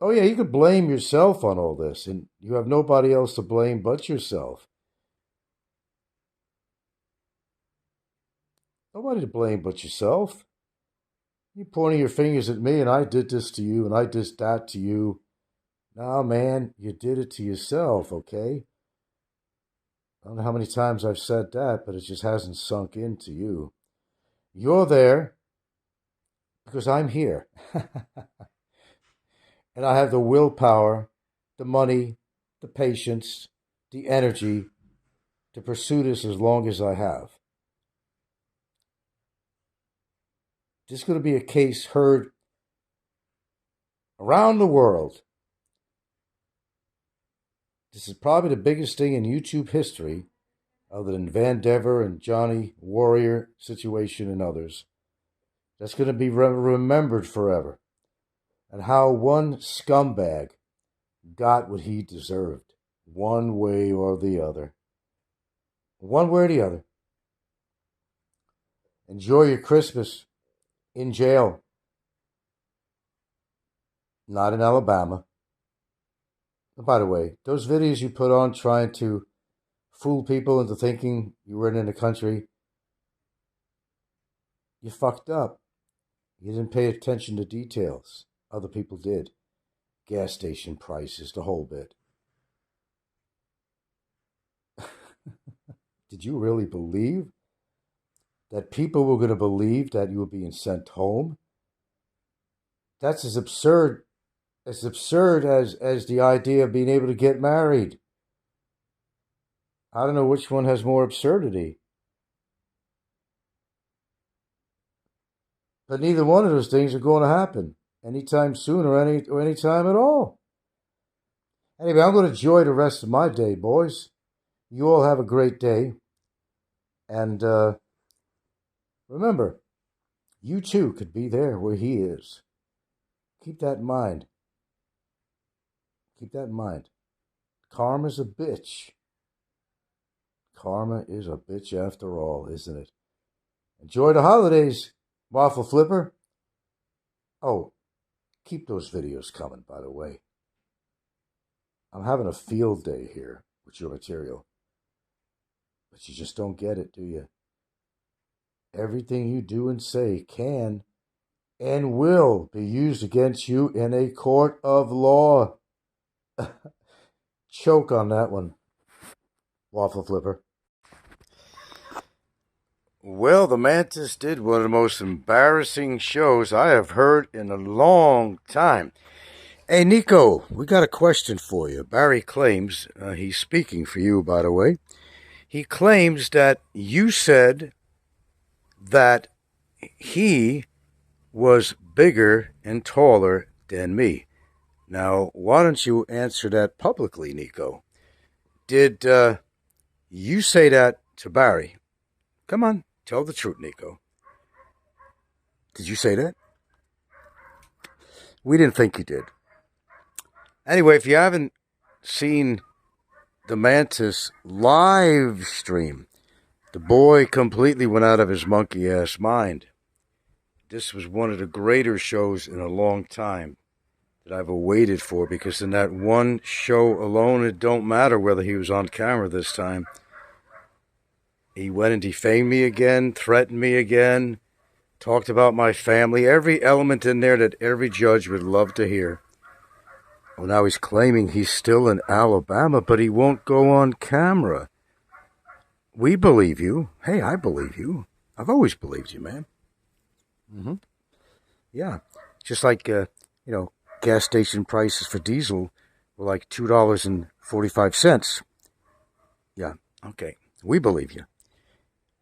Oh yeah, you could blame yourself on all this, and you have nobody else to blame but yourself. Nobody to blame but yourself. You pointing your fingers at me, and I did this to you, and I did that to you. No, man, you did it to yourself, okay? I don't know how many times I've said that, but it just hasn't sunk into you. You're there because I'm here. And I have the willpower, the money, the patience, the energy to pursue this as long as I have. This is going to be a case heard around the world. This is probably the biggest thing in YouTube history, other than Van Dever and Johnny Warrior situation and others. That's going to be remembered forever. And how one scumbag got what he deserved, one way or the other. One way or the other. Enjoy your Christmas in jail. Not in Alabama. By the way, those videos you put on trying to fool people into thinking you weren't in the country, you fucked up. You didn't pay attention to details. Other people did. Gas station prices, the whole bit. Did you really believe that people were going to believe that you were being sent home? That's as absurd as the idea of being able to get married. I don't know which one has more absurdity. But neither one of those things are going to happen anytime soon or any time at all. Anyway, I'm going to enjoy the rest of my day, boys. You all have a great day. And remember, you too could be there where he is. Keep that in mind. Keep that in mind. Karma's a bitch. Karma is a bitch after all, isn't it? Enjoy the holidays, Waffle Flipper. Oh, keep those videos coming, by the way. I'm having a field day here with your material. But you just don't get it, do you? Everything you do and say can and will be used against you in a court of law. Choke on that one, Waffle Flipper. Well, the Mantis did one of the most embarrassing shows I have heard in a long time. Hey, Nico, we got a question for you. Barry claims, he's speaking for you, by the way. He claims that you said that he was bigger and taller than me. Now, why don't you answer that publicly, Nico? Did you say that to Barry? Come on, tell the truth, Nico. Did you say that? We didn't think you did. Anyway, if you haven't seen the Mantis live stream, the boy completely went out of his monkey-ass mind. This was one of the greater shows in a long time that I've awaited for, because in that one show alone, it don't matter whether he was on camera this time. He went and defamed me again, threatened me again, talked about my family, every element in there that every judge would love to hear. Well, now he's claiming he's still in Alabama, but he won't go on camera. We believe you. Hey, I believe you. I've always believed you, man. Mm-hmm. Yeah. Just like, gas station prices for diesel were like $2.45. Yeah, okay. We believe you.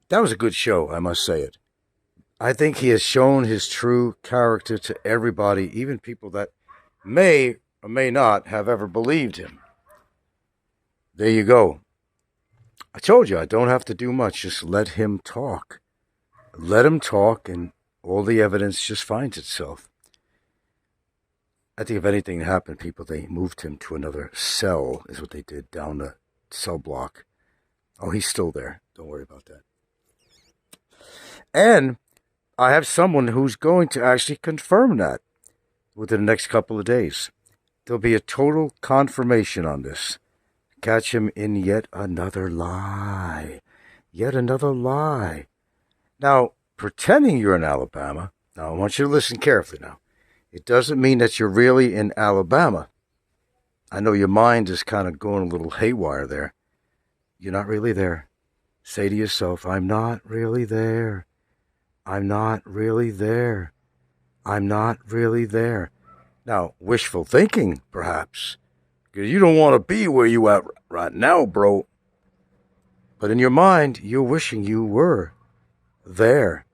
That was a good show, I must say it. I think he has shown his true character to everybody, even people that may or may not have ever believed him. There you go. I told you I don't have to do much. Just let him talk. Let him talk, and all the evidence just finds itself. I think if anything happened, people, they moved him to another cell, is what they did, down the cell block. Oh, he's still there. Don't worry about that. And I have someone who's going to actually confirm that within the next couple of days. There'll be a total confirmation on this. Catch him in yet another lie. Yet another lie. Now, pretending you're in Alabama, now I want you to listen carefully now. It doesn't mean that you're really in Alabama. I know your mind is kind of going a little haywire there. You're not really there. Say to yourself, I'm not really there. I'm not really there. I'm not really there. Now, wishful thinking, perhaps. Because you don't want to be where you at right now, bro. But in your mind, you're wishing you were there.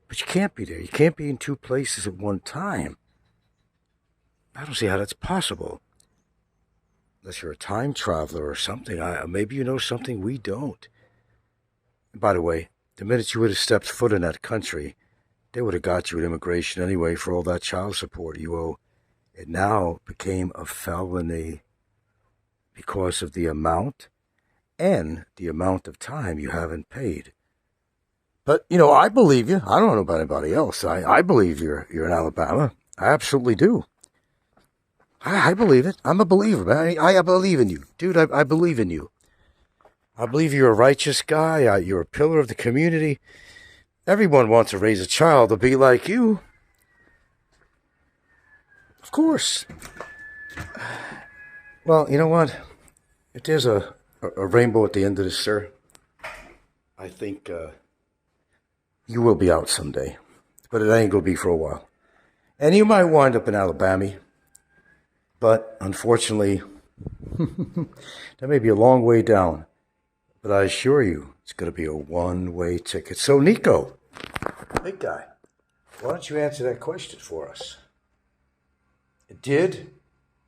But you can't be there. You can't be in two places at one time. I don't see how that's possible. Unless you're a time traveler or something. Maybe you know something we don't. And by the way, the minute you would have stepped foot in that country, they would have got you at immigration anyway for all that child support you owe. It now became a felony because of the amount and the amount of time you haven't paid. But, I believe you. I don't know about anybody else. I believe you're in Alabama. I absolutely do. I believe it. I'm a believer, man. I believe in you. Dude, I believe in you. I believe you're a righteous guy. You're a pillar of the community. Everyone wants to raise a child to be like you. Of course. Well, you know what? If there's a rainbow at the end of this, sir, I think you will be out someday. But it ain't going to be for a while. And you might wind up in Alabama. But unfortunately, that may be a long way down. But I assure you, it's going to be a one-way ticket. So, Nico, big guy, why don't you answer that question for us? Did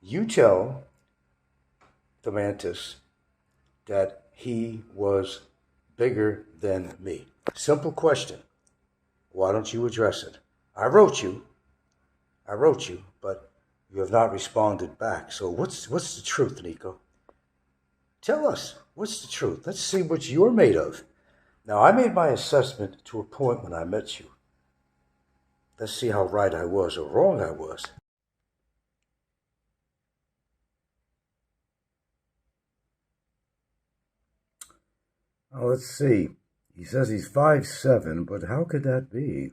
you tell the mantis that he was bigger than me? Simple question. Why don't you address it? I wrote you, but you have not responded back. So what's the truth, Nico? Tell us, what's the truth? Let's see what you're made of. Now, I made my assessment to a point when I met you. Let's see how right I was or wrong I was. Oh, let's see. He says he's 5'7", but how could that be?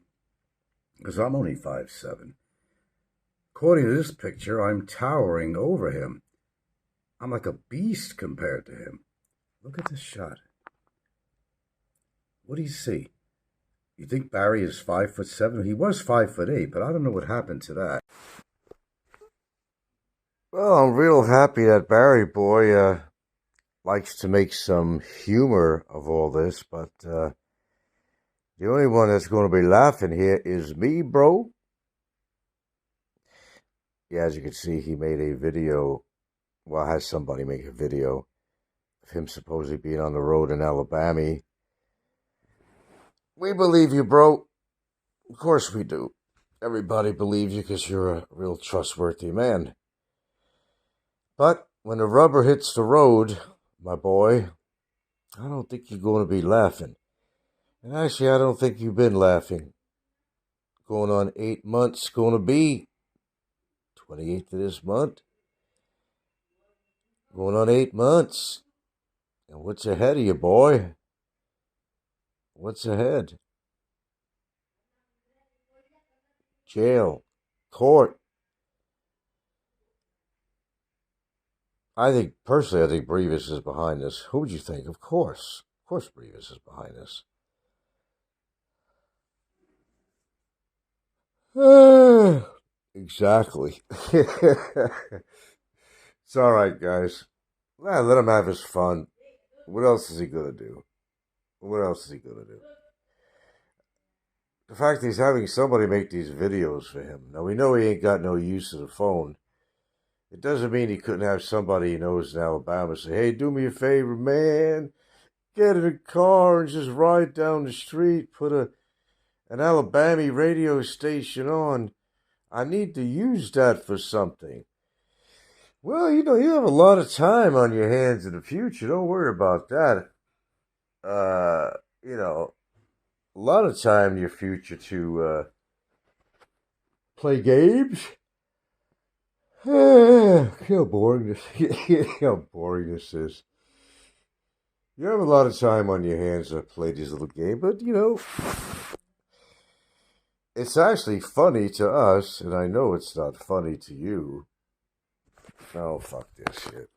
Because I'm only 5'7". According to this picture, I'm towering over him. I'm like a beast compared to him. Look at this shot. What do you see? You think Barry is 5'7"? He was 5'8", but I don't know what happened to that. Well, I'm real happy that Barry boy likes to make some humor of all this, but the only one that's going to be laughing here is me, bro. Yeah, as you can see, he made a video, well, has somebody make a video of him supposedly being on the road in Alabama. We believe you, bro. Of course we do. Everybody believes you because you're a real trustworthy man. But when the rubber hits the road, my boy, I don't think you're going to be laughing. And actually, I don't think you've been laughing. Going on 8 months, going to be 28th of this month. Going on 8 months. And what's ahead of you, boy? What's ahead? Jail. Court. Personally, I think Brevis is behind this. Who would you think? Of course. Of course Brevis is behind this. Exactly. It's all right, guys. Let him have his fun. What else is he going to do? What else is he going to do? The fact he's having somebody make these videos for him. Now, we know he ain't got no use of the phone. It doesn't mean he couldn't have somebody he knows in Alabama say, hey, do me a favor, man. Get in a car and just ride down the street. Put an Alabama radio station on. I need to use that for something. Well, you have a lot of time on your hands in the future. Don't worry about that. A lot of time in your future to play games. How boring this is. You have a lot of time on your hands to play these little games, but it's actually funny to us, and I know it's not funny to you. Oh, fuck this shit.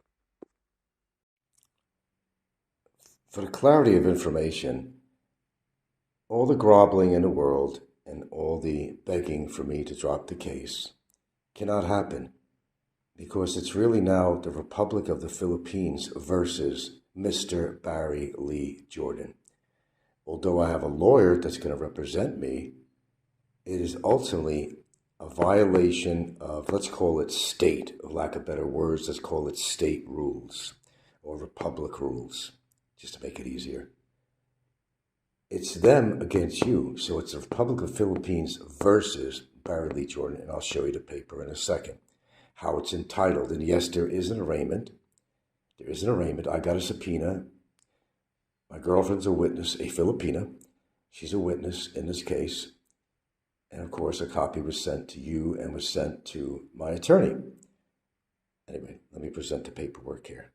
For the clarity of information, all the groveling in the world and all the begging for me to drop the case cannot happen because it's really now the Republic of the Philippines versus Mr. Barry Lee Jordan. Although I have a lawyer that's going to represent me, it is ultimately a violation of, let's call it state, of lack of better words, let's call it state rules or republic rules, just to make it easier. It's them against you. So it's the Republic of the Philippines versus Barry Lee Jordan, and I'll show you the paper in a second, how it's entitled. And yes, there is an arraignment. There is an arraignment. I got a subpoena. My girlfriend's a witness, a Filipina. She's a witness in this case. And of course, a copy was sent to you and was sent to my attorney. Anyway, let me present the paperwork here.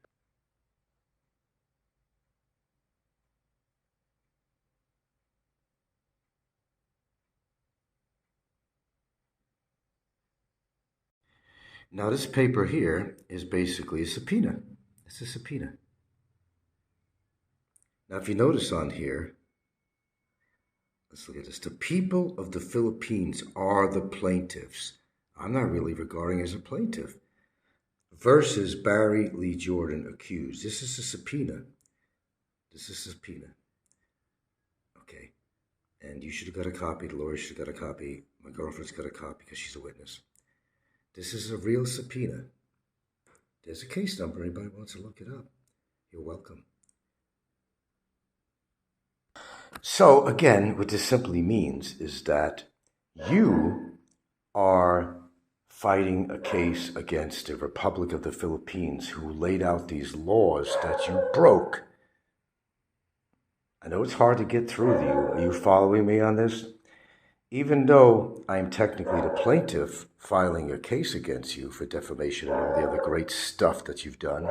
Now, this paper here is basically a subpoena. It's a subpoena. Now, if you notice on here, let's look at this. The people of the Philippines are the plaintiffs. I'm not really regarding as a plaintiff. Versus Barry Lee Jordan accused. This is a subpoena. This is a subpoena. Okay. And you should have got a copy. The lawyer should have got a copy. My girlfriend's got a copy because she's a witness. This is a real subpoena. There's a case number. Anybody wants to look it up, you're welcome. So, again, what this simply means is that you are fighting a case against the Republic of the Philippines who laid out these laws that you broke. I know it's hard to get through to you. Are you following me on this? Even though I am technically the plaintiff filing a case against you for defamation and all the other great stuff that you've done,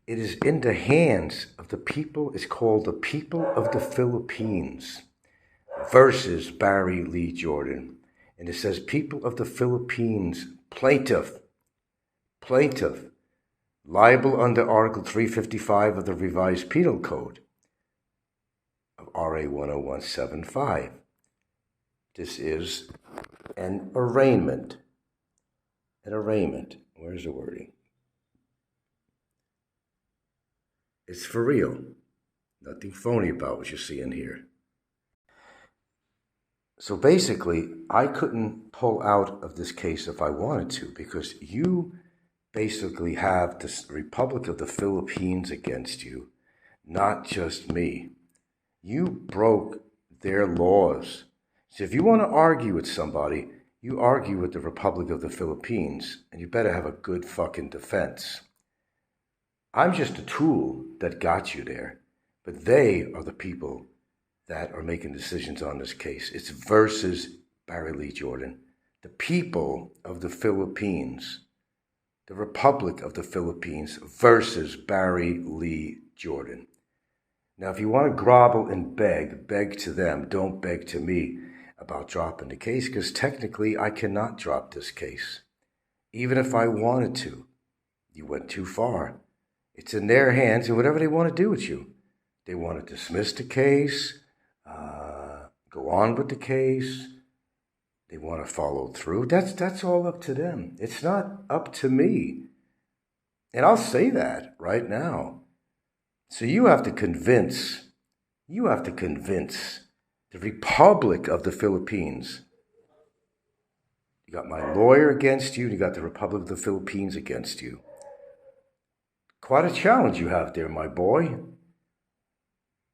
it is in the hands of the people. It's called the people of the Philippines versus Barry Lee Jordan. And it says people of the Philippines, plaintiff, liable under Article 355 of the Revised Penal Code of RA 10175. This is an arraignment. An arraignment. Where's the wording? It's for real. Nothing phony about what you see in here. So basically, I couldn't pull out of this case if I wanted to, because you basically have the Republic of the Philippines against you, not just me. You broke their laws. So if you want to argue with somebody, you argue with the Republic of the Philippines, and you better have a good fucking defense. I'm just a tool that got you there, but they are the people that are making decisions on this case. It's versus Barry Lee Jordan. The people of the Philippines, the Republic of the Philippines versus Barry Lee Jordan. Now, if you want to grovel and beg to them. Don't beg to me about dropping the case, because technically I cannot drop this case. Even if I wanted to. You went too far. It's in their hands, and whatever they want to do with you. They want to dismiss the case, go on with the case. They want to follow through. That's all up to them. It's not up to me. And I'll say that right now. So you have to convince the Republic of the Philippines. You got my lawyer against you, and you got the Republic of the Philippines against you. Quite a challenge you have there, my boy.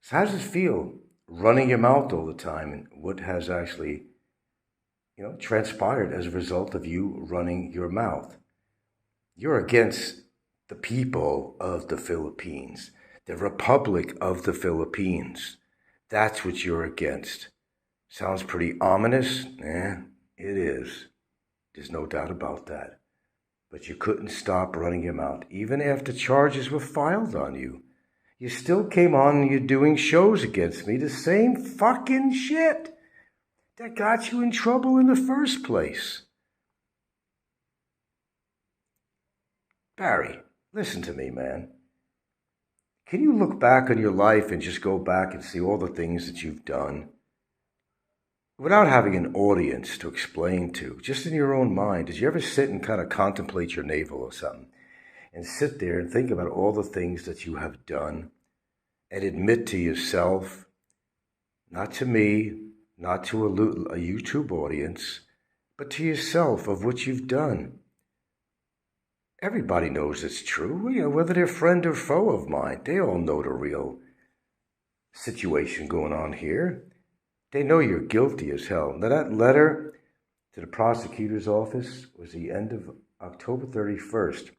So how does it feel running your mouth all the time, and what has actually, transpired as a result of you running your mouth? You're against the people of the Philippines, the Republic of the Philippines. That's what you're against. Sounds pretty ominous? It is. There's no doubt about that. But you couldn't stop running your mouth. Even after charges were filed on you, you still came on and you're doing shows against me. The same fucking shit that got you in trouble in the first place. Barry, listen to me, man. Can you look back on your life and just go back and see all the things that you've done without having an audience to explain to, just in your own mind? Did you ever sit and kind of contemplate your navel or something and sit there and think about all the things that you have done and admit to yourself, not to me, not to a YouTube audience, but to yourself of what you've done? Everybody knows it's true, whether they're friend or foe of mine. They all know the real situation going on here. They know you're guilty as hell. Now, that letter to the prosecutor's office was the end of October 31st.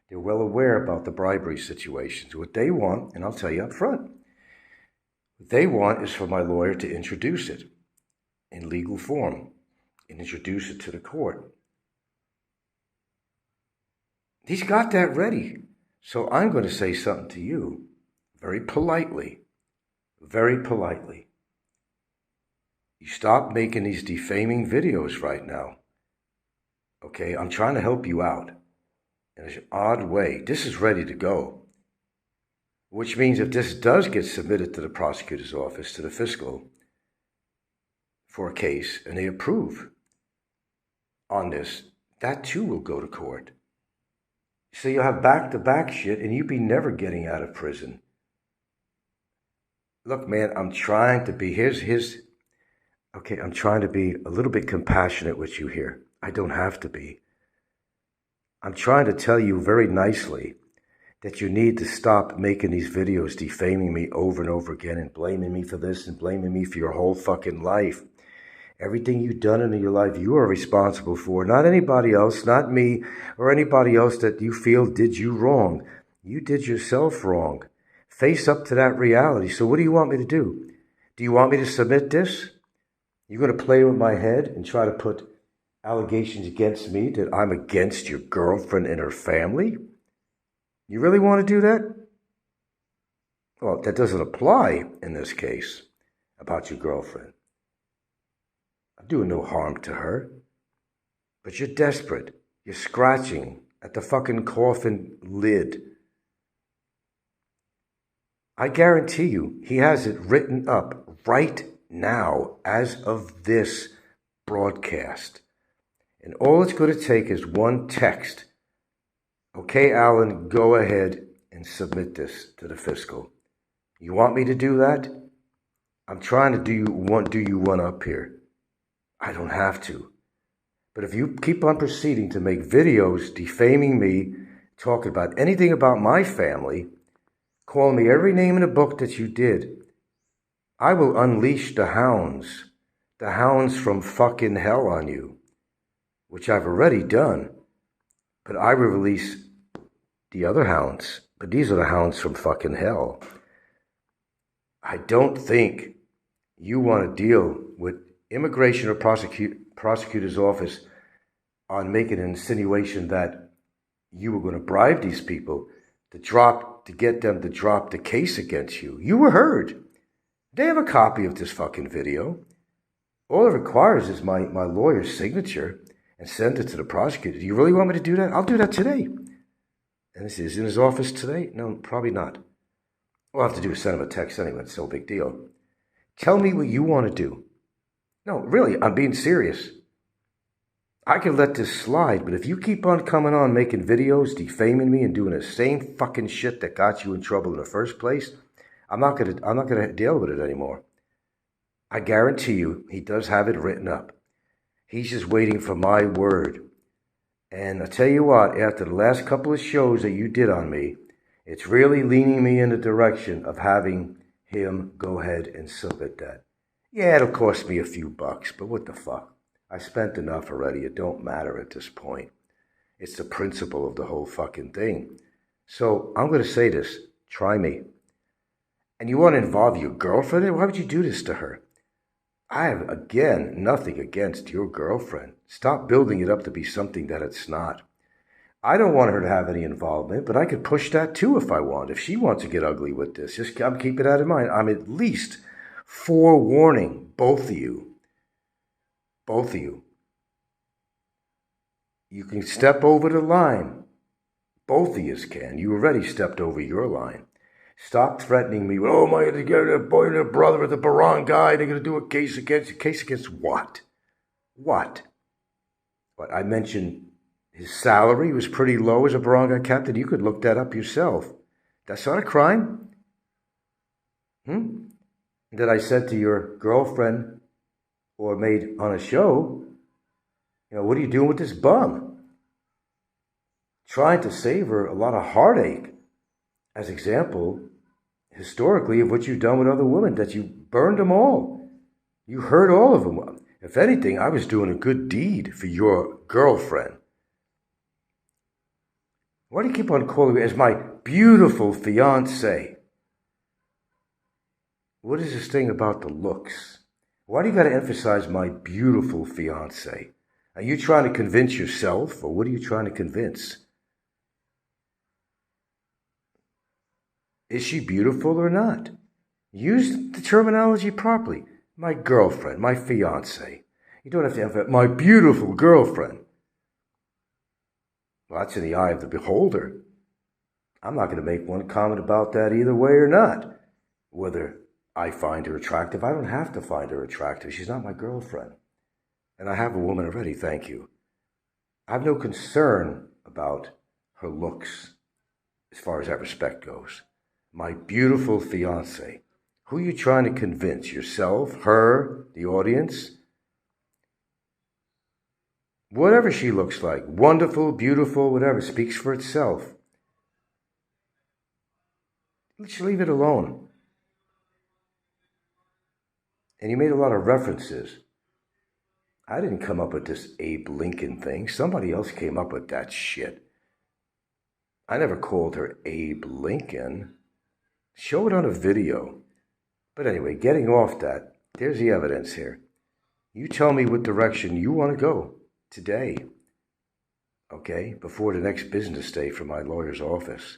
They're well aware about the bribery situations. What they want, and I'll tell you up front, what they want is for my lawyer to introduce it in legal form and introduce it to the court. He's got that ready. So I'm going to say something to you very politely. Very politely. You stop making these defaming videos right now. Okay, I'm trying to help you out in an odd way. This is ready to go. Which means if this does get submitted to the prosecutor's office, to the fiscal, for a case, and they approve on this, that too will go to court. So you'll have back-to-back shit, and you'll be never getting out of prison. Look, man, I'm trying to be, I'm trying to be a little bit compassionate with you here. I don't have to be. I'm trying to tell you very nicely that you need to stop making these videos defaming me over and over again and blaming me for this and blaming me for your whole fucking life. Everything you've done in your life, you are responsible for. Not anybody else, not me, or anybody else that you feel did you wrong. You did yourself wrong. Face up to that reality. So what do you want me to do? Do you want me to submit this? You're going to play with my head and try to put allegations against me that I'm against your girlfriend and her family? You really want to do that? Well, that doesn't apply in this case about your girlfriend. I'm doing no harm to her. But you're desperate. You're scratching at the fucking coffin lid. I guarantee you, he has it written up right now as of this broadcast. And all it's going to take is one text. Okay, Alan, go ahead and submit this to the fiscal. You want me to do that? I'm trying to do you one up here. I don't have to. But if you keep on proceeding to make videos defaming me, talking about anything about my family, calling me every name in the book that you did, I will unleash the hounds from fucking hell on you, which I've already done. But I will release the other hounds. But these are the hounds from fucking hell. I don't think you want to deal with immigration or prosecutor's office on making an insinuation that you were going to bribe these people to get them to drop the case against you. You were heard. They have a copy of this fucking video. All it requires is my lawyer's signature and send it to the prosecutor. Do you really want me to do that? I'll do that today. And this is in his office today? No, probably not. We'll have to send him a text anyway. It's no big deal. Tell me what you want to do. No, really, I'm being serious. I can let this slide, but if you keep on coming on making videos, defaming me, and doing the same fucking shit that got you in trouble in the first place, I'm not gonna deal with it anymore. I guarantee you, he does have it written up. He's just waiting for my word. And I tell you what, after the last couple of shows that you did on me, it's really leaning me in the direction of having him go ahead and submit that. Yeah, it'll cost me a few bucks, but what the fuck? I spent enough already. It don't matter at this point. It's the principle of the whole fucking thing. So I'm going to say this. Try me. And you want to involve your girlfriend? Why would you do this to her? I have, again, nothing against your girlfriend. Stop building it up to be something that it's not. I don't want her to have any involvement, but I could push that too if I want. If she wants to get ugly with this, just I'm keeping that in mind. I'm at least forewarning both of you. Both of you. You can step over the line. Both of you can. You already stepped over your line. Stop threatening me. Oh, my, they get a boy and a brother of the Baron guy. They're going to do a case against you. Case against what? What? What? I mentioned his salary was pretty low as a Baron guy captain. You could look that up yourself. That's not a crime. That I said to your girlfriend or maid on a show, what are you doing with this bum? Trying to save her a lot of heartache as example, historically, of what you've done with other women, that you burned them all. You hurt all of them. If anything, I was doing a good deed for your girlfriend. Why do you keep on calling me as my beautiful fiancé? What is this thing about the looks? Why do you got to emphasize my beautiful fiancé? Are you trying to convince yourself, or what are you trying to convince? Is she beautiful or not? Use the terminology properly. My girlfriend, my fiance. You don't have to have my beautiful girlfriend. Well, that's in the eye of the beholder. I'm not going to make one comment about that either way or not. Whether I find her attractive, I don't have to find her attractive. She's not my girlfriend. And I have a woman already, thank you. I have no concern about her looks as far as that respect goes. My beautiful fiance. Who are you trying to convince? Yourself? Her? The audience? Whatever she looks like. Wonderful, beautiful, whatever. Speaks for itself. Let's leave it alone. And you made a lot of references. I didn't come up with this Abe Lincoln thing. Somebody else came up with that shit. I never called her Abe Lincoln. Show it on a video. But anyway, getting off that, there's the evidence here. You tell me what direction you want to go today. Okay? Before the next business day from my lawyer's office.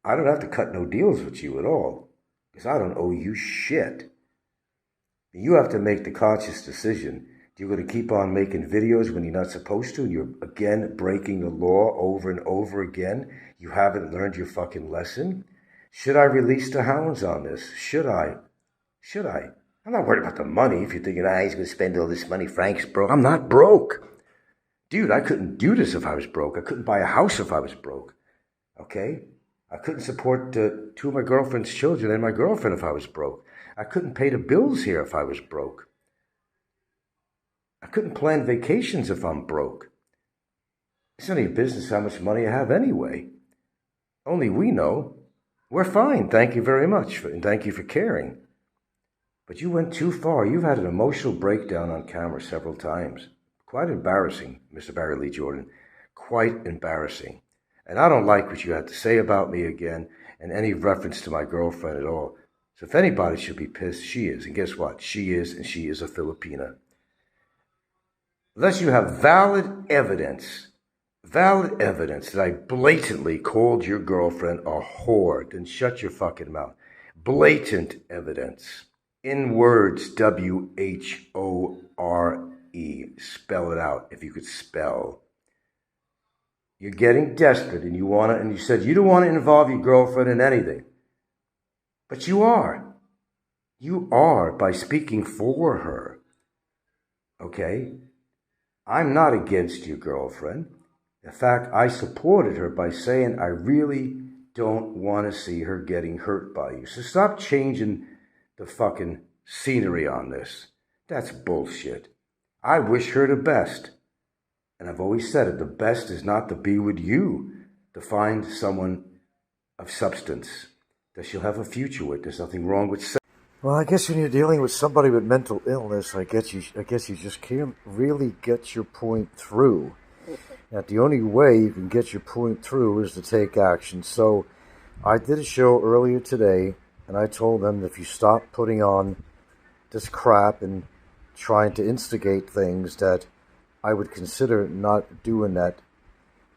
I don't have to cut no deals with you at all. Because I don't owe you shit. You have to make the conscious decision. You're going to keep on making videos when you're not supposed to, and you're again breaking the law over and over again. You haven't learned your fucking lesson. Should I release the hounds on this? Should I? I'm not worried about the money. If you're thinking, he's going to spend all this money, Frank's broke. I'm not broke. Dude, I couldn't do this if I was broke. I couldn't buy a house if I was broke. Okay? I couldn't support two of my girlfriend's children and my girlfriend if I was broke. I couldn't pay the bills here if I was broke. I couldn't plan vacations if I'm broke. It's none of your business how much money I have anyway. Only we know. We're fine, thank you very much, and thank you for caring. But you went too far. You've had an emotional breakdown on camera several times. Quite embarrassing, Mr. Barry Lee Jordan. Quite embarrassing. And I don't like what you had to say about me again, and any reference to my girlfriend at all. So if anybody should be pissed, she is. And guess what? She is, and she is a Filipina. Unless you have valid evidence that I blatantly called your girlfriend a whore, then shut your fucking mouth. Blatant evidence. In words, W-H-O-R-E. Spell it out if you could spell. You're getting desperate and you said you don't want to involve your girlfriend in anything. But you are. You are by speaking for her. Okay? I'm not against your girlfriend. In fact, I supported her by saying I really don't want to see her getting hurt by you. So stop changing the fucking scenery on this. That's bullshit. I wish her the best. And I've always said it, the best is not to be with you, to find someone of substance that she'll have a future with. There's nothing wrong with sex. Well, I guess when you're dealing with somebody with mental illness, I guess you just can't really get your point through. That the only way you can get your point through is to take action. So I did a show earlier today, and I told them that if you stop putting on this crap and trying to instigate things, that I would consider not doing that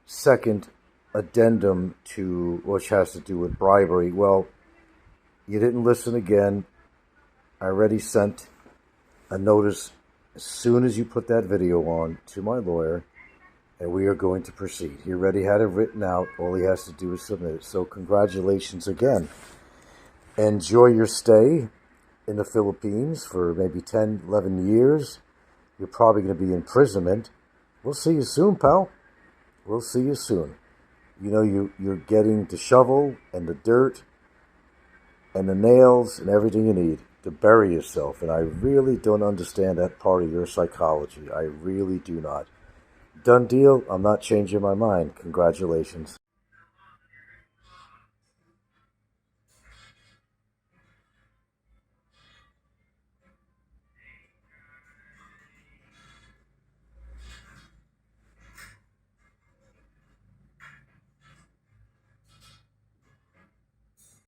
second addendum to which has to do with bribery. Well, you didn't listen again. I already sent a notice as soon as you put that video on to my lawyer, and we are going to proceed. He already had it written out. All he has to do is submit it. So congratulations again. Enjoy your stay in the Philippines for maybe 10, 11 years. You're probably going to be in imprisonment. We'll see you soon, pal. We'll see you soon. You know, you're getting the shovel and the dirt and the nails and everything you need to bury yourself. And I really don't understand that part of your psychology. I really do not. Done deal. I'm not changing my mind. Congratulations.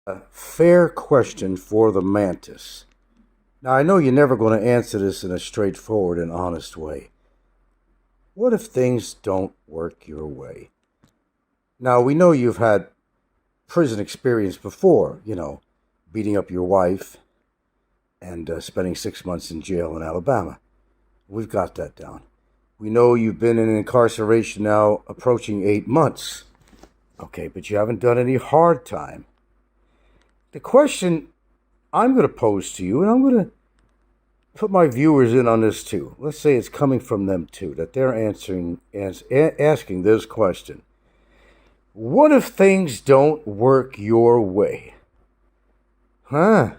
A fair question for the mantis. Now, I know you're never going to answer this in a straightforward and honest way. What if things don't work your way? Now, we know you've had prison experience before, beating up your wife and spending 6 months in jail in Alabama. We've got that down. We know you've been in incarceration now approaching 8 months. Okay, but you haven't done any hard time. The question I'm going to pose to you, and I'm going to put my viewers in on this too. Let's say it's coming from them too, that they're asking this question. What if things don't work your way? Huh?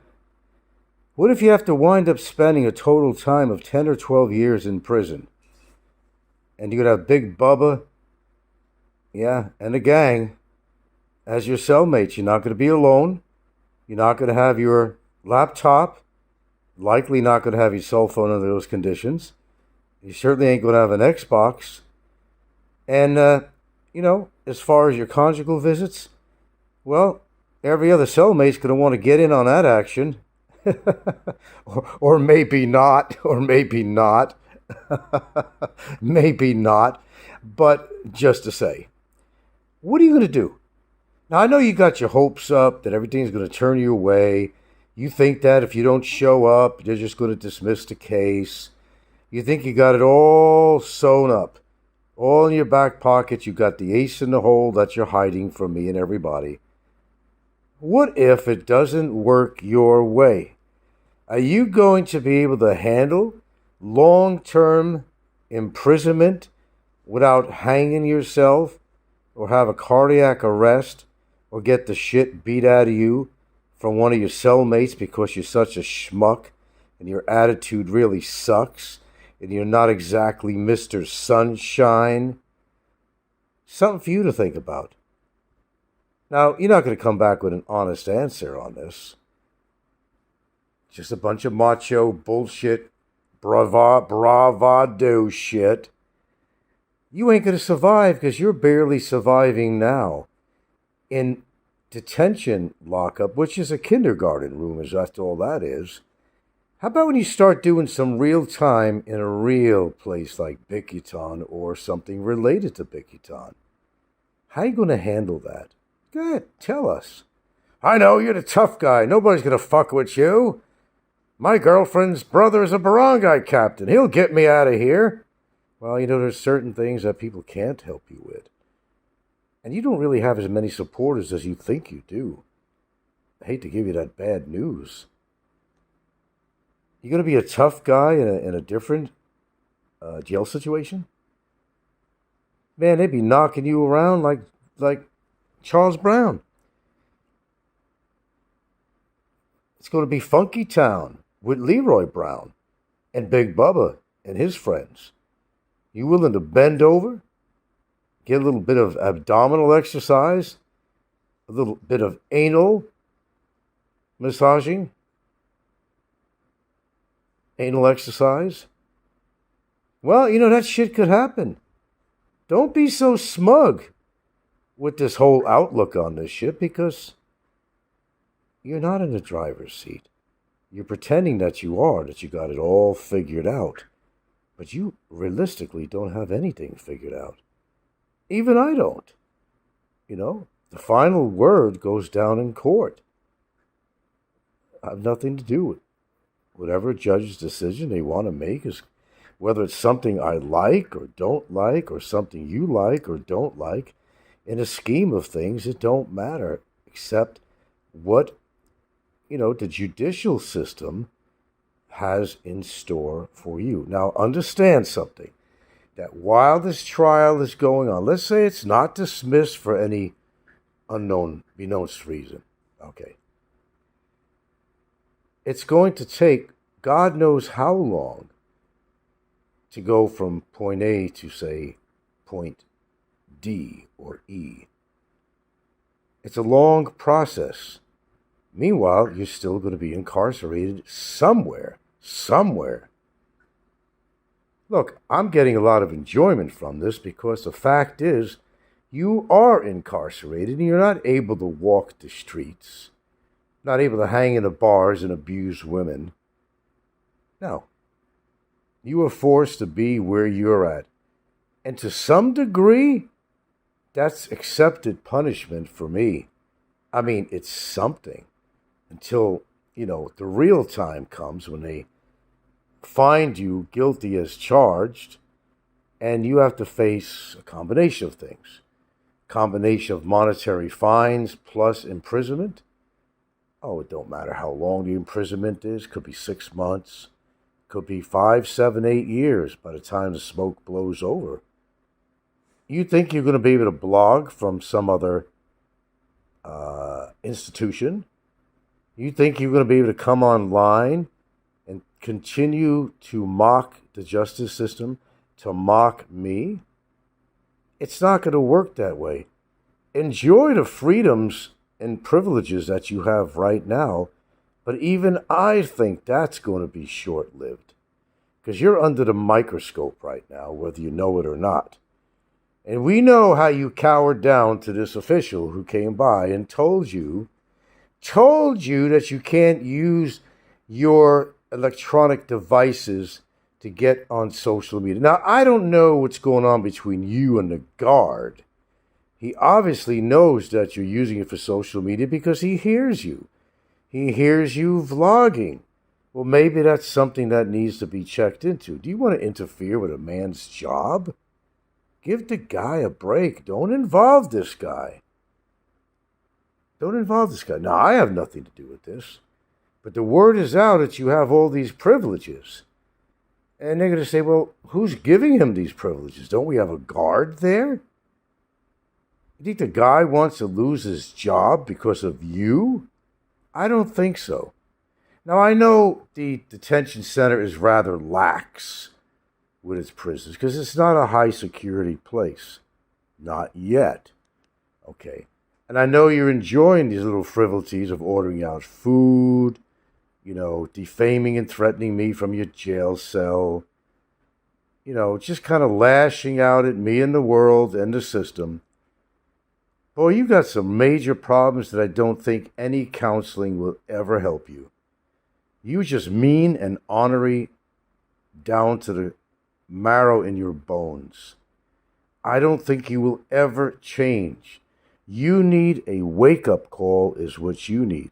What if you have to wind up spending a total time of 10 or 12 years in prison? And you're going to have Big Bubba, and the gang as your cellmates. You're not going to be alone. You're not going to have your laptop. Likely not going to have your cell phone under those conditions. You certainly ain't going to have an Xbox. And, as far as your conjugal visits, well, every other cellmate's going to want to get in on that action. or maybe not, maybe not. But just to say, what are you going to do? Now, I know you got your hopes up that everything's going to turn your way. You think that if you don't show up, they're just going to dismiss the case. You think you got it all sewn up. All in your back pocket. You got the ace in the hole that you're hiding from me and everybody. What if it doesn't work your way? Are you going to be able to handle long-term imprisonment without hanging yourself or have a cardiac arrest or get the shit beat out of you from one of your cellmates because you're such a schmuck and your attitude really sucks and you're not exactly Mr. Sunshine? Something for you to think about. Now, you're not going to come back with an honest answer on this. Just a bunch of macho bullshit, bravado shit. You ain't going to survive because you're barely surviving now. In detention lockup, which is a kindergarten room, as after all that is. How about when you start doing some real time in a real place like Bicutan or something related to Bicutan? How are you going to handle that? Go ahead, tell us. I know, you're the tough guy. Nobody's going to fuck with you. My girlfriend's brother is a barangay captain. He'll get me out of here. Well, there's certain things that people can't help you with. And you don't really have as many supporters as you think you do. I hate to give you that bad news. You're going to be a tough guy in a different jail situation? Man, they'd be knocking you around like Charles Brown. It's going to be Funky Town with Leroy Brown and Big Bubba and his friends. You willing to bend over? Get a little bit of abdominal exercise? A little bit of anal massaging? Anal exercise? Well, that shit could happen. Don't be so smug with this whole outlook on this shit because you're not in the driver's seat. You're pretending that you are, that you got it all figured out. But you realistically don't have anything figured out. Even I don't. The final word goes down in court. I have nothing to do with whatever judge's decision they want to make, is whether it's something I like or don't like or something you like or don't like. In a scheme of things, it don't matter except what, the judicial system has in store for you. Now, understand something. That while this trial is going on, let's say it's not dismissed for any unbeknownst reason. Okay. It's going to take God knows how long to go from point A to, say, point D or E. It's a long process. Meanwhile, you're still going to be incarcerated somewhere. Look, I'm getting a lot of enjoyment from this because the fact is you are incarcerated and you're not able to walk the streets, not able to hang in the bars and abuse women. No. You are forced to be where you're at. And to some degree, that's accepted punishment for me. I mean, it's something until, the real time comes when they find you guilty as charged, and you have to face a combination of things. Combination of monetary fines plus imprisonment. Oh, it don't matter how long the imprisonment is. Could be 6 months. Could be 5, 7, 8 years by the time the smoke blows over. You think you're going to be able to blog from some other institution? You think you're going to be able to come online and continue to mock the justice system, to mock me? It's not going to work that way. Enjoy the freedoms and privileges that you have right now, but even I think that's going to be short-lived, because you're under the microscope right now, whether you know it or not. And we know how you cowered down to this official who came by and told you that you can't use your electronic devices to get on social media. Now, I don't know what's going on between you and the guard. He obviously knows that you're using it for social media because he hears you. He hears you vlogging. Well, maybe that's something that needs to be checked into. Do you want to interfere with a man's job? Give the guy a break. Don't involve this guy. Now, I have nothing to do with this. But the word is out that you have all these privileges. And they're going to say, well, who's giving him these privileges? Don't we have a guard there? You think the guy wants to lose his job because of you? I don't think so. Now, I know the detention center is rather lax with its prisoners because it's not a high security place. Not yet. Okay. And I know you're enjoying these little frivolities of ordering out food, defaming and threatening me from your jail cell, just kind of lashing out at me and the world and the system. Boy, you got some major problems that I don't think any counseling will ever help you. You just mean and ornery down to the marrow in your bones. I don't think you will ever change. You need a wake-up call is what you need.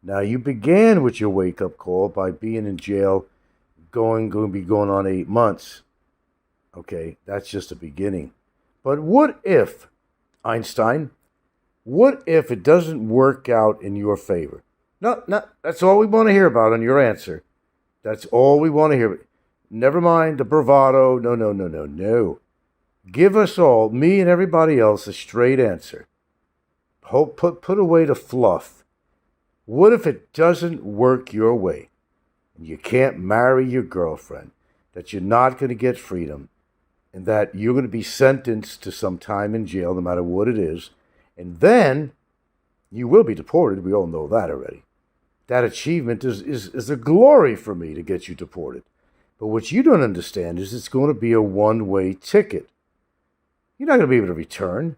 Now, you began with your wake-up call by being in jail, going to be going on 8 months. Okay, that's just the beginning. But what if, Einstein, what if it doesn't work out in your favor? No, that's all we want to hear about on your answer. That's all we want to hear. Never mind the bravado. No. Give us all, me and everybody else, a straight answer. Put away the fluff. What if it doesn't work your way? And you can't marry your girlfriend, that you're not going to get freedom, and that you're going to be sentenced to some time in jail, no matter what it is, and then you will be deported. We all know that already. That achievement is a glory for me to get you deported. But what you don't understand is it's going to be a one-way ticket. You're not going to be able to return.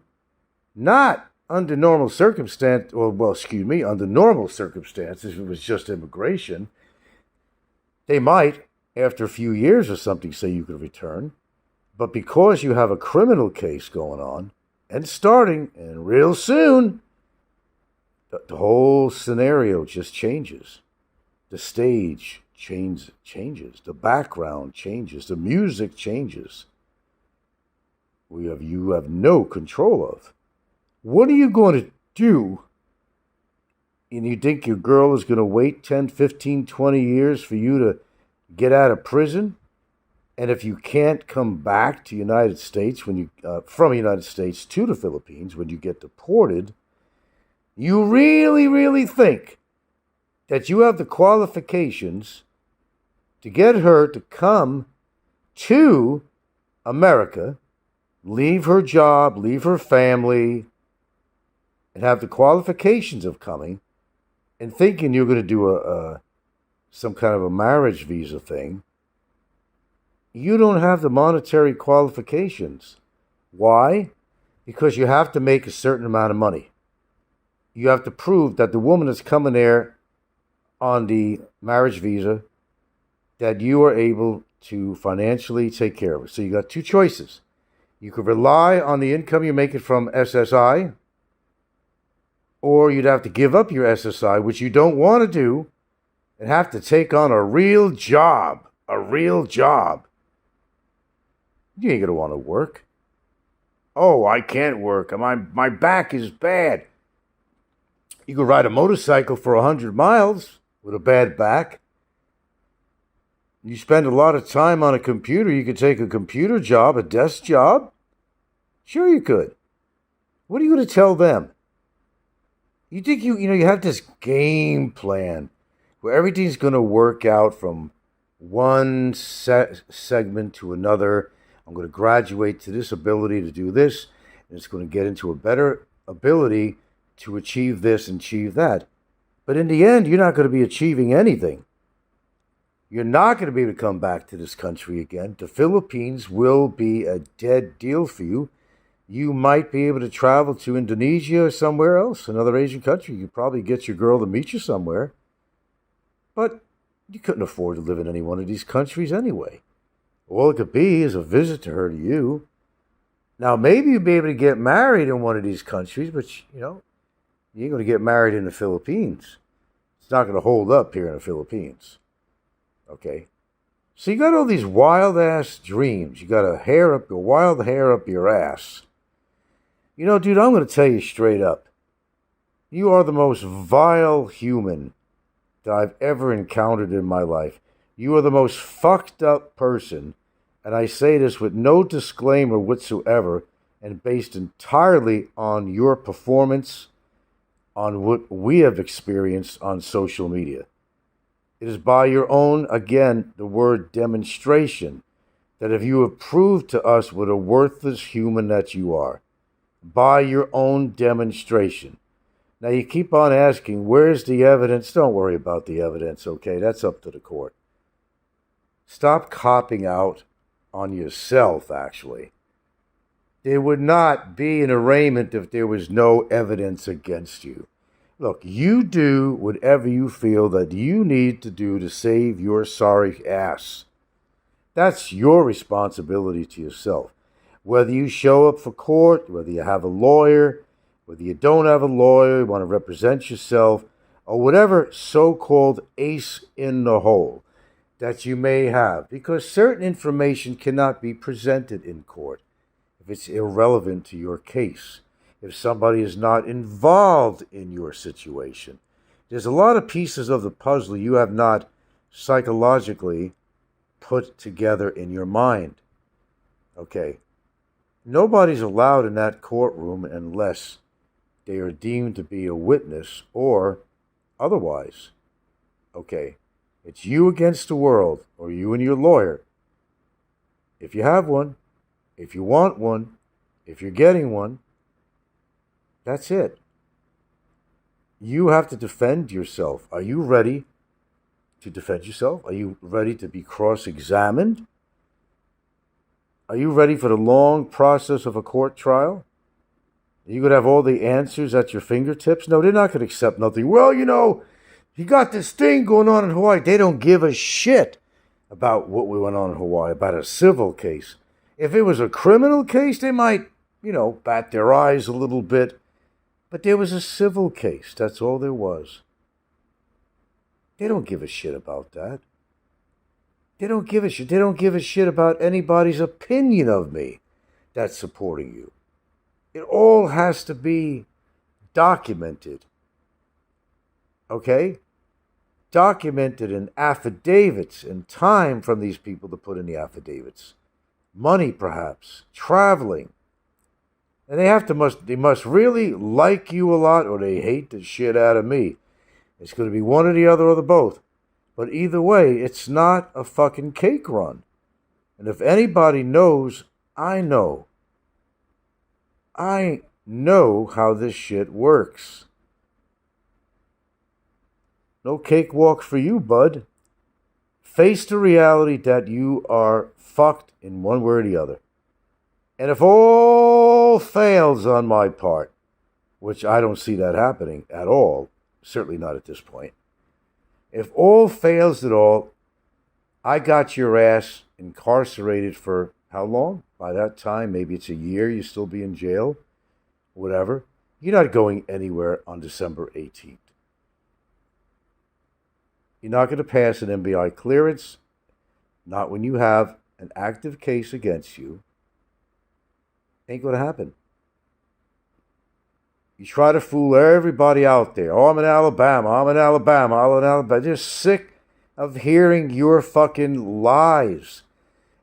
Not under normal circumstances, under normal circumstances, if it was just immigration. They might, after a few years or something, say you could return. But because you have a criminal case going on, and starting, and real soon, the whole scenario just changes. The stage changes. The background changes. The music changes. You have no control of. What are you going to do? And you think your girl is going to wait 10, 15, 20 years for you to get out of prison? And if you can't come back to United States from the United States to the Philippines when you get deported, you really, really think that you have the qualifications to get her to come to America, leave her job, leave her family, and have the qualifications of coming, and thinking you're going to do some kind of a marriage visa thing. You don't have the monetary qualifications. Why? Because you have to make a certain amount of money. You have to prove that the woman that's coming there on the marriage visa, that you are able to financially take care of her. So you got two choices. You could rely on the income you're making from SSI, or you'd have to give up your SSI, which you don't want to do, and have to take on a real job. A real job. You ain't going to want to work. Oh, I can't work. My back is bad. You could ride a motorcycle for 100 miles with a bad back. You spend a lot of time on a computer. You could take a computer job, a desk job. Sure you could. What are you going to tell them? You think you have this game plan where everything's going to work out from one segment to another. I'm going to graduate to this ability to do this, and it's going to get into a better ability to achieve this and achieve that. But in the end, you're not going to be achieving anything. You're not going to be able to come back to this country again. The Philippines will be a dead deal for you. You might be able to travel to Indonesia or somewhere else, another Asian country. You probably get your girl to meet you somewhere. But you couldn't afford to live in any one of these countries anyway. All it could be is a visit to her to you. Now, maybe you'd be able to get married in one of these countries, but, you ain't going to get married in the Philippines. It's not going to hold up here in the Philippines. Okay? So you got all these wild-ass dreams. You got a wild hair up your ass. Dude, I'm going to tell you straight up. You are the most vile human that I've ever encountered in my life. You are the most fucked up person, and I say this with no disclaimer whatsoever, and based entirely on your performance, on what we have experienced on social media. It is by your own, again, the word demonstration, that if you have proved to us what a worthless human that you are, by your own demonstration. Now you keep on asking, where's the evidence? Don't worry about the evidence, okay? That's up to the court. Stop copping out on yourself, actually. There would not be an arraignment if there was no evidence against you. Look, you do whatever you feel that you need to do to save your sorry ass. That's your responsibility to yourself. Whether you show up for court, whether you have a lawyer, whether you don't have a lawyer, you want to represent yourself, or whatever so-called ace in the hole that you may have, because certain information cannot be presented in court if it's irrelevant to your case, if somebody is not involved in your situation. There's a lot of pieces of the puzzle you have not psychologically put together in your mind. Okay? Nobody's allowed in that courtroom unless they are deemed to be a witness or otherwise. Okay? It's you against the world, or you and your lawyer. If you have one, if you want one, if you're getting one, that's it. You have to defend yourself. Are you ready to defend yourself? Are you ready to be cross-examined? Are you ready for the long process of a court trial? Are you going to have all the answers at your fingertips? No, they're not going to accept nothing. Well, he got this thing going on in Hawaii. They don't give a shit about what went on in Hawaii, about a civil case. If it was a criminal case, they might, bat their eyes a little bit. But there was a civil case. That's all there was. They don't give a shit about that. They don't give a shit. They don't give a shit about anybody's opinion of me that's supporting you. It all has to be documented. Okay? Documented in affidavits and time from these people to put in the affidavits. Money, perhaps. Traveling. And they must really like you a lot, or they hate the shit out of me. It's going to be one or the other or the both. But either way, it's not a fucking cake run. And if anybody knows, I know. I know how this shit works. No cakewalk for you, bud. Face the reality that you are fucked in one way or the other. And if all fails on my part, which I don't see that happening at all, certainly not at this point. If all fails at all, I got your ass incarcerated for how long? by that time, maybe it's a year, you still be in jail, whatever. You're not going anywhere on December 18th. You're not going to pass an MBI clearance, not when you have an active case against you. Ain't going to happen. You try to fool everybody out there. Oh, I'm in Alabama. I'm in Alabama. I'm in Alabama. They're sick of hearing your fucking lies.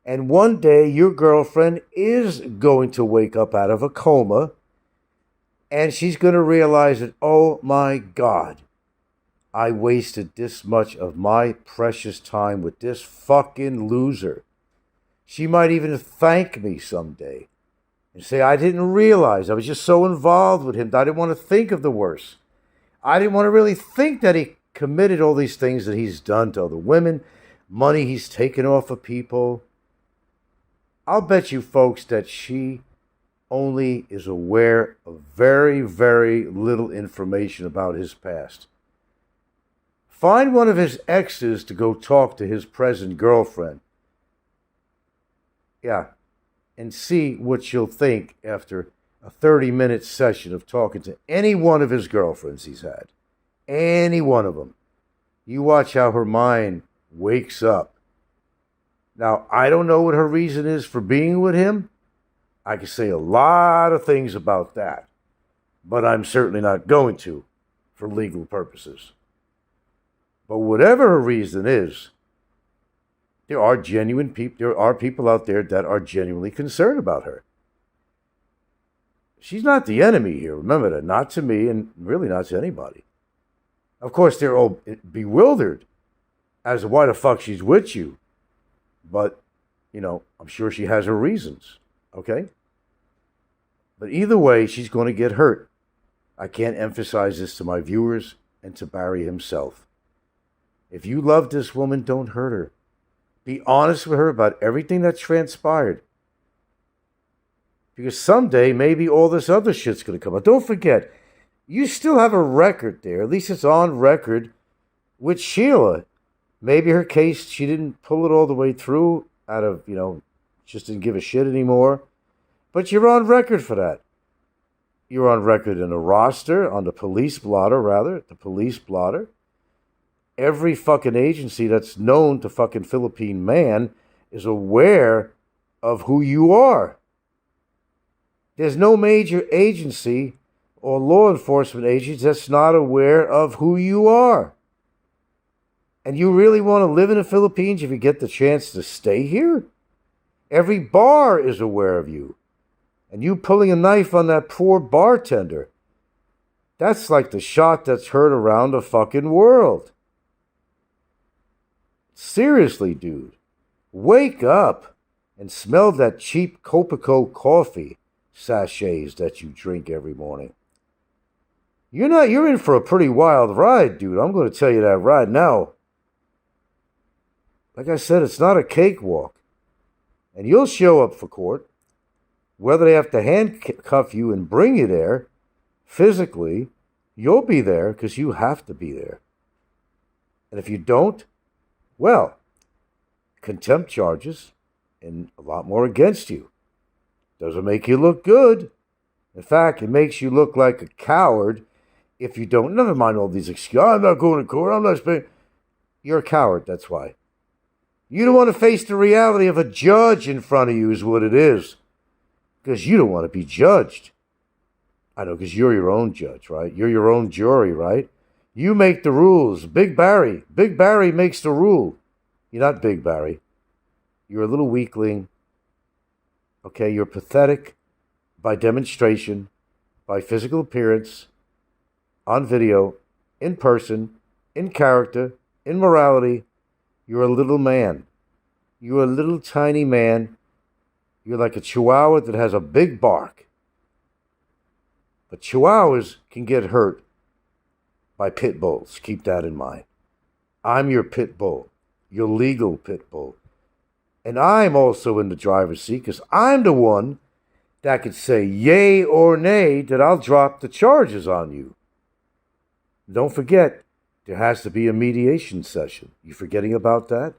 And one day your girlfriend is going to wake up out of a coma and she's going to realize that, oh my God, I wasted this much of my precious time with this fucking loser. She might even thank me someday and say, I didn't realize. I was just so involved with him that I didn't want to think of the worst. I didn't want to really think that he committed all these things that he's done to other women, money he's taken off of people. I'll bet you folks that she only is aware of very, very little information about his past. Find one of his exes to go talk to his present girlfriend. Yeah, and see what she'll think after a 30-minute session of talking to any one of his girlfriends he's had. Any one of them. You watch how her mind wakes up. Now, I don't know what her reason is for being with him. I can say a lot of things about that, but I'm certainly not going to for legal purposes. But whatever her reason is, there are genuine people. There are people out there that are genuinely concerned about her. She's not the enemy here. Remember that. Not to me, and really not to anybody. Of course, they're all bewildered as to why the fuck she's with you. But, I'm sure she has her reasons. Okay? But either way, she's going to get hurt. I can't emphasize this to my viewers and to Barry himself. If you love this woman, don't hurt her. Be honest with her about everything that's transpired. Because someday, maybe all this other shit's going to come out. Don't forget, you still have a record there. At least it's on record with Sheila. Maybe her case, she didn't pull it all the way through out of, just didn't give a shit anymore. But you're on record for that. You're on record in a roster, on the police blotter. Every fucking agency that's known to fucking Philippine man is aware of who you are. There's no major agency or law enforcement agency that's not aware of who you are. And you really want to live in the Philippines if you get the chance to stay here? Every bar is aware of you. And you pulling a knife on that poor bartender, that's like the shot that's heard around the fucking world. Seriously, dude, wake up and smell that cheap Copico coffee sachets that you drink every morning. You're in for a pretty wild ride, dude. I'm going to tell you that right now. Like I said, it's not a cakewalk. And you'll show up for court. Whether they have to handcuff you and bring you there, physically, you'll be there because you have to be there. And if you don't, well, contempt charges and a lot more against you. Doesn't make you look good. In fact, it makes you look like a coward if you don't. Never mind all these excuses. I'm not going to court. I'm not spending. You're a coward, that's why. You don't want to face the reality of a judge in front of you is what it is. Because you don't want to be judged. I know, because you're your own judge, right? You're your own jury, right? You make the rules. Big Barry makes the rule. You're not Big Barry. You're a little weakling. Okay, you're pathetic by demonstration, by physical appearance, on video, in person, in character, in morality. You're a little man. You're a little tiny man. You're like a chihuahua that has a big bark. But chihuahuas can get hurt by pit bulls. Keep that in mind. I'm your pit bull, your legal pit bull. And I'm also in the driver's seat because I'm the one that could say yay or nay that I'll drop the charges on you. Don't forget, there has to be a mediation session. You forgetting about that?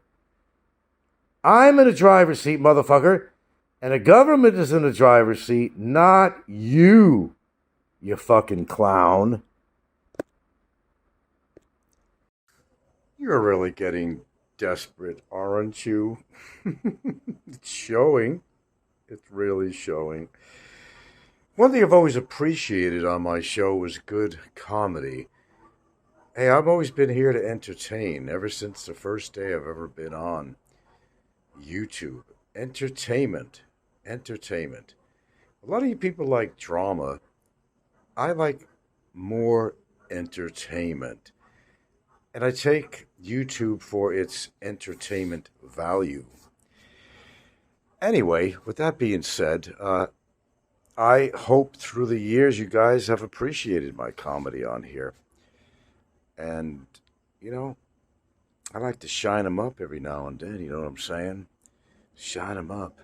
I'm in the driver's seat, motherfucker. And the government is in the driver's seat, not you, you fucking clown. You're really getting desperate, aren't you? It's showing. It's really showing. One thing I've always appreciated on my show was good comedy. Hey, I've always been here to entertain ever since the first day I've ever been on YouTube. Entertainment. Entertainment. A lot of you people like drama. I like more entertainment. And I take YouTube for its entertainment value. Anyway, with that being said, I hope through the years you guys have appreciated my comedy on here. And, I like to shine them up every now and then, you know what I'm saying? Shine them up.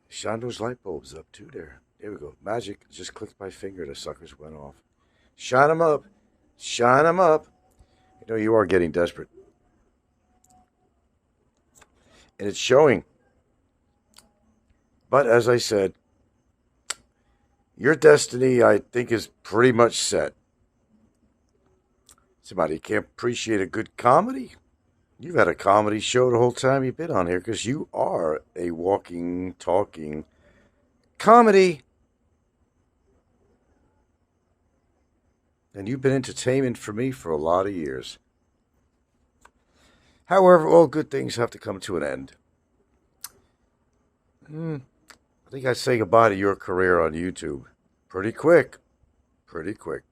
Shine those light bulbs up too there. There we go. Magic. Just clicked my finger, the suckers went off. Shine them up. Shine them up. You are getting desperate. And it's showing. But as I said, your destiny, I think, is pretty much set. Somebody can't appreciate a good comedy? You've had a comedy show the whole time you've been on here because you are a walking, talking comedy. And you've been entertainment for me for a lot of years. However, all good things have to come to an end. I think I'd say goodbye to your career on YouTube. Pretty quick. Pretty quick.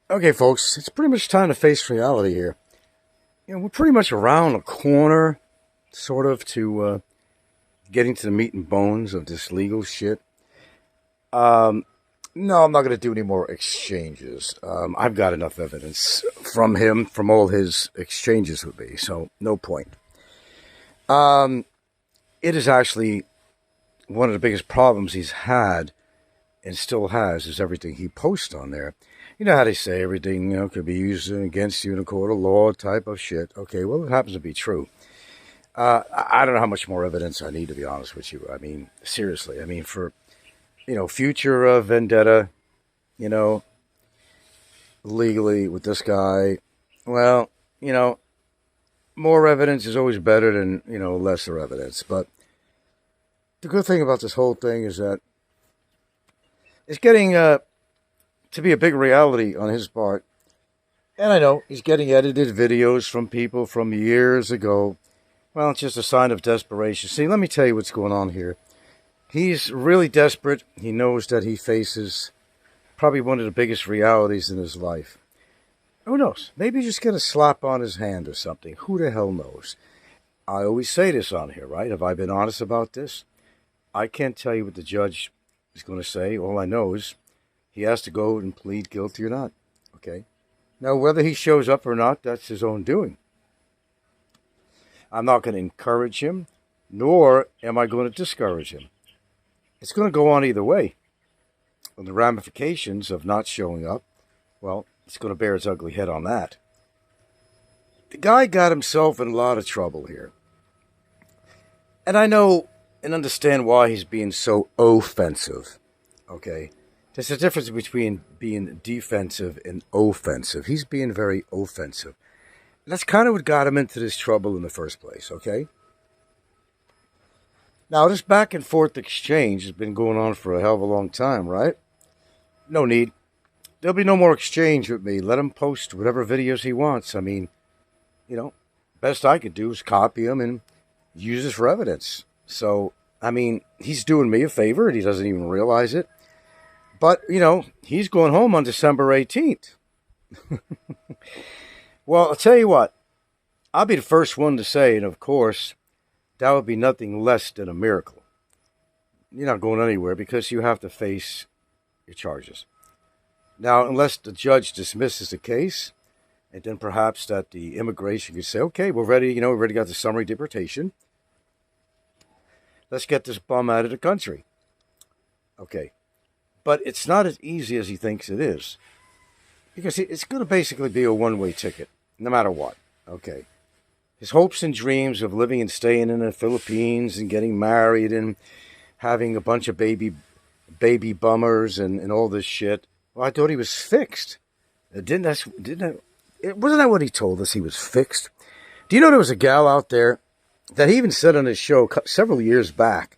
Okay, folks, it's pretty much time to face reality here. We're pretty much around the corner, sort of, to getting to the meat and bones of this legal shit. No, I'm not going to do any more exchanges. I've got enough evidence from him, from all his exchanges with me, so no point. It is actually one of the biggest problems he's had and still has is everything he posts on there. You know how they say everything, could be used against you in a court of law type of shit. Okay, well, it happens to be true. I don't know how much more evidence I need, to be honest with you. I mean, seriously. I mean, for, future vendetta, legally with this guy, well, more evidence is always better than, lesser evidence. But the good thing about this whole thing is that it's getting to be a big reality on his part. And I know he's getting edited videos from people from years ago. Well, it's just a sign of desperation. See, let me tell you what's going on here. He's really desperate. He knows that he faces probably one of the biggest realities in his life. Who knows? Maybe he's just get a slap on his hand or something. Who the hell knows? I always say this on here, right? Have I been honest about this? I can't tell you what the judge is going to say. All I know is he has to go and plead guilty or not. Okay? Now, whether he shows up or not, that's his own doing. I'm not going to encourage him, nor am I going to discourage him. It's going to go on either way. And the ramifications of not showing up, well, it's going to bear its ugly head on that. The guy got himself in a lot of trouble here. And I know and understand why he's being so offensive. Okay? There's a difference between being defensive and offensive. He's being very offensive. And that's kind of what got him into this trouble in the first place, okay? Now, this back and forth exchange has been going on for a hell of a long time, right? No need. There'll be no more exchange with me. Let him post whatever videos he wants. I mean, best I could do is copy them and use this for evidence. So, I mean, he's doing me a favor and he doesn't even realize it. But, he's going home on December 18th. Well, I'll tell you what. I'll be the first one to say, and of course, that would be nothing less than a miracle. You're not going anywhere because you have to face your charges. Now, unless the judge dismisses the case, and then perhaps that the immigration could say, okay, we're ready, we already got the summary deportation. Let's get this bum out of the country. Okay. But it's not as easy as he thinks it is. Because it's going to basically be a one-way ticket, no matter what. Okay. His hopes and dreams of living and staying in the Philippines and getting married and having a bunch of baby bummers and all this shit. Well, I thought he was fixed. Wasn't that what he told us? He was fixed. Do you know there was a gal out there that he even said on his show several years back?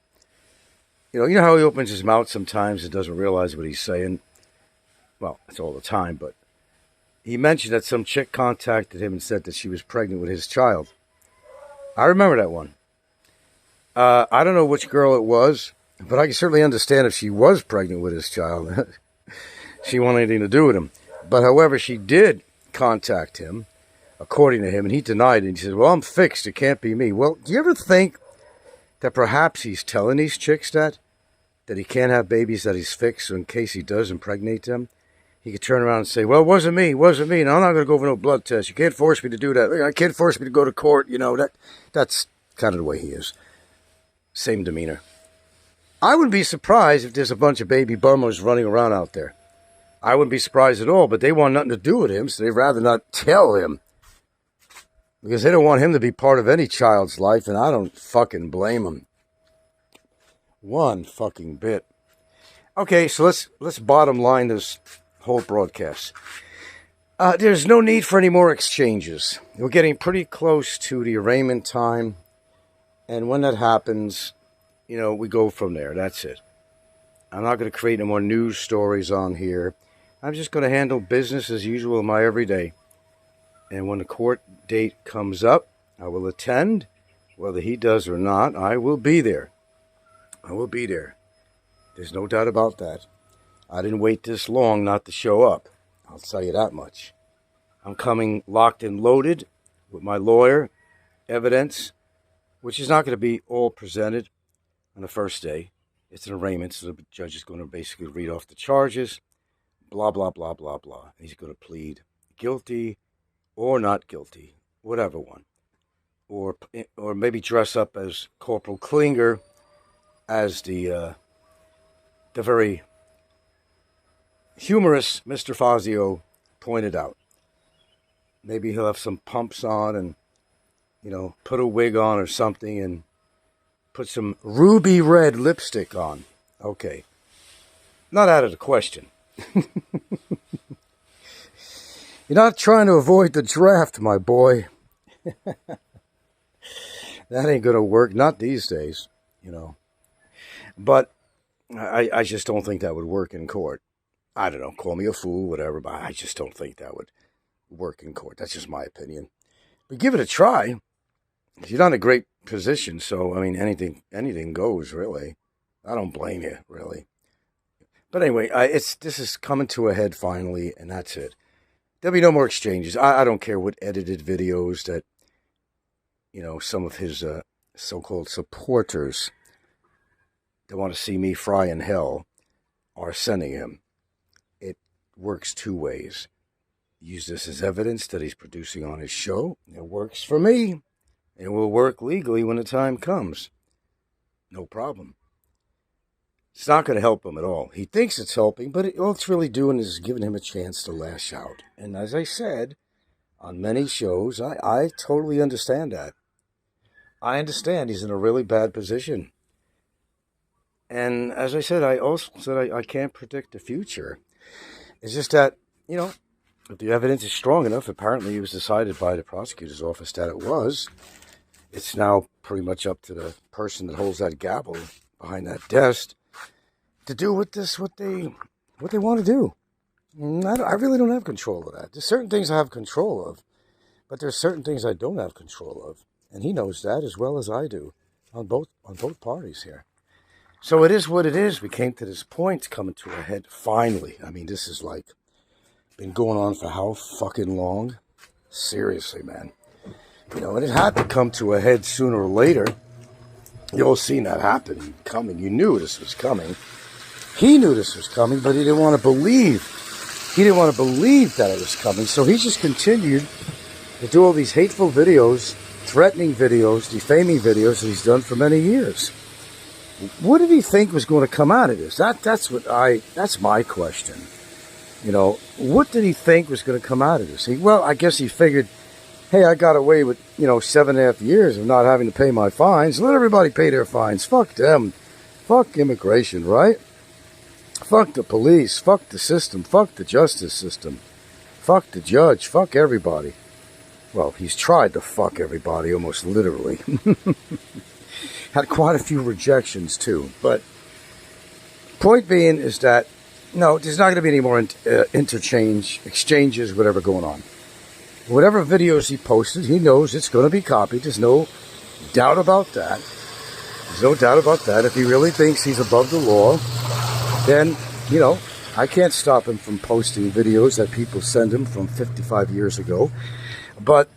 You know how he opens his mouth sometimes and doesn't realize what he's saying? Well, it's all the time, but he mentioned that some chick contacted him and said that she was pregnant with his child. I remember that one. I don't know which girl it was, but I can certainly understand if she was pregnant with his child. She wanted anything to do with him. But however, she did contact him, according to him, and he denied it. He said, well, I'm fixed. It can't be me. Well, do you ever think that perhaps he's telling these chicks that he can't have babies, that he's fixed, so in case he does impregnate them, he could turn around and say, well, it wasn't me. No, I'm not going to go for no blood test. You can't force me to do that. I can't force me to go to court. That's kind of the way he is. Same demeanor. I wouldn't be surprised if there's a bunch of baby bummers running around out there. I wouldn't be surprised at all, but they want nothing to do with him, so they'd rather not tell him. Because they don't want him to be part of any child's life, and I don't fucking blame them. One fucking bit. Okay, so let's bottom line this whole broadcast. There's no need for any more exchanges. We're getting pretty close to the arraignment time, and when that happens, we go from there. That's it. I'm not going to create any more news stories on here. I'm just going to handle business as usual in my everyday. And when the court date comes up, I will attend. Whether he does or not, I will be there. I will be there. There's no doubt about that. I didn't wait this long not to show up. I'll tell you that much. I'm coming locked and loaded with my lawyer, evidence, which is not going to be all presented on the first day. It's an arraignment, so the judge is going to basically read off the charges, blah, blah, blah, blah, blah. He's going to plead guilty or not guilty, whatever one. Or maybe dress up as Corporal Klinger, as the very humorous Mr. Fazio pointed out. Maybe he'll have some pumps on and, put a wig on or something and put some ruby red lipstick on. Okay. Not out of the question. You're not trying to avoid the draft, my boy. That ain't going to work. Not these days, But I just don't think that would work in court. I don't know. Call me a fool, whatever, but I just don't think that would work in court. That's just my opinion. But give it a try. You're not in a great position, so, I mean, anything goes, really. I don't blame you, really. But anyway, this is coming to a head finally, and that's it. There'll be no more exchanges. I don't care what edited videos that, some of his so-called supporters that want to see me fry in hell are sending him. It works two ways. Use this as evidence that he's producing on his show. It works for me. It will work legally when the time comes. No problem. It's not going to help him at all. He thinks it's helping, but all it's really doing is giving him a chance to lash out. And as I said on many shows, I totally understand that. I understand he's in a really bad position. And as I said, I also said I can't predict the future. It's just that, if the evidence is strong enough, apparently it was decided by the prosecutor's office that it was. It's now pretty much up to the person that holds that gavel behind that desk to do with this what they want to do. I really don't have control of that. There's certain things I have control of, but there's certain things I don't have control of. And he knows that as well as I do on both parties here. So it is what it is. We came to this point. It's coming to a head finally. I mean, this is been going on for how fucking long? Seriously, man. And it had to come to a head sooner or later. You all seen that happen coming. You knew this was coming. He knew this was coming, but he didn't want to believe. He didn't want to believe that it was coming. So he just continued to do all these hateful videos, threatening videos, defaming videos that he's done for many years. What did he think was going to come out of this? That's my question. What did he think was going to come out of this? I guess he figured, hey, I got away with, 7.5 years of not having to pay my fines. Let everybody pay their fines. Fuck them. Fuck immigration, right? Fuck the police. Fuck the system. Fuck the justice system. Fuck the judge. Fuck everybody. Well, he's tried to fuck everybody, almost literally. Had quite a few rejections, too. But point being is that, no, there's not going to be any more exchanges, whatever going on. Whatever videos he posted, he knows it's going to be copied. There's no doubt about that. There's no doubt about that. If he really thinks he's above the law, then, I can't stop him from posting videos that people send him from 55 years ago. But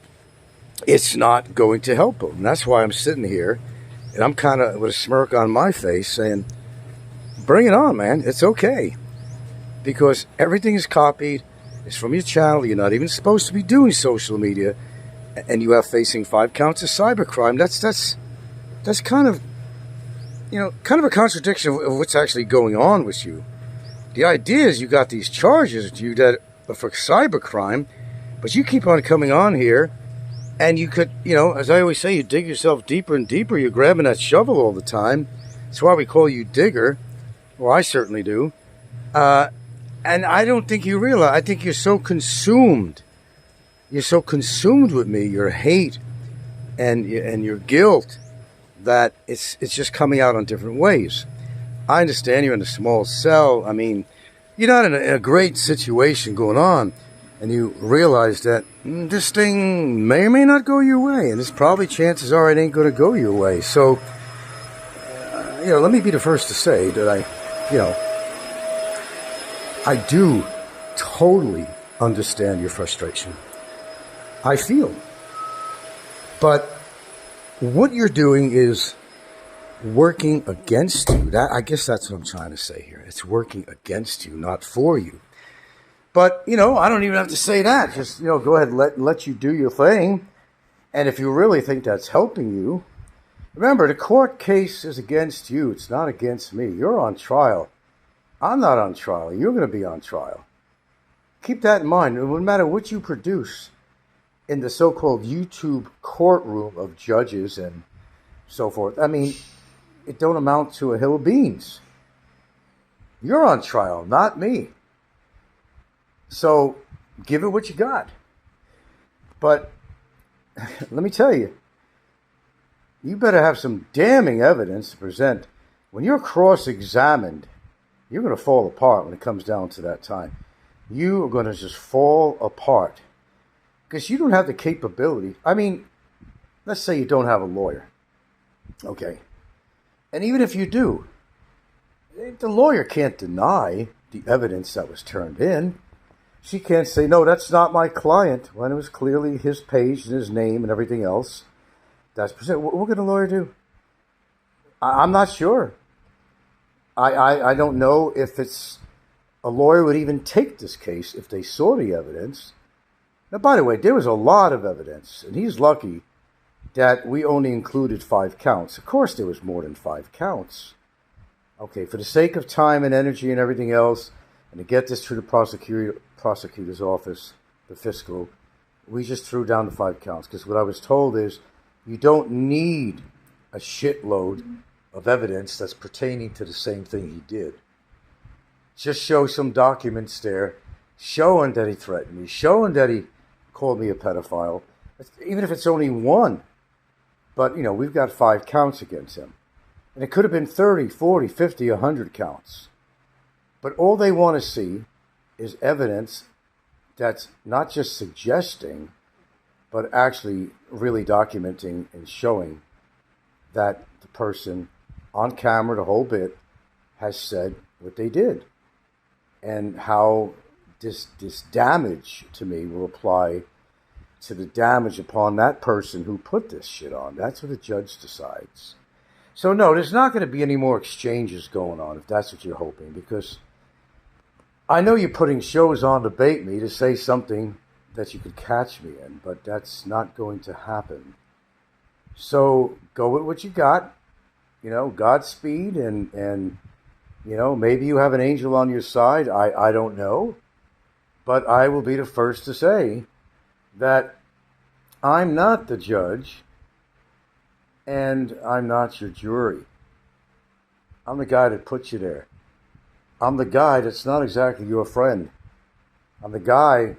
it's not going to help him. And that's why I'm sitting here, and I'm kind of with a smirk on my face saying, bring it on, man. It's okay. Because everything is copied. It's from your channel. You're not even supposed to be doing social media. And you are facing 5 counts of cybercrime. That's kind of, kind of a contradiction of what's actually going on with you. The idea is you got these charges to you that are for cybercrime, but you keep on coming on here, and you could, as I always say, you dig yourself deeper and deeper. You're grabbing that shovel all the time. That's why we call you Digger. Well, I certainly do. And I don't think you realize, I think you're so consumed. You're so consumed with me, your hate and your guilt, that it's just coming out on different ways. I understand you're in a small cell. I mean, you're not in a great situation going on, and you realize that this thing may or may not go your way, and there's probably chances are it ain't going to go your way. So, let me be the first to say that I do totally understand your frustration. I feel. But what you're doing is working against you. I guess that's what I'm trying to say here. It's working against you, not for you. But, I don't even have to say that. Just, go ahead and let you do your thing. And if you really think that's helping you, remember, the court case is against you. It's not against me. You're on trial. I'm not on trial. You're going to be on trial. Keep that in mind. It wouldn't matter what you produce in the so-called YouTube courtroom of judges and so forth. I mean, it don't amount to a hill of beans. You're on trial, not me. So give it what you got. But let me tell you, you better have some damning evidence to present. When you're cross-examined, you're going to fall apart when it comes down to that time. You are going to just fall apart. Because you don't have the capability. I mean, let's say you don't have a lawyer. Okay. And even if you do, the lawyer can't deny the evidence that was turned in. She can't say, no, that's not my client, when it was clearly his page and his name and everything else. That's what can a lawyer do? I'm not sure. I don't know if a lawyer would even take this case if they saw the evidence. Now, by the way, there was a lot of evidence, and he's lucky that we only included 5 counts. Of course, there was more than 5 counts. Okay, for the sake of time and energy and everything else, and to get this through the prosecutor's office, the fiscal, we just threw down the 5 counts. Because what I was told is, you don't need a shitload of evidence that's pertaining to the same thing he did. Just show some documents there, showing that he threatened me, showing that he called me a pedophile, even if it's only 1. But, we've got 5 counts against him. And it could have been 30, 40, 50, 100 counts. But all they want to see is evidence that's not just suggesting, but actually really documenting and showing that the person on camera, the whole bit, has said what they did. And how this damage to me will apply to the damage upon that person who put this shit on. That's what the judge decides. So no, there's not going to be any more exchanges going on if that's what you're hoping, because I know you're putting shows on to bait me to say something that you could catch me in, but that's not going to happen. So go with what you got, Godspeed, and maybe you have an angel on your side. I don't know, but I will be the first to say that I'm not the judge, and I'm not your jury. I'm the guy that put you there. I'm the guy that's not exactly your friend. I'm the guy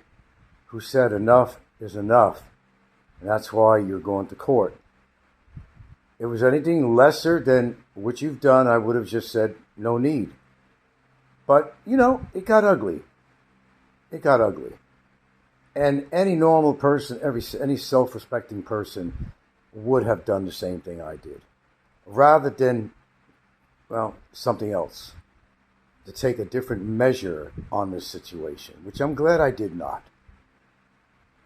who said enough is enough, and that's why you're going to court. If it was anything lesser than what you've done, I would have just said no need. But, it got ugly. It got ugly. And any normal person, any self-respecting person would have done the same thing I did. Rather than, something else. To take a different measure on this situation, which I'm glad I did not.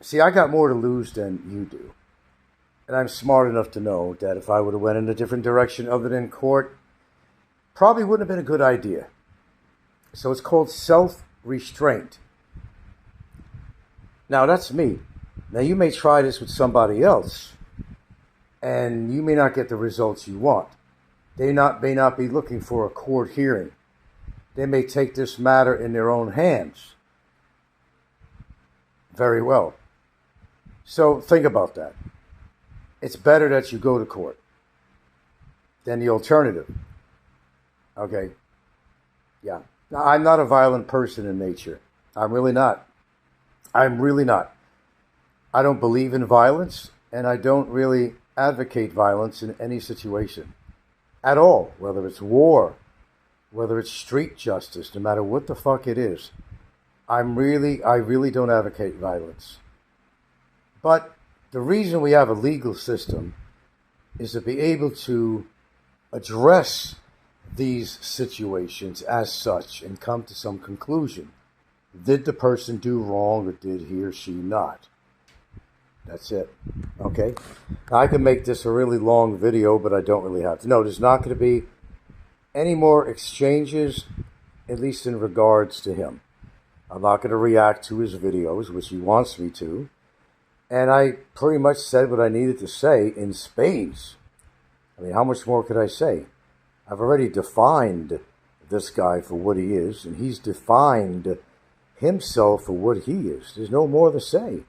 See, I got more to lose than you do. And I'm smart enough to know that if I would have went in a different direction other than court, probably wouldn't have been a good idea. So it's called self-restraint. Now, that's me. Now, you may try this with somebody else, and you may not get the results you want. They may not be looking for a court hearing. They may take this matter in their own hands. Very well. So think about that. It's better that you go to court than the alternative. Okay? Yeah. Now, I'm not a violent person in nature. I'm really not. I'm really not. I don't believe in violence, and I don't really advocate violence in any situation. At all. Whether it's war, whether it's street justice, no matter what the fuck it is. I really don't advocate violence. But the reason we have a legal system is to be able to address these situations as such and come to some conclusion. Did the person do wrong, or did he or she not? That's it. Okay? I can make this a really long video, but I don't really have to. No, there's not going to be any more exchanges, at least in regards to him. I'm not going to react to his videos, which he wants me to. And I pretty much said what I needed to say in spades. I mean, how much more could I say? I've already defined this guy for what he is, and he's defined himself for what he is. There's no more to say.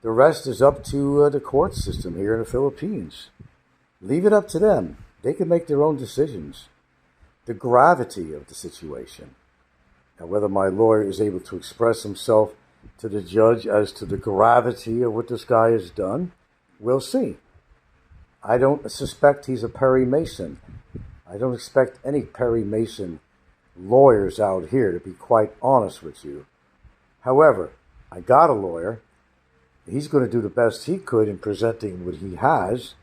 The rest is up to the court system here in the Philippines. Leave it up to them. They can make their own decisions. The gravity of the situation. Now, whether my lawyer is able to express himself to the judge as to the gravity of what this guy has done, we'll see. I don't suspect he's a Perry Mason. I don't expect any Perry Mason lawyers out here, to be quite honest with you. However, I got a lawyer, he's going to do the best he could in presenting what he has.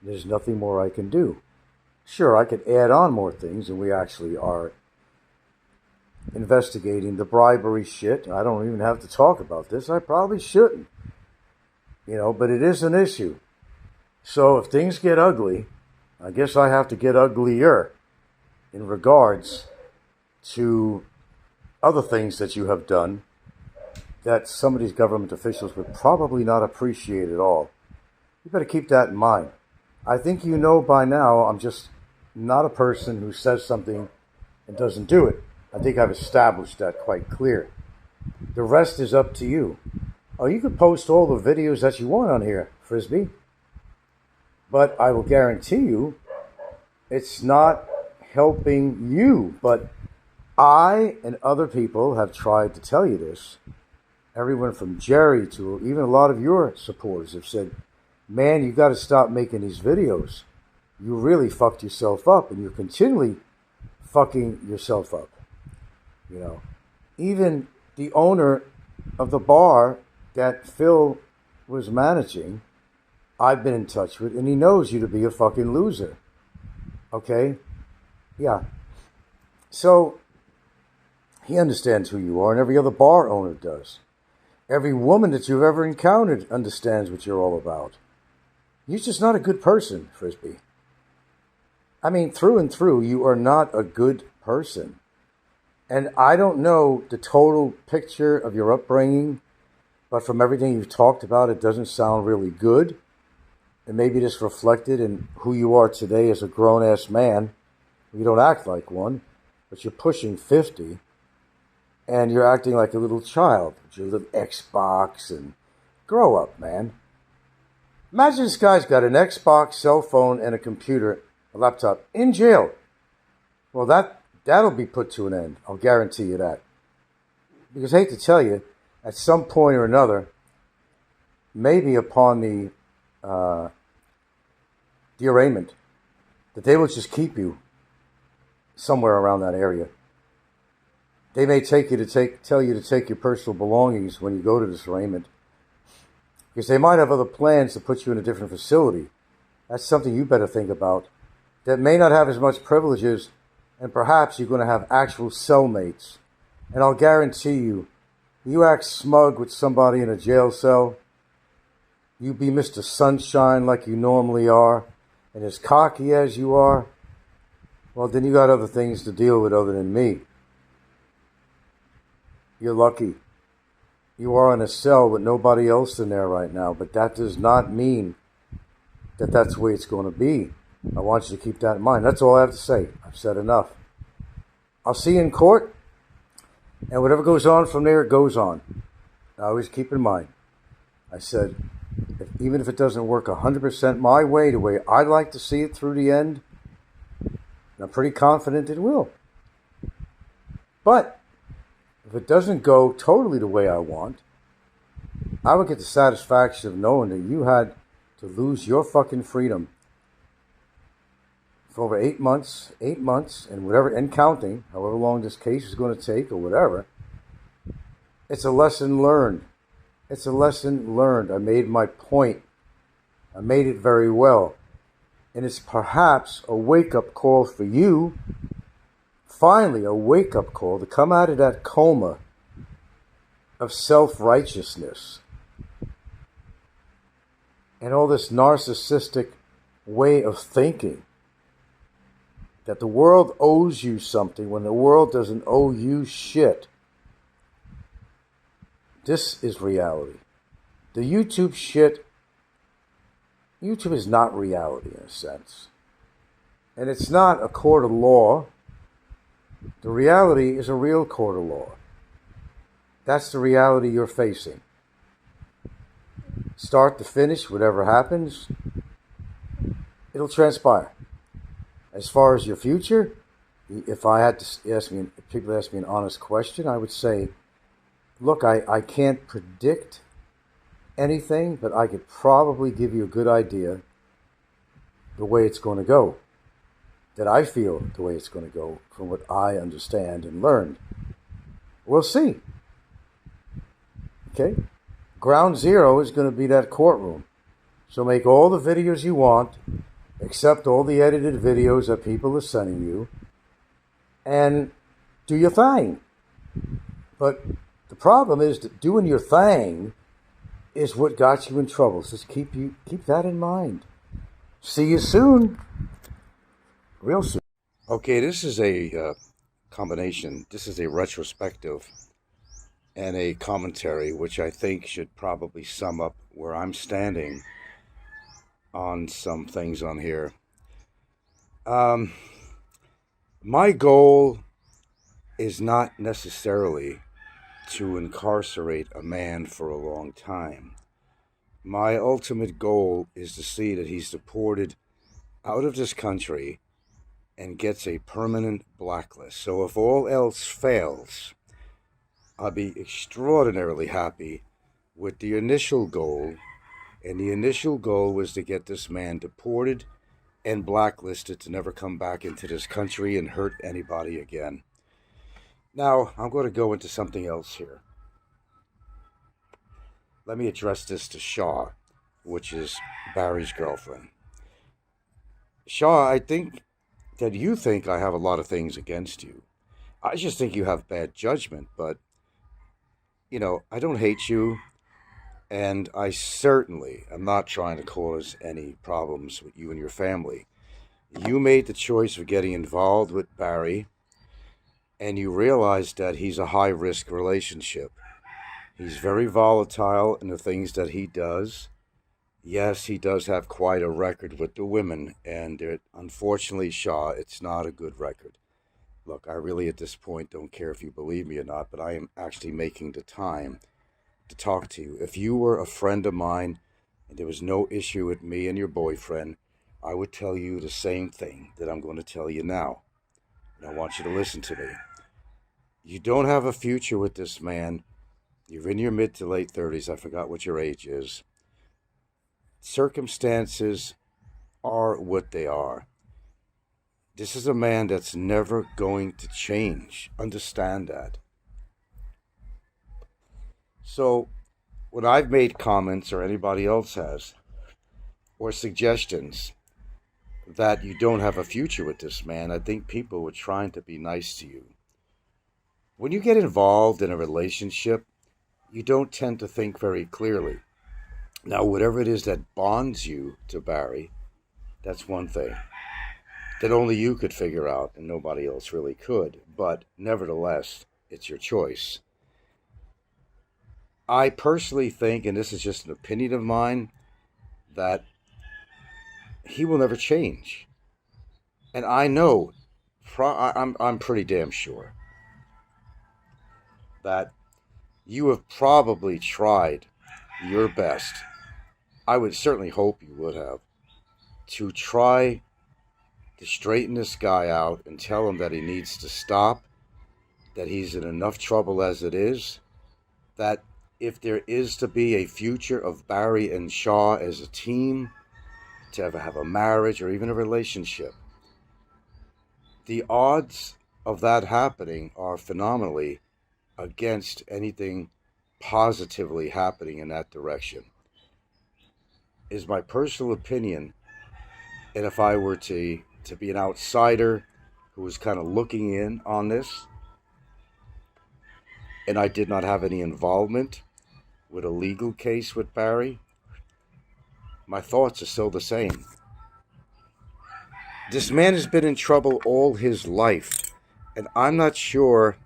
There's nothing more I can do. Sure, I could add on more things, and we actually are investigating the bribery shit. I don't even have to talk about this. I probably shouldn't. But it is an issue. So if things get ugly, I guess I have to get uglier in regards to other things that you have done that some of these government officials would probably not appreciate at all. You better keep that in mind. I think you know by now I'm just not a person who says something and doesn't do it. I think I've established that quite clear. The rest is up to you. Oh, you can post all the videos that you want on here, Frisbee. But I will guarantee you, it's not helping you. But I and other people have tried to tell you this. Everyone from Jerry to even a lot of your supporters have said, man, you got to stop making these videos. You really fucked yourself up, and you're continually fucking yourself up. Even the owner of the bar that Phil was managing, I've been in touch with, and he knows you to be a fucking loser. Okay? Yeah. So, he understands who you are, and every other bar owner does. Every woman that you've ever encountered understands what you're all about. You're just not a good person, Frisbee. I mean, through and through, you are not a good person. And I don't know the total picture of your upbringing, but from everything you've talked about, it doesn't sound really good. And maybe this reflected in who you are today as a grown-ass man. You don't act like one, but you're pushing 50, and you're acting like a little child with your little Xbox, and grow up, man. Imagine this guy's got an Xbox, cell phone, and a computer, a laptop, in jail. Well, that'll be put to an end. I'll guarantee you that. Because I hate to tell you, at some point or another, maybe upon the arraignment, that they will just keep you somewhere around that area. They may tell you to take your personal belongings when you go to this arraignment, because they might have other plans to put you in a different facility. That's something you better think about. That may not have as much privileges, and perhaps you're going to have actual cellmates. And I'll guarantee you, you act smug with somebody in a jail cell, you be Mr. Sunshine like you normally are, and as cocky as you are, well, then you got other things to deal with other than me. You're lucky. You are in a cell with nobody else in there right now, but that does not mean that that's the way it's going to be. I want you to keep that in mind. That's all I have to say. I've said enough. I'll see you in court, and whatever goes on from there, it goes on. I always keep in mind, I said, even if it doesn't work 100% my way, the way I'd like to see it through the end, I'm pretty confident it will. But if it doesn't go totally the way I want, I would get the satisfaction of knowing that you had to lose your fucking freedom for over 8 months, and whatever, and counting, however long this case is going to take or whatever. It's a lesson learned. It's a lesson learned. I made my point. I made it very well. And it's perhaps a wake-up call for you. Finally, a wake-up call to come out of that coma of self-righteousness and all this narcissistic way of thinking that the world owes you something when the world doesn't owe you shit. This is reality. The YouTube shit, YouTube is not reality in a sense. And it's not a court of law. The reality is a real court of law. That's the reality you're facing. Start to finish, whatever happens, it'll transpire. As far as your future, if I had to if people ask me an honest question, I would say, look, I can't predict anything, but I could probably give you a good idea the way it's going to go. That I feel the way it's going to go from what I understand and learned. We'll see. Okay? ground zero is going to be that courtroom. So make all the videos you want, accept all the edited videos that people are sending you, and do your thing. But the problem is that doing your thing is what got you in trouble. So just keep that in mind. See you soon. Real soon. Okay, this is a combination. This is a retrospective and a commentary, which I think should probably sum up where I'm standing on some things on here. My goal is not necessarily to incarcerate a man for a long time. My ultimate goal is to see that he's deported out of this country and gets a permanent blacklist. So if all else fails, I'll be extraordinarily happy with the initial goal. And the initial goal was to get this man deported and blacklisted to never come back into this country and hurt anybody again. Now, I'm going to go into something else here. Let me address this to Shaw, which is Barry's girlfriend. Shaw, I think that you think I have a lot of things against you. I just think you have bad judgment, but, I don't hate you, and I certainly am not trying to cause any problems with you and your family. You made the choice of getting involved with Barry, and you realized that he's a high-risk relationship. He's very volatile in the things that he does. Yes, he does have quite a record with the women, and unfortunately, Shaw, it's not a good record. Look, I really at this point don't care if you believe me or not, but I am actually making the time to talk to you. If you were a friend of mine and there was no issue with me and your boyfriend, I would tell you the same thing that I'm going to tell you now. And I want you to listen to me. You don't have a future with this man. You're in your mid to late 30s. I forgot what your age is. Circumstances are what they are. This is a man that's never going to change. Understand that. So, when I've made comments, or anybody else has, or suggestions that you don't have a future with this man, I think people were trying to be nice to you. When you get involved in a relationship, you don't tend to think very clearly. Now, whatever it is that bonds you to Barry, that's one thing that only you could figure out and nobody else really could. But nevertheless, it's your choice. I personally think, and this is just an opinion of mine, that he will never change. And I know, I'm pretty damn sure that you have probably tried your best. I would certainly hope you would have, to try to straighten this guy out and tell him that he needs to stop, that he's in enough trouble as it is, that if there is to be a future of Barry and Shaw as a team, to ever have a marriage or even a relationship, the odds of that happening are phenomenally against anything positively happening in that direction. Is my personal opinion, and if I were to be an outsider who was kind of looking in on this, and I did not have any involvement with a legal case with Barry, my thoughts are still the same. This man has been in trouble all his life, and I'm not sure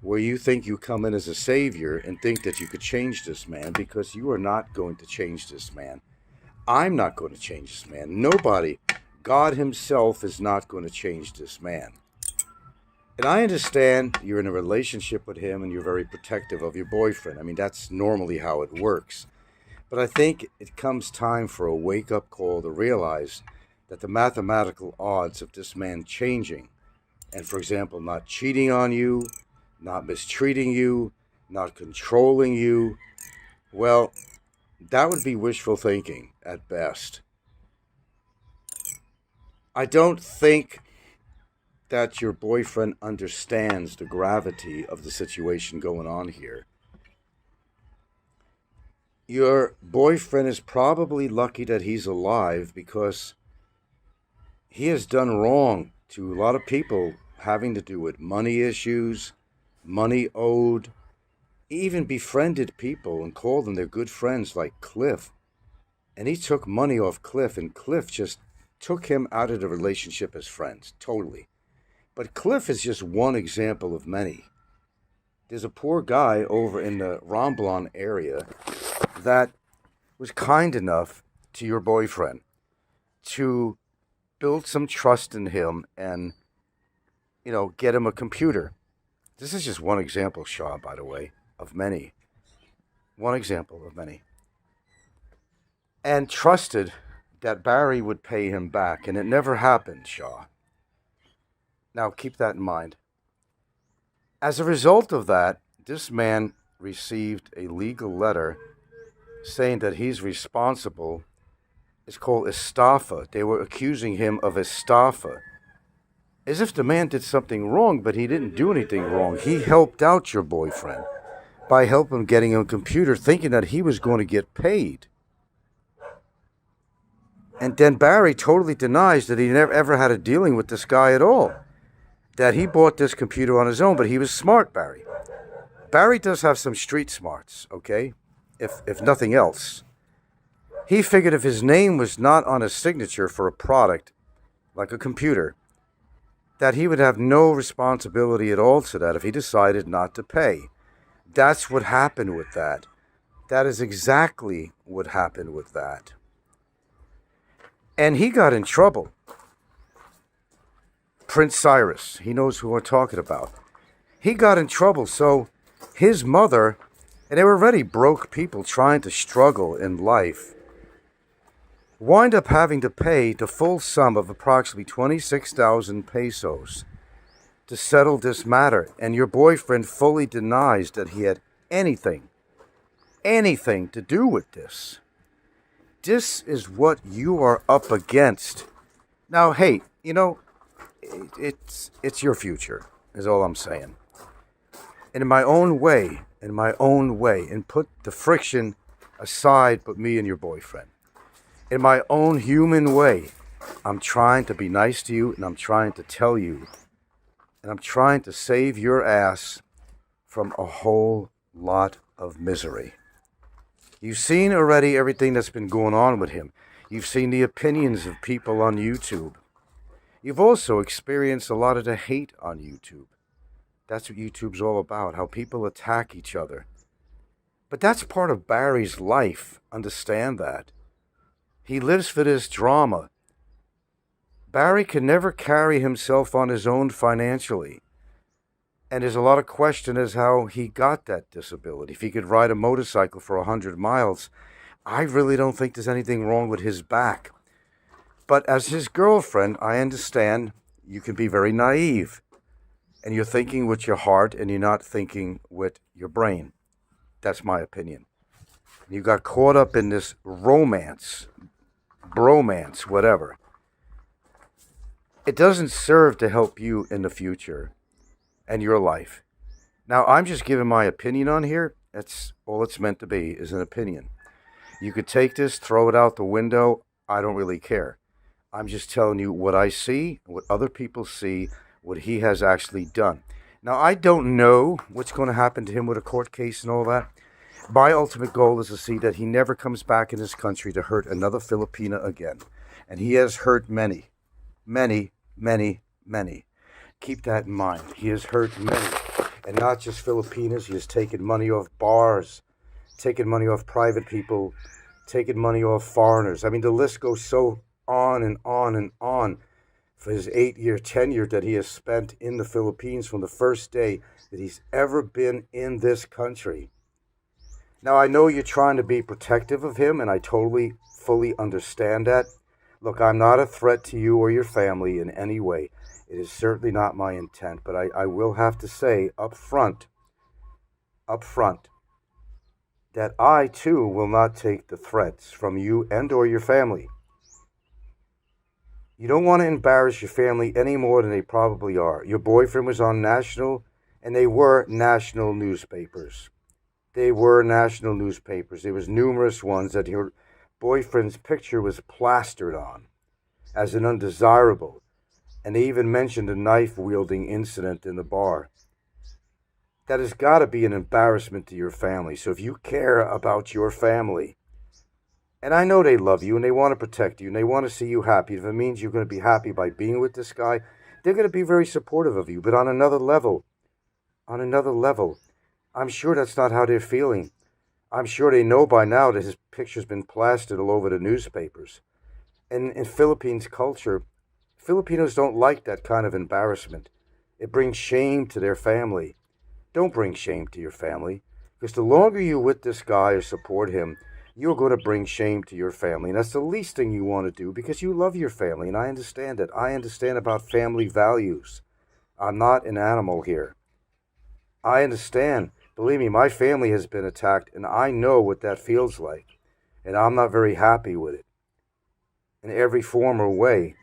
where you think you come in as a savior and think that you could change this man, because you are not going to change this man. I'm not going to change this man. Nobody, God himself, is not going to change this man. And I understand you're in a relationship with him and you're very protective of your boyfriend. I mean, that's normally how it works. But I think it comes time for a wake-up call to realize that the mathematical odds of this man changing, and for example, not cheating on you, not mistreating you, not controlling you, well, that would be wishful thinking at best. I don't think that your boyfriend understands the gravity of the situation going on here. Your boyfriend is probably lucky that he's alive because he has done wrong to a lot of people having to do with money issues, money owed. He even befriended people and called them their good friends like Cliff. And he took money off Cliff, and Cliff just took him out of the relationship as friends, totally. But Cliff is just one example of many. There's a poor guy over in the Romblon area that was kind enough to your boyfriend to build some trust in him and, get him a computer. This is just one example, Shaw, by the way, of many. One example of many. And trusted that Barry would pay him back, and it never happened, Shaw. Now, keep that in mind. As a result of that, this man received a legal letter saying that he's responsible. It's called estafa. They were accusing him of estafa. As if the man did something wrong, but he didn't do anything wrong. He helped out your boyfriend by helping getting him a computer, thinking that he was going to get paid. And then Barry totally denies that he never ever had a dealing with this guy at all. That he bought this computer on his own, but he was smart, Barry. Barry does have some street smarts, okay? If nothing else. He figured if his name was not on a signature for a product, like a computer, that he would have no responsibility at all to that if he decided not to pay. That's what happened with that. That is exactly what happened with that. And he got in trouble. Prince Cyrus, he knows who we're talking about. He got in trouble, so his mother, and they were already broke people trying to struggle in life, wind up having to pay the full sum of approximately 26,000 pesos to settle this matter. And your boyfriend fully denies that he had anything to do with this. This is what you are up against. Now, hey, it's your future, is all I'm saying. And in my own way, and put the friction aside, but me and your boyfriend. In my own human way, I'm trying to be nice to you, and I'm trying to tell you, and I'm trying to save your ass from a whole lot of misery. You've seen already everything that's been going on with him. You've seen the opinions of people on YouTube. You've also experienced a lot of the hate on YouTube. That's what YouTube's all about, how people attack each other. But that's part of Barry's life. Understand that. He lives for this drama. Barry can never carry himself on his own financially. And there's a lot of question as how he got that disability. If he could ride a motorcycle for 100 miles, I really don't think there's anything wrong with his back. But as his girlfriend, I understand you can be very naive. And you're thinking with your heart and you're not thinking with your brain. That's my opinion. You got caught up in this romance, bromance, whatever. It doesn't serve to help you in the future and your life. Now, I'm just giving my opinion on here. That's all it's meant to be, is an opinion. You could take this, throw it out the window. I don't really care. I'm just telling you what I see, what other people see, what he has actually done. Now, I don't know what's going to happen to him with a court case and all that. My ultimate goal is to see that he never comes back in this country to hurt another Filipina again. And he has hurt many. Keep that in mind. He has hurt many. And not just Filipinas. He has taken money off bars, taken money off private people, taken money off foreigners. I mean, the list goes so on and on and on for his 8-year tenure that he has spent in the Philippines from the first day that he's ever been in this country. Now, I know you're trying to be protective of him, and I totally, fully understand that. Look, I'm not a threat to you or your family in any way. It is certainly not my intent, but I will have to say up front, that I, too, will not take the threats from you and or your family. You don't want to embarrass your family any more than they probably are. Your boyfriend was on national, and they were national newspapers. They were national newspapers. There was numerous ones that your boyfriend's picture was plastered on as an undesirable. And they even mentioned a knife-wielding incident in the bar. That has got to be an embarrassment to your family. So if you care about your family, and I know they love you and they want to protect you and they want to see you happy, if it means you're going to be happy by being with this guy, they're going to be very supportive of you. But on another level, I'm sure that's not how they're feeling. I'm sure they know by now that his picture's been plastered all over the newspapers. And in Philippines culture, Filipinos don't like that kind of embarrassment. It brings shame to their family. Don't bring shame to your family, because the longer you're with this guy or support him, you're going to bring shame to your family. And that's the least thing you want to do, because you love your family, and I understand it. I understand about family values. I'm not an animal here. I understand. Believe me, my family has been attacked, and I know what that feels like. And I'm not very happy with it in every form or way.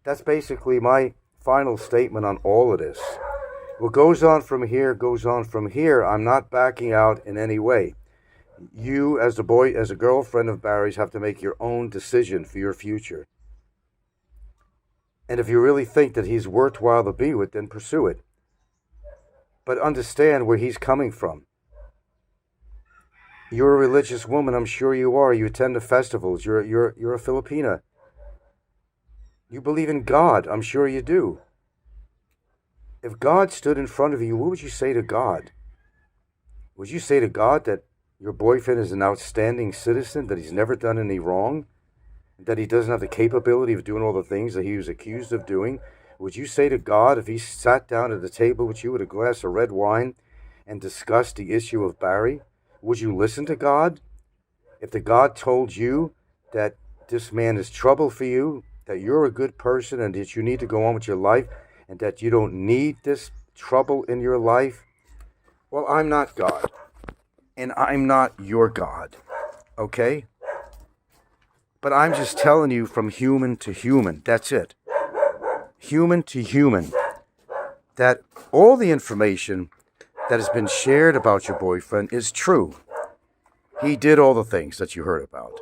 That's basically my final statement on all of this. What goes on from here goes on from here. I'm not backing out in any way. You, as a girlfriend of Barry's, have to make your own decision for your future. And if you really think that he's worthwhile to be with, then pursue it. But understand where he's coming from. You're a religious woman, I'm sure you are. You attend the festivals. You're a Filipina. You believe in God, I'm sure you do. If God stood in front of you, what would you say to God? Would you say to God that your boyfriend is an outstanding citizen, that he's never done any wrong, that he doesn't have the capability of doing all the things that he was accused of doing? Would you say to God, if he sat down at the table with you with a glass of red wine and discussed the issue of Barry, would you listen to God? If the God told you that this man is trouble for you, that you're a good person and that you need to go on with your life and that you don't need this trouble in your life, well, I'm not God. And I'm not your God. Okay? But I'm just telling you from human to human. That's it. Human to human. That all the information that has been shared about your boyfriend is true. He did all the things that you heard about.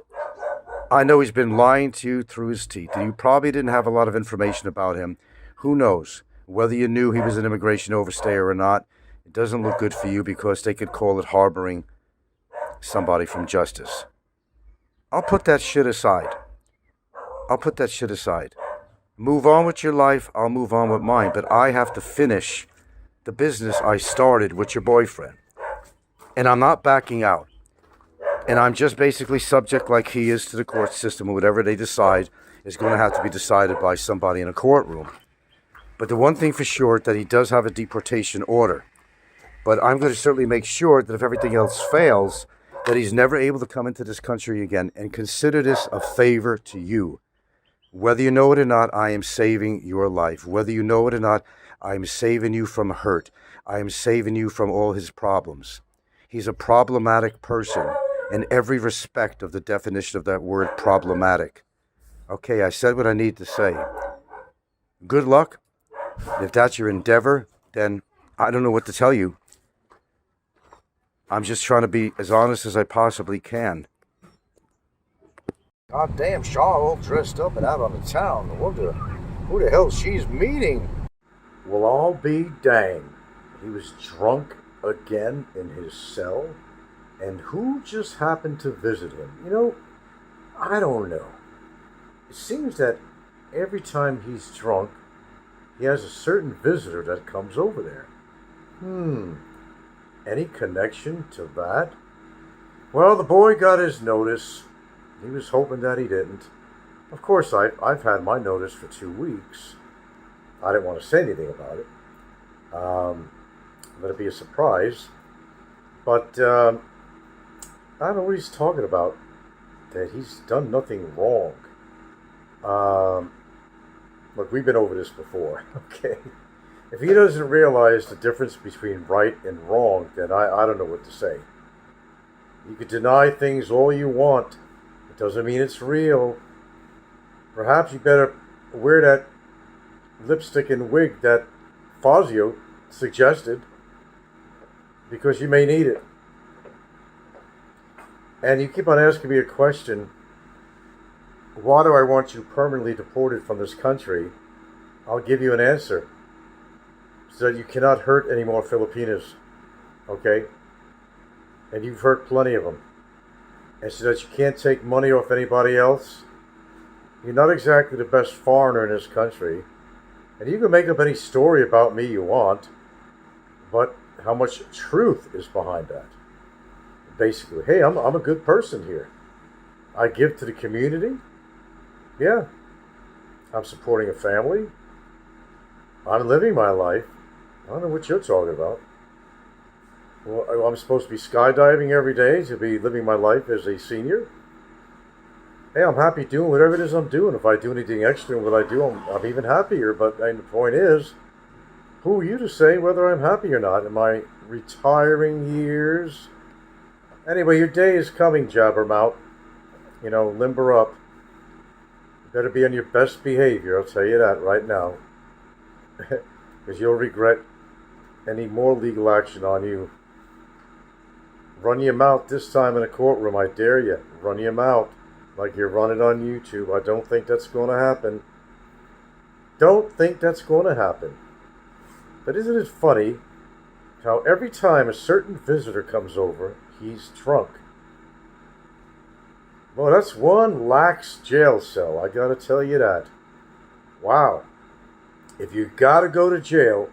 I know he's been lying to you through his teeth. You probably didn't have a lot of information about him. Who knows? Whether you knew he was an immigration overstayer or not, it doesn't look good for you because they could call it harboring somebody from justice. I'll put that shit aside. Move on with your life. I'll move on with mine. But I have to finish the business I started with your boyfriend. And I'm not backing out. And I'm just basically subject like he is to the court system, or whatever they decide is going to have to be decided by somebody in a courtroom. But the one thing for sure, that he does have a deportation order. But I'm going to certainly make sure that if everything else fails, that he's never able to come into this country again. And consider this a favor to you. Whether you know it or not, I am saving your life. Whether you know it or not, I am saving you from hurt. I am saving you from all his problems. He's a problematic person in every respect of the definition of that word, problematic. Okay, I said what I need to say. Good luck. If that's your endeavor, then I don't know what to tell you. I'm just trying to be as honest as I possibly can. God damn, Shaw all dressed up and out on the town. Who the hell she's meeting? Well, I'll be danged. He was drunk again in his cell. And who just happened to visit him? I don't know. It seems that every time he's drunk, he has a certain visitor that comes over there. Any connection to that? Well, the boy got his notice. He was hoping that he didn't. Of course, I've had my notice for 2 weeks. I didn't want to say anything about it. Let it be a surprise. But I don't know what he's talking about. That he's done nothing wrong. Look, we've been over this before, okay? If he doesn't realize the difference between right and wrong, then I don't know what to say. You can deny things all you want. It doesn't mean it's real. Perhaps you better wear that lipstick and wig that Fazio suggested. because you may need it. And you keep on asking me a question, why do I want you permanently deported from this country? I'll give you an answer. So that you cannot hurt any more Filipinos, okay? And you've hurt plenty of them. And so that you can't take money off anybody else. You're not exactly the best foreigner in this country. And you can make up any story about me you want, but how much truth is behind that? Basically, hey, I'm a good person here. I give to the community. Yeah. I'm supporting a family. I'm living my life. I don't know what you're talking about. Well, I'm supposed to be skydiving every day to be living my life as a senior. Hey, I'm happy doing whatever it is I'm doing. If I do anything extra in what I do, I'm even happier. But the point is, who are you to say whether I'm happy or not in my retiring years? Anyway, your day is coming, Jabbermouth. Limber up. You better be on your best behavior, I'll tell you that right now. Because you'll regret any more legal action on you. Run your mouth this time in a courtroom, I dare you. Run your mouth like you're running on YouTube. I don't think that's going to happen. Don't think that's going to happen. But isn't it funny how every time a certain visitor comes over, he's drunk? Well, that's one lax jail cell, I gotta tell you that. Wow. If you gotta go to jail,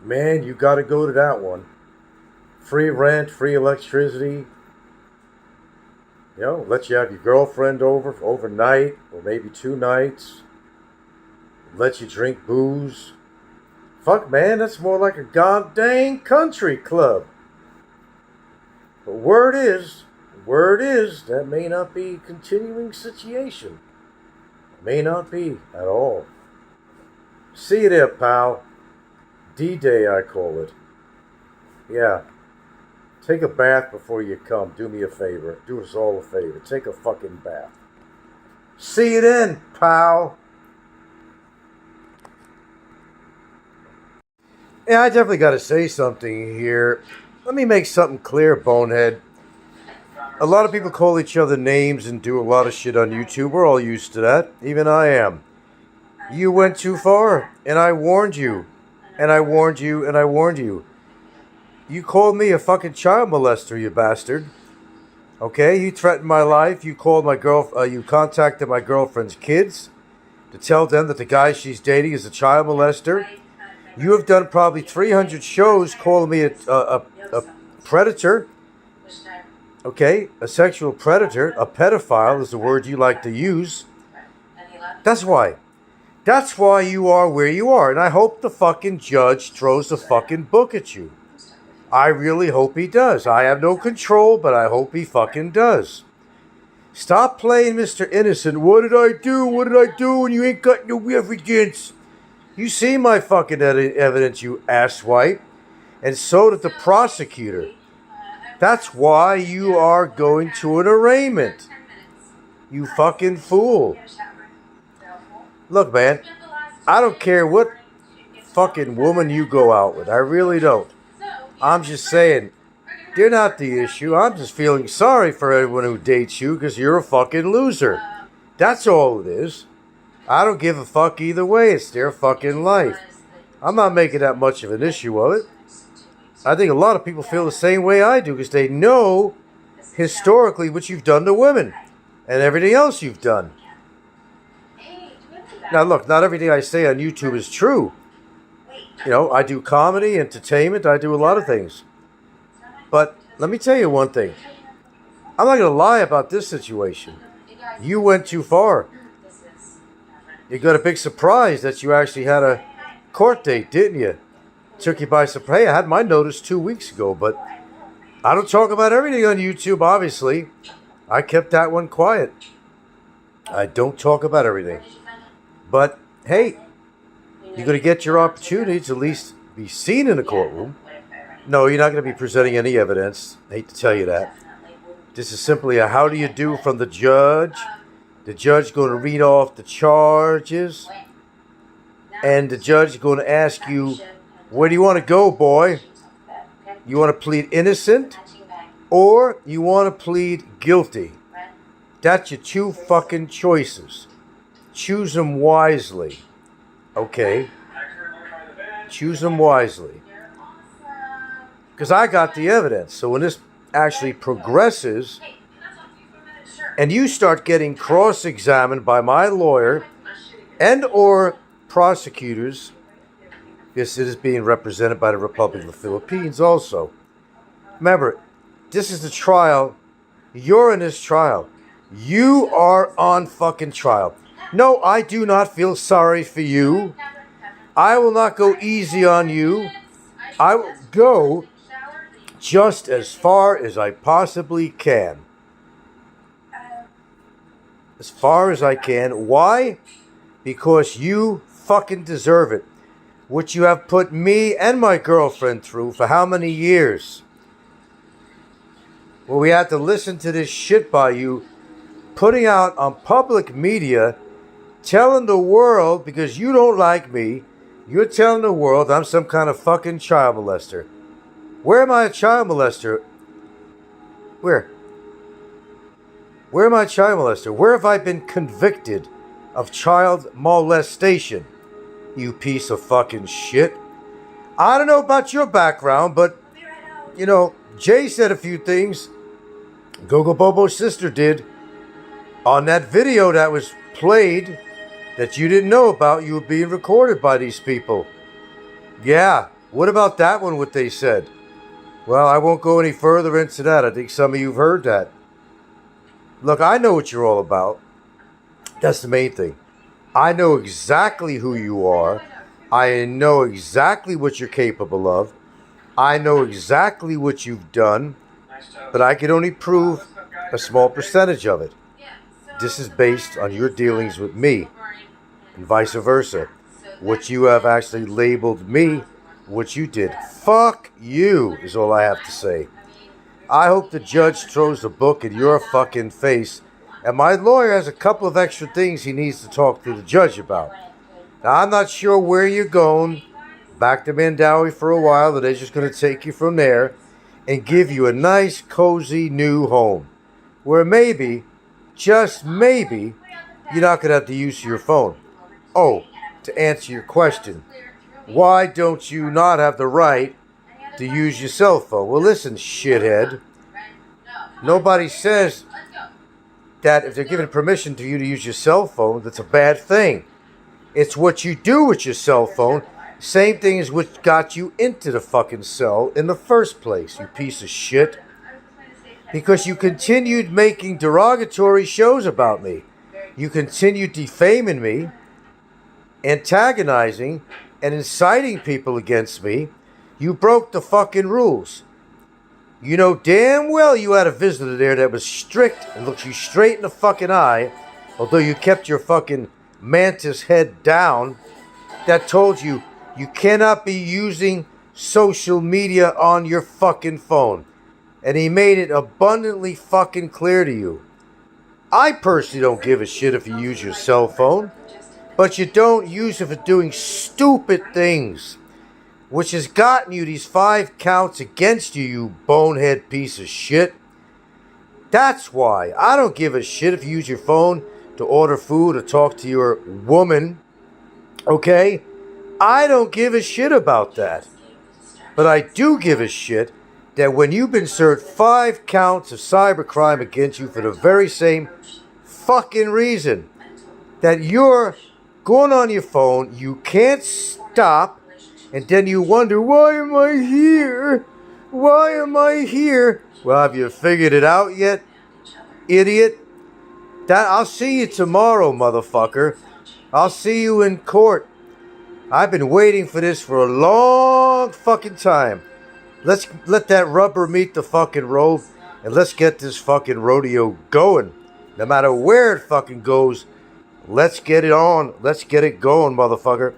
man, you gotta go to that one. Free rent, free electricity. Let you have your girlfriend over overnight, or maybe 2 nights. Let you drink booze. Fuck, man, that's more like a goddamn country club. But word is, that may not be a continuing situation. May not be at all. See you there, pal. D-Day, I call it. Yeah. Take a bath before you come. Do me a favor. Do us all a favor. Take a fucking bath. See you then, pal. Yeah, I definitely got to say something here. Let me make something clear, bonehead. A lot of people call each other names and do a lot of shit on YouTube. We're all used to that. Even I am. You went too far, and I warned you. And I warned you, and I warned you. You called me a fucking child molester, you bastard. Okay, you threatened my life. You called you contacted my girlfriend's kids to tell them that the guy she's dating is a child molester. You have done probably 300 shows calling me a predator. Okay, a sexual predator, a pedophile is the word you like to use. That's why. That's why you are where you are. And I hope the fucking judge throws the fucking book at you. I really hope he does. I have no control, but I hope he fucking does. Stop playing Mr. Innocent. What did I do? What did I do? And you ain't got no evidence. You see my fucking evidence, you asswipe. And so did the prosecutor. That's why you are going to an arraignment. You fucking fool. Look, man, I don't care what fucking woman you go out with. I really don't. I'm just saying, they're not the issue. I'm just feeling sorry for everyone who dates you because you're a fucking loser. That's all it is. I don't give a fuck either way. It's their fucking life. I'm not making that much of an issue of it. I think a lot of people feel the same way I do because they know historically what you've done to women and everything else you've done. Now, look, not everything I say on YouTube is true. I do comedy, entertainment, I do a lot of things. But let me tell you one thing. I'm not going to lie about this situation. You went too far. You got a big surprise that you actually had a court date, didn't you? Took you by surprise. Hey, I had my notice 2 weeks ago, but I don't talk about everything on YouTube, obviously. I kept that one quiet. I don't talk about everything. But, hey, you're going to get your opportunity to at least be seen in a courtroom. No, you're not going to be presenting any evidence. I hate to tell you that. This is simply a how do you do from the judge. The judge is going to read off the charges. And the judge is going to ask you, where do you want to go, boy? You want to plead innocent, or you want to plead guilty. That's your two fucking choices. Choose them wisely. Okay? Choose them wisely. Because I got the evidence. So when this actually progresses, and you start getting cross-examined by my lawyer and or prosecutors, this is being represented by the Republic of the Philippines also. Remember, this is the trial. You're in this trial. You are on fucking trial. No, I do not feel sorry for you. I will not go easy on you. I will go just as far as I possibly can. As far as I can. Why? Because you fucking deserve it. What you have put me and my girlfriend through for how many years? Well, we had to listen to this shit by you putting out on public media, telling the world, because you don't like me, you're telling the world I'm some kind of fucking child molester. Where am I a child molester? Where? Where am I a child molester? Where have I been convicted of child molestation? You piece of fucking shit. I don't know about your background, but, you know, Jay said a few things. Gogo Bobo's sister did. On that video that was played that you didn't know about, you were being recorded by these people. Yeah, what about that one, what they said? Well, I won't go any further into that. I think some of you have heard that. Look, I know what you're all about. That's the main thing. I know exactly who you are. I know exactly what you're capable of. I know exactly what you've done. But I can only prove a small percentage of it. This is based on your dealings with me, and vice versa. What you have actually labeled me, what you did. Fuck you, is all I have to say. I hope the judge throws the book in your fucking face, and my lawyer has a couple of extra things he needs to talk to the judge about. Now, I'm not sure where you're going. Back to Mandawi for a while, but they're just going to take you from there and give you a nice, cozy new home, where maybe, just maybe, you're not going to have to use your phone. Oh, to answer your question, why don't you not have the right to use your cell phone? Well, listen, shithead. Nobody says that if they're giving permission to you to use your cell phone, that's a bad thing. It's what you do with your cell phone. Same thing as what got you into the fucking cell in the first place, you piece of shit. Because you continued making derogatory shows about me. You continued defaming me, antagonizing, and inciting people against me. You broke the fucking rules. You know damn well you had a visitor there that was strict and looked you straight in the fucking eye, although you kept your fucking mantis head down, that told you you cannot be using social media on your fucking phone. And he made it abundantly fucking clear to you. I personally don't give a shit if you use your cell phone, but you don't use it for doing stupid things, which has gotten you these 5 counts against you, you bonehead piece of shit. That's why I don't give a shit if you use your phone to order food or talk to your woman, okay? I don't give a shit about that. But I do give a shit that when you've been served 5 counts of cybercrime against you for the very same fucking reason, that you're going on your phone, you can't stop, and then you wonder, why am I here? Why am I here? Well, have you figured it out yet, idiot? I'll see you tomorrow, motherfucker. I'll see you in court. I've been waiting for this for a long fucking time. Let's let that rubber meet the fucking road, and let's get this fucking rodeo going. No matter where it fucking goes, let's get it on. Let's get it going, motherfucker.